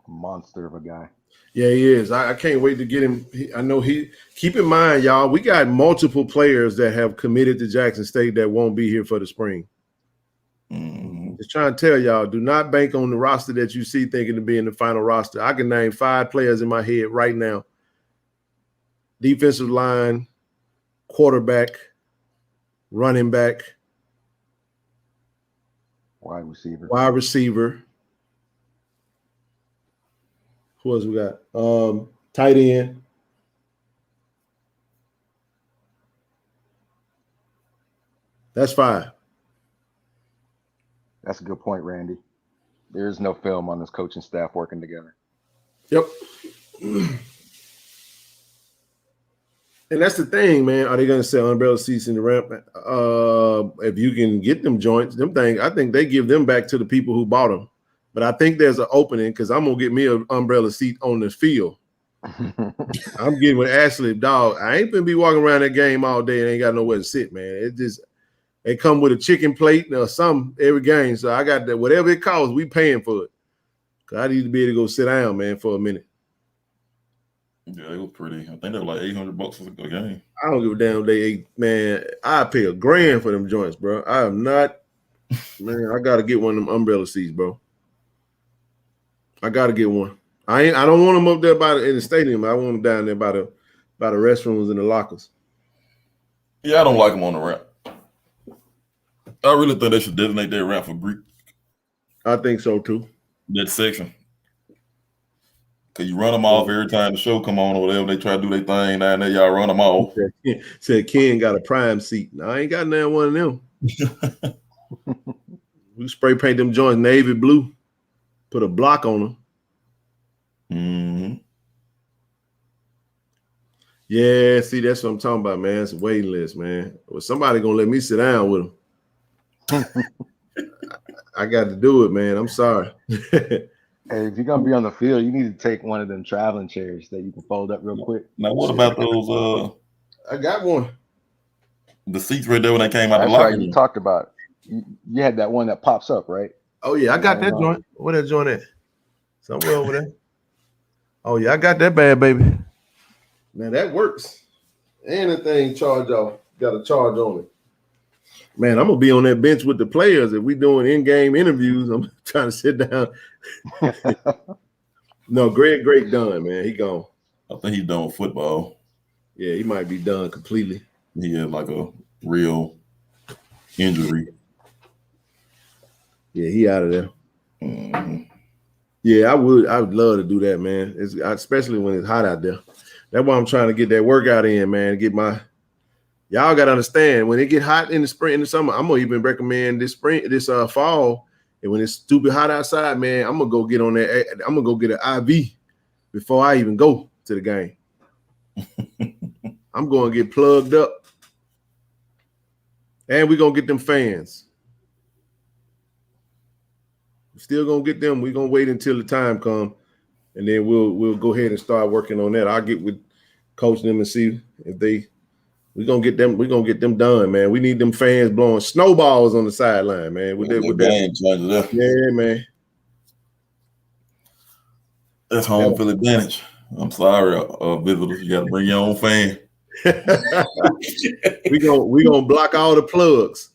Monster of a guy. Yeah, he is. I can't wait to get him. I know keep in mind, y'all, we got multiple players that have committed to Jackson State that won't be here for the spring. Just trying to tell y'all, do not bank on the roster that you see thinking to be in the final roster. I can name 5 players in my head right now. Defensive line, quarterback, running back, wide receiver. Who else we got? Tight end. That's 5. That's a good point, Randy. There is no film on this coaching staff working together. Yep. And that's the thing, man. Are they going to sell umbrella seats in the ramp? If you can get them joints, them things, I think they give them back to the people who bought them. But I think there's an opening because I'm going to get me an umbrella seat on the field. I'm getting with Ashley, dog. I ain't going to be walking around that game all day and ain't got nowhere to sit, man. They come with a chicken plate or something every game. So I got that. Whatever it costs, we paying for it. Because I need to be able to go sit down, man, for a minute. Yeah, it was pretty. I think they were like $800 for the game. I don't give a damn. Man, I pay $1,000 for them joints, bro. I am not, man. I gotta get one of them umbrella seats, bro. I gotta get one. I don't want them up there in the stadium. I want them down there by the restrooms and the lockers. Yeah, I don't like them on the ramp. I really think they should designate that ramp for Greek. I think so too. That section. Cause you run them off every time the show come on or whatever. They try to do their thing down there. Y'all run them off. Said Ken got a prime seat. No, I ain't got none one of them. We spray paint them joints navy blue. Put a block on them. Yeah, see, that's what I'm talking about, man. It's a waiting list, man. Well, somebody gonna let me sit down with them. I got to do it, man. I'm sorry. Hey, if you're gonna be on the field, you need to take one of them traveling chairs that you can fold up real quick. Now, what about those? I got one. The seats right there when they came out That's the locker right. room. You talked about it. You had that one that pops up, right? Oh yeah, I got that joint. Where that joint at? Somewhere over there. Oh yeah, I got that bad, baby. Man, that works. Anything charge off, got a charge on it. Man, I'm gonna be on that bench with the players. If we doing in-game interviews, I'm trying to sit down. No, Greg done, man. He gone. I think he's done with football. Yeah, he might be done completely. He had like a real injury. Yeah, he out of there. Yeah, I would love to do that, man. Especially when it's hot out there. That's why I'm trying to get that workout in, man. Y'all gotta understand when it get hot in the spring, in the summer. I'm gonna even recommend this fall. And when it's stupid hot outside, man, I'm gonna go get on that. I'm gonna go get an IV before I even go to the game. I'm gonna get plugged up, and we're gonna get them fans. We're still gonna get them. We're gonna wait until the time comes, and then we'll go ahead and start working on that. I'll get with coach them and see if we're gonna get them done, man. We need them fans blowing snowballs on the sideline, man. With that. Yeah, man. That's home field advantage. I'm sorry, visitors. You got to bring your own fan. we gonna block all the plugs.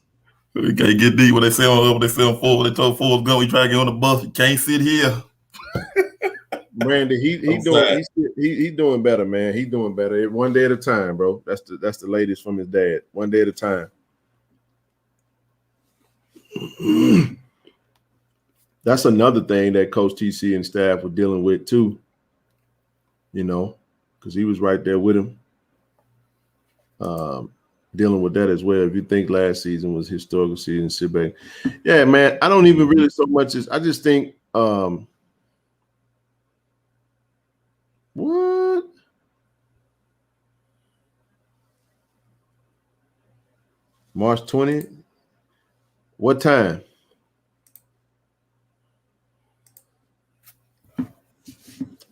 We can't get deep when they say on forward. They told Forrest Gump, we try to get on the bus. You can't sit here. Brandon, he doing better, man. He doing better. One day at a time, bro. That's the latest from his dad. One day at a time. That's another thing that Coach TC and staff were dealing with too. You know, because he was right there with him, dealing with that as well. If you think last season was historical season, sit back. Yeah, man. I don't even really so much as I just think. What? March 20th? What time?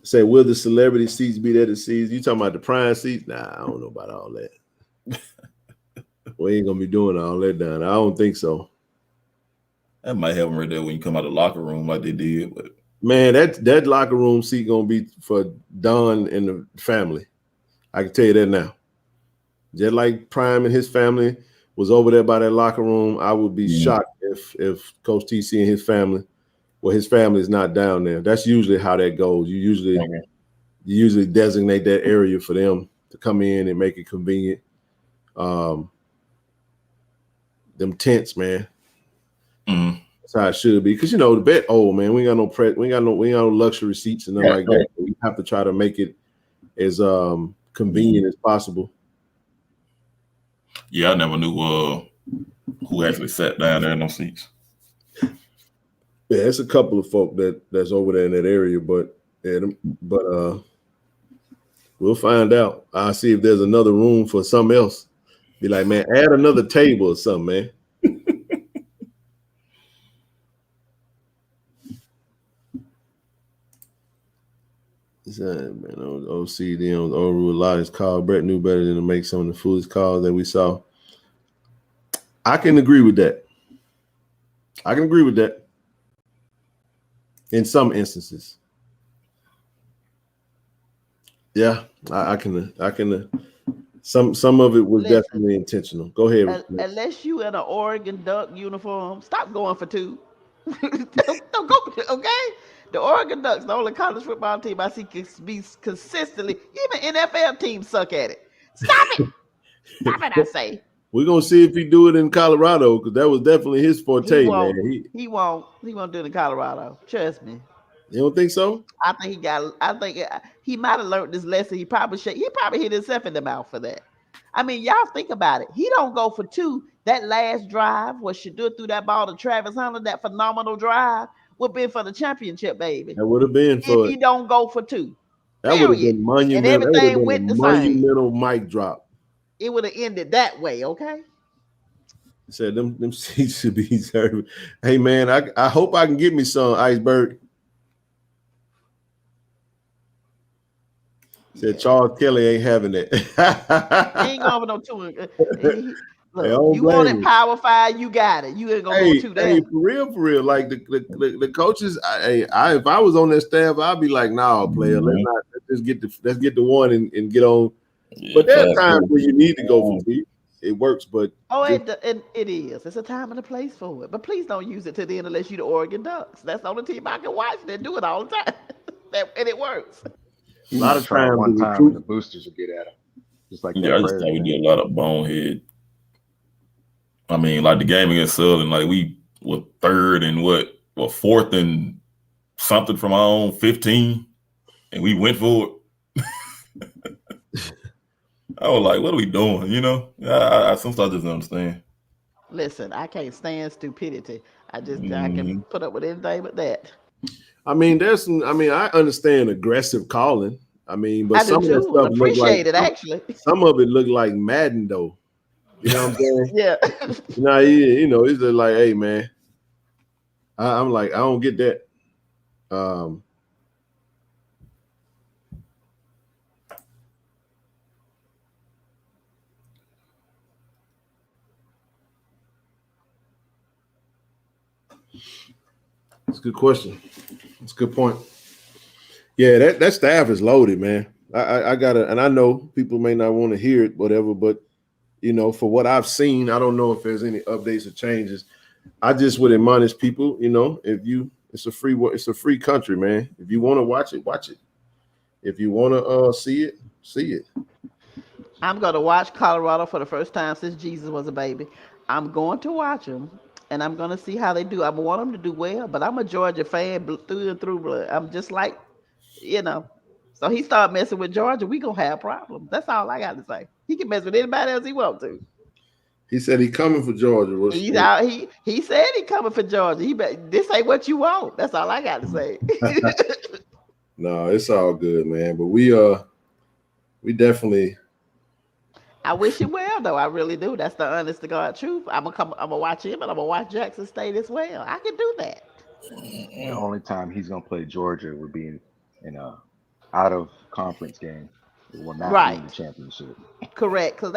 Say, will the celebrity seats be there to see? You talking about the prime seats? Nah, I don't know about all that. We ain't gonna be doing all that down. I don't think so. That might have them right there when you come out of the locker room like they did. But man, that locker room seat gonna be for Don and the family. I can tell you that now. Just like Prime and his family was over there by that locker room, I would be shocked if Coach TC and his family, well, his family is not down there. That's usually how that goes. You usually designate that area for them to come in and make it convenient. Them tents, man. Mm-hmm. That's how it should be. Because you know, the bet old, man. We ain't got no luxury seats and nothing like that. We have to try to make it as convenient as possible. Yeah, I never knew who actually sat down there in those seats. Yeah, it's a couple of folk that's over there in that area, but we'll find out. I'll see if there's another room for something else. Be like, man, add another table or something, man. Man, OCD on overrule a lot is called. Brett knew better than to make some of the foolish calls that we saw. I can agree with that. In some instances. Yeah, I can. Some of it was definitely intentional. Go ahead. Unless you in an Oregon Duck uniform, stop going for two. don't go, okay? The Oregon Ducks, the only college football team I see can be consistently, even NFL teams suck at it. Stop it. Stop it, I say. We're going to see if he do it in Colorado, because that was definitely his forte, man. He won't do it in Colorado. Trust me. You don't think so? I think he might have learned this lesson. He probably hit himself in the mouth for that. I mean, y'all think about it. He don't go for two. That last drive where Shador threw that ball to Travis Hunter, that phenomenal drive, would have been for the championship, baby. That would have been for if he don't go for two. That would have been monumental. And everything went the monumental mic drop. It would have ended that way, okay? Said them seats should be served. Hey man, I hope I can get me some Iceberg. Said Charles Kelly ain't having it. He ain't going for no two. Look, you want it Power 5, you got it. You ain't gonna go two down. For real. Like the coaches, if I was on that staff, I'd be like, nah, player, let's get the one and get on. Yeah, but there are times where you need to go for two. It works, but it is. It's a time and a place for it. But please don't use it to the end unless you're the Oregon Ducks. That's the only team I can watch. They do it all the time, and it works. A lot of times, one time when the boosters will get at them, just like I just think we did a lot of bonehead. I mean, like the game against Southern, like we were third and fourth and something from our own 15, and we went for it. I was like, what are we doing? You know, I sometimes just don't understand. Listen, I can't stand stupidity. I can put up with anything but that. I mean, I understand aggressive calling. I mean, but some of that stuff appreciate it actually. Some of it looked like Madden though. You know what I'm saying? Yeah. It's just like, hey man, I'm like, I don't get that. It's a good question. It's a good point. Yeah, that staff is loaded, man. I gotta, and I know people may not want to hear it, whatever, but for what I've seen, I don't know if there's any updates or changes. I just would admonish people, it's a free country, man. If you want to watch it, watch it. If you want to see it, see it. I'm going to watch Colorado for the first time since Jesus was a baby. I'm going to watch them, and I'm going to see how they do. I want them to do well, but I'm a Georgia fan through and through blood. I'm just like, So he started messing with Georgia, we going to have problems. That's all I got to say. He can mess with anybody else he wants to. He said he coming for Georgia. He said he coming for Georgia. This ain't what you want. That's all I got to say. No, it's all good, man. But we definitely. I wish him well, though. I really do. That's the honest to God truth. I'm gonna watch him, and I'm gonna watch Jackson State as well. I can do that. The only time he's gonna play Georgia would be in a out of conference game. It will not be in the championship. Correct, because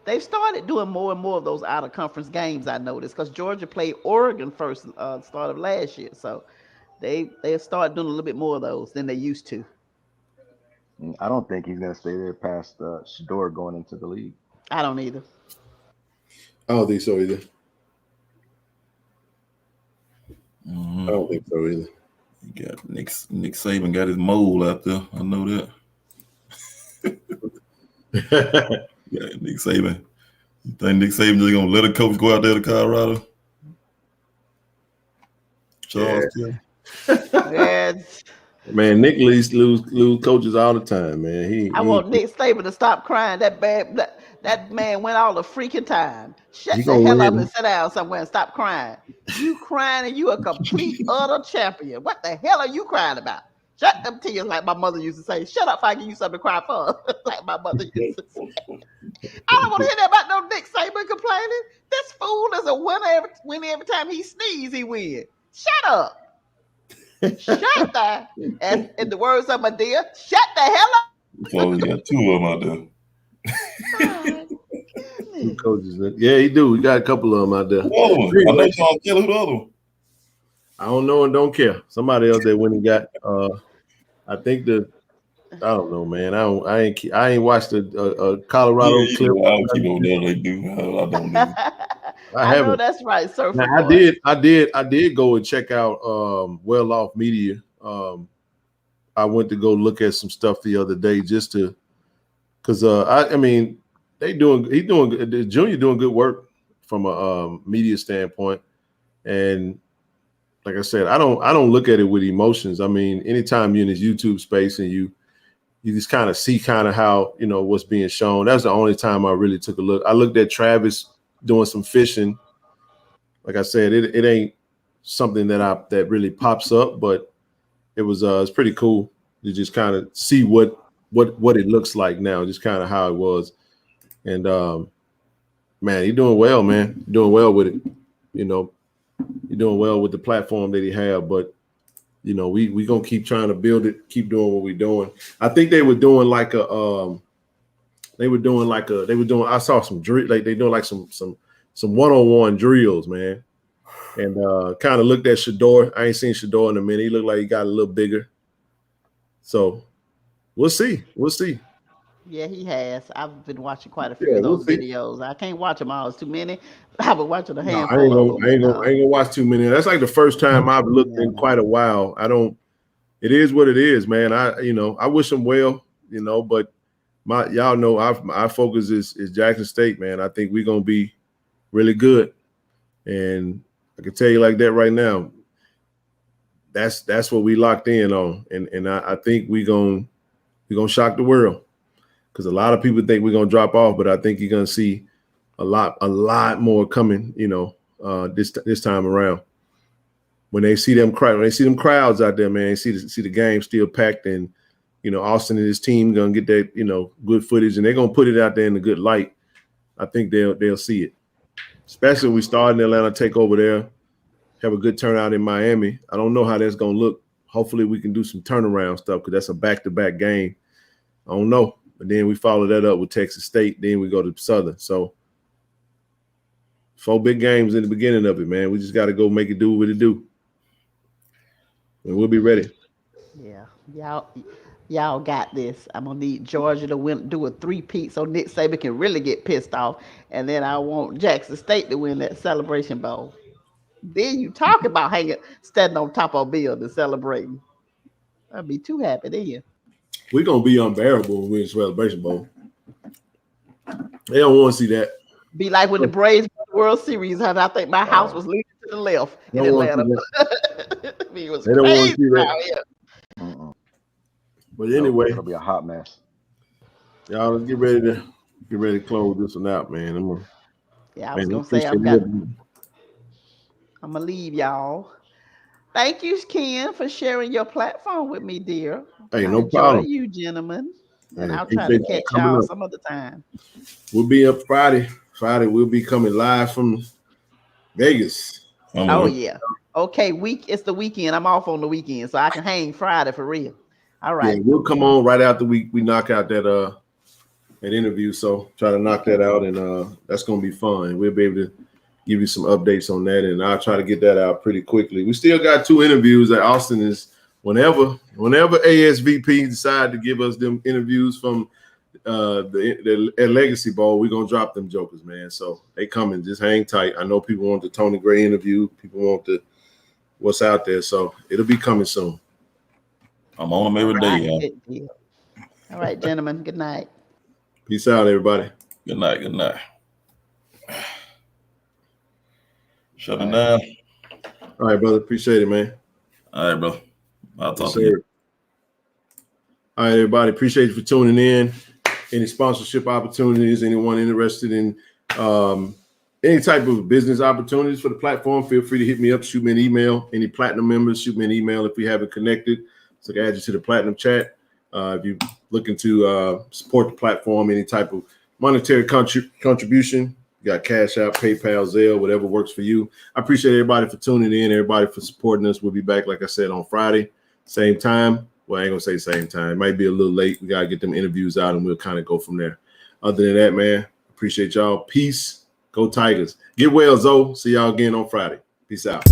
they've started doing more and more of those out of conference games. I noticed because Georgia played Oregon first start of last year, so they started doing a little bit more of those than they used to. I don't think he's gonna stay there past Shador going into the league. I don't either. I don't think so either. Mm-hmm. I don't think so either. You got Nick Saban got his mole out there. I know that. Yeah, Nick Saban. You think Nick Saban just gonna let a coach go out there to Colorado? Charles, Yes. Man, Nick lose coaches all the time, man. I want Nick Saban to stop crying. That man went all the freaking time. Shut the hell up and sit down somewhere and stop crying. You crying and you a complete utter champion. What the hell are you crying about? Shut them tears, like my mother used to say. Shut up if I give you something to cry for. Like my mother used to say. I don't want to hear that about no Nick Saban complaining. This fool is a winner every time he sneezes, he wins. Shut up. Shut the, and in the words of my dear, shut the hell up. So we got two of them out there. Two coaches. Yeah, he do. We got a couple of them out there. Who the other one? I know Sean Kelly. Who the other one? I don't know and don't care. Somebody else that went and got. I think I don't know, man. I ain't watched a Colorado clip. I don't keep over there. They do. I don't know. I know that's right, sir. Now, I did go and check out Well Off Media. I went to go look at some stuff the other day just to, because I mean the junior doing good work from a media standpoint, and like I said, I don't look at it with emotions. I mean, anytime you're in this YouTube space and you just kind of see kind of how what's being shown. That's the only time I really took a look. I looked at Travis doing some fishing. Like I said, it ain't something that really pops up, but it's pretty cool to just kind of see what it looks like now, just kind of how it was. And man, he's doing well, man. Doing well with it. You're doing well with the platform that he have, but we gonna keep trying to build it, keep doing what we're doing. I think they were doing like I saw some drill, like they doing like some one-on-one drills, man. And kind of looked at Shador. I ain't seen Shador in a minute. He looked like he got a little bigger. So we'll see. Yeah, he has. I've been watching quite a few of those videos. I can't watch them all. It's too many. I've been watching a handful. I ain't gonna watch too many. That's like the first time I've looked in quite a while. It is what it is, man. I wish him well, but y'all know our focus is Jackson State, man. I think we're gonna be really good. And I can tell you like that right now. That's what we locked in on. And I think we're gonna shock the world. Because a lot of people think we're gonna drop off, but I think you're gonna see a lot more coming, this time around. When they see them crowds out there, man, see the game still packed, and Austin and his team gonna get that good footage, and they're gonna put it out there in a good light. I think they'll see it, especially when we start in Atlanta, take over there, have a good turnout in Miami. I don't know how that's gonna look. Hopefully, we can do some turnaround stuff because that's a back-to-back game. I don't know. But then we follow that up with Texas State. Then we go to Southern. So 4 big games in the beginning of it, man. We just got to go make it do what it do. and we'll be ready. Yeah, y'all got this. I'm gonna need Georgia to win, do a three-peat, so Nick Saban can really get pissed off, and then I want Jackson State to win that Celebration Bowl. Then you talk about hanging, standing on top of a building celebrating. I'd be too happy then. We're gonna be unbearable when we win Celebration Bowl. They don't want to see that. Be like when the Braves won the World Series, and I think my house was leaning to the left in Atlanta. It was They don't want to crazy see that. out here. But anyway, it'll be a hot mess. y'all, let's get ready to close this one out, man. Yeah, I was gonna say I'm gonna leave y'all. Thank you, Ken, for sharing your platform with me, dear. Hey, I no enjoy problem. you, gentlemen. And Hey, I'll try to appreciate catch you coming y'all up. some other time. We'll be up Friday. Friday, we'll be coming live from Vegas. Oh yeah. Okay, it's the weekend. I'm off on the weekend, so I can hang Friday for real. All right. Yeah, we'll come on right after we knock out that interview. So try to knock that out, and that's gonna be fun. We'll be able to give you some updates on that, and I'll try to get that out pretty quickly. We still got 2 interviews that Austin is whenever ASVP decide to give us them interviews from the Legacy Bowl, we're gonna drop them jokers, man. So they coming, just hang tight. I know people want the Tony Gray interview, people want the what's out there, so it'll be coming soon. I'm on them every day, y'all. All right, gentlemen. Good night. Peace out, everybody. Good night. Good night. Shut it down. All right, brother. Appreciate it, man. All right, bro. I'll talk Yes, to you. All right, everybody. Appreciate you for tuning in. Any sponsorship opportunities, anyone interested in any type of business opportunities for the platform, feel free to hit me up, shoot me an email. Any platinum members, shoot me an email if we haven't connected, so I can add you to the platinum chat. If you're looking to support the platform, any type of monetary contribution, you got Cash App, PayPal, Zelle, whatever works for you. I appreciate everybody for tuning in, everybody for supporting us. We'll be back, like I said, on Friday, same time. Well, I ain't gonna say same time. It might be a little late. We gotta get them interviews out, and we'll kind of go from there. Other than that, man, appreciate y'all. Peace. Go Tigers. Get well, Zoe. See y'all again on Friday. Peace out.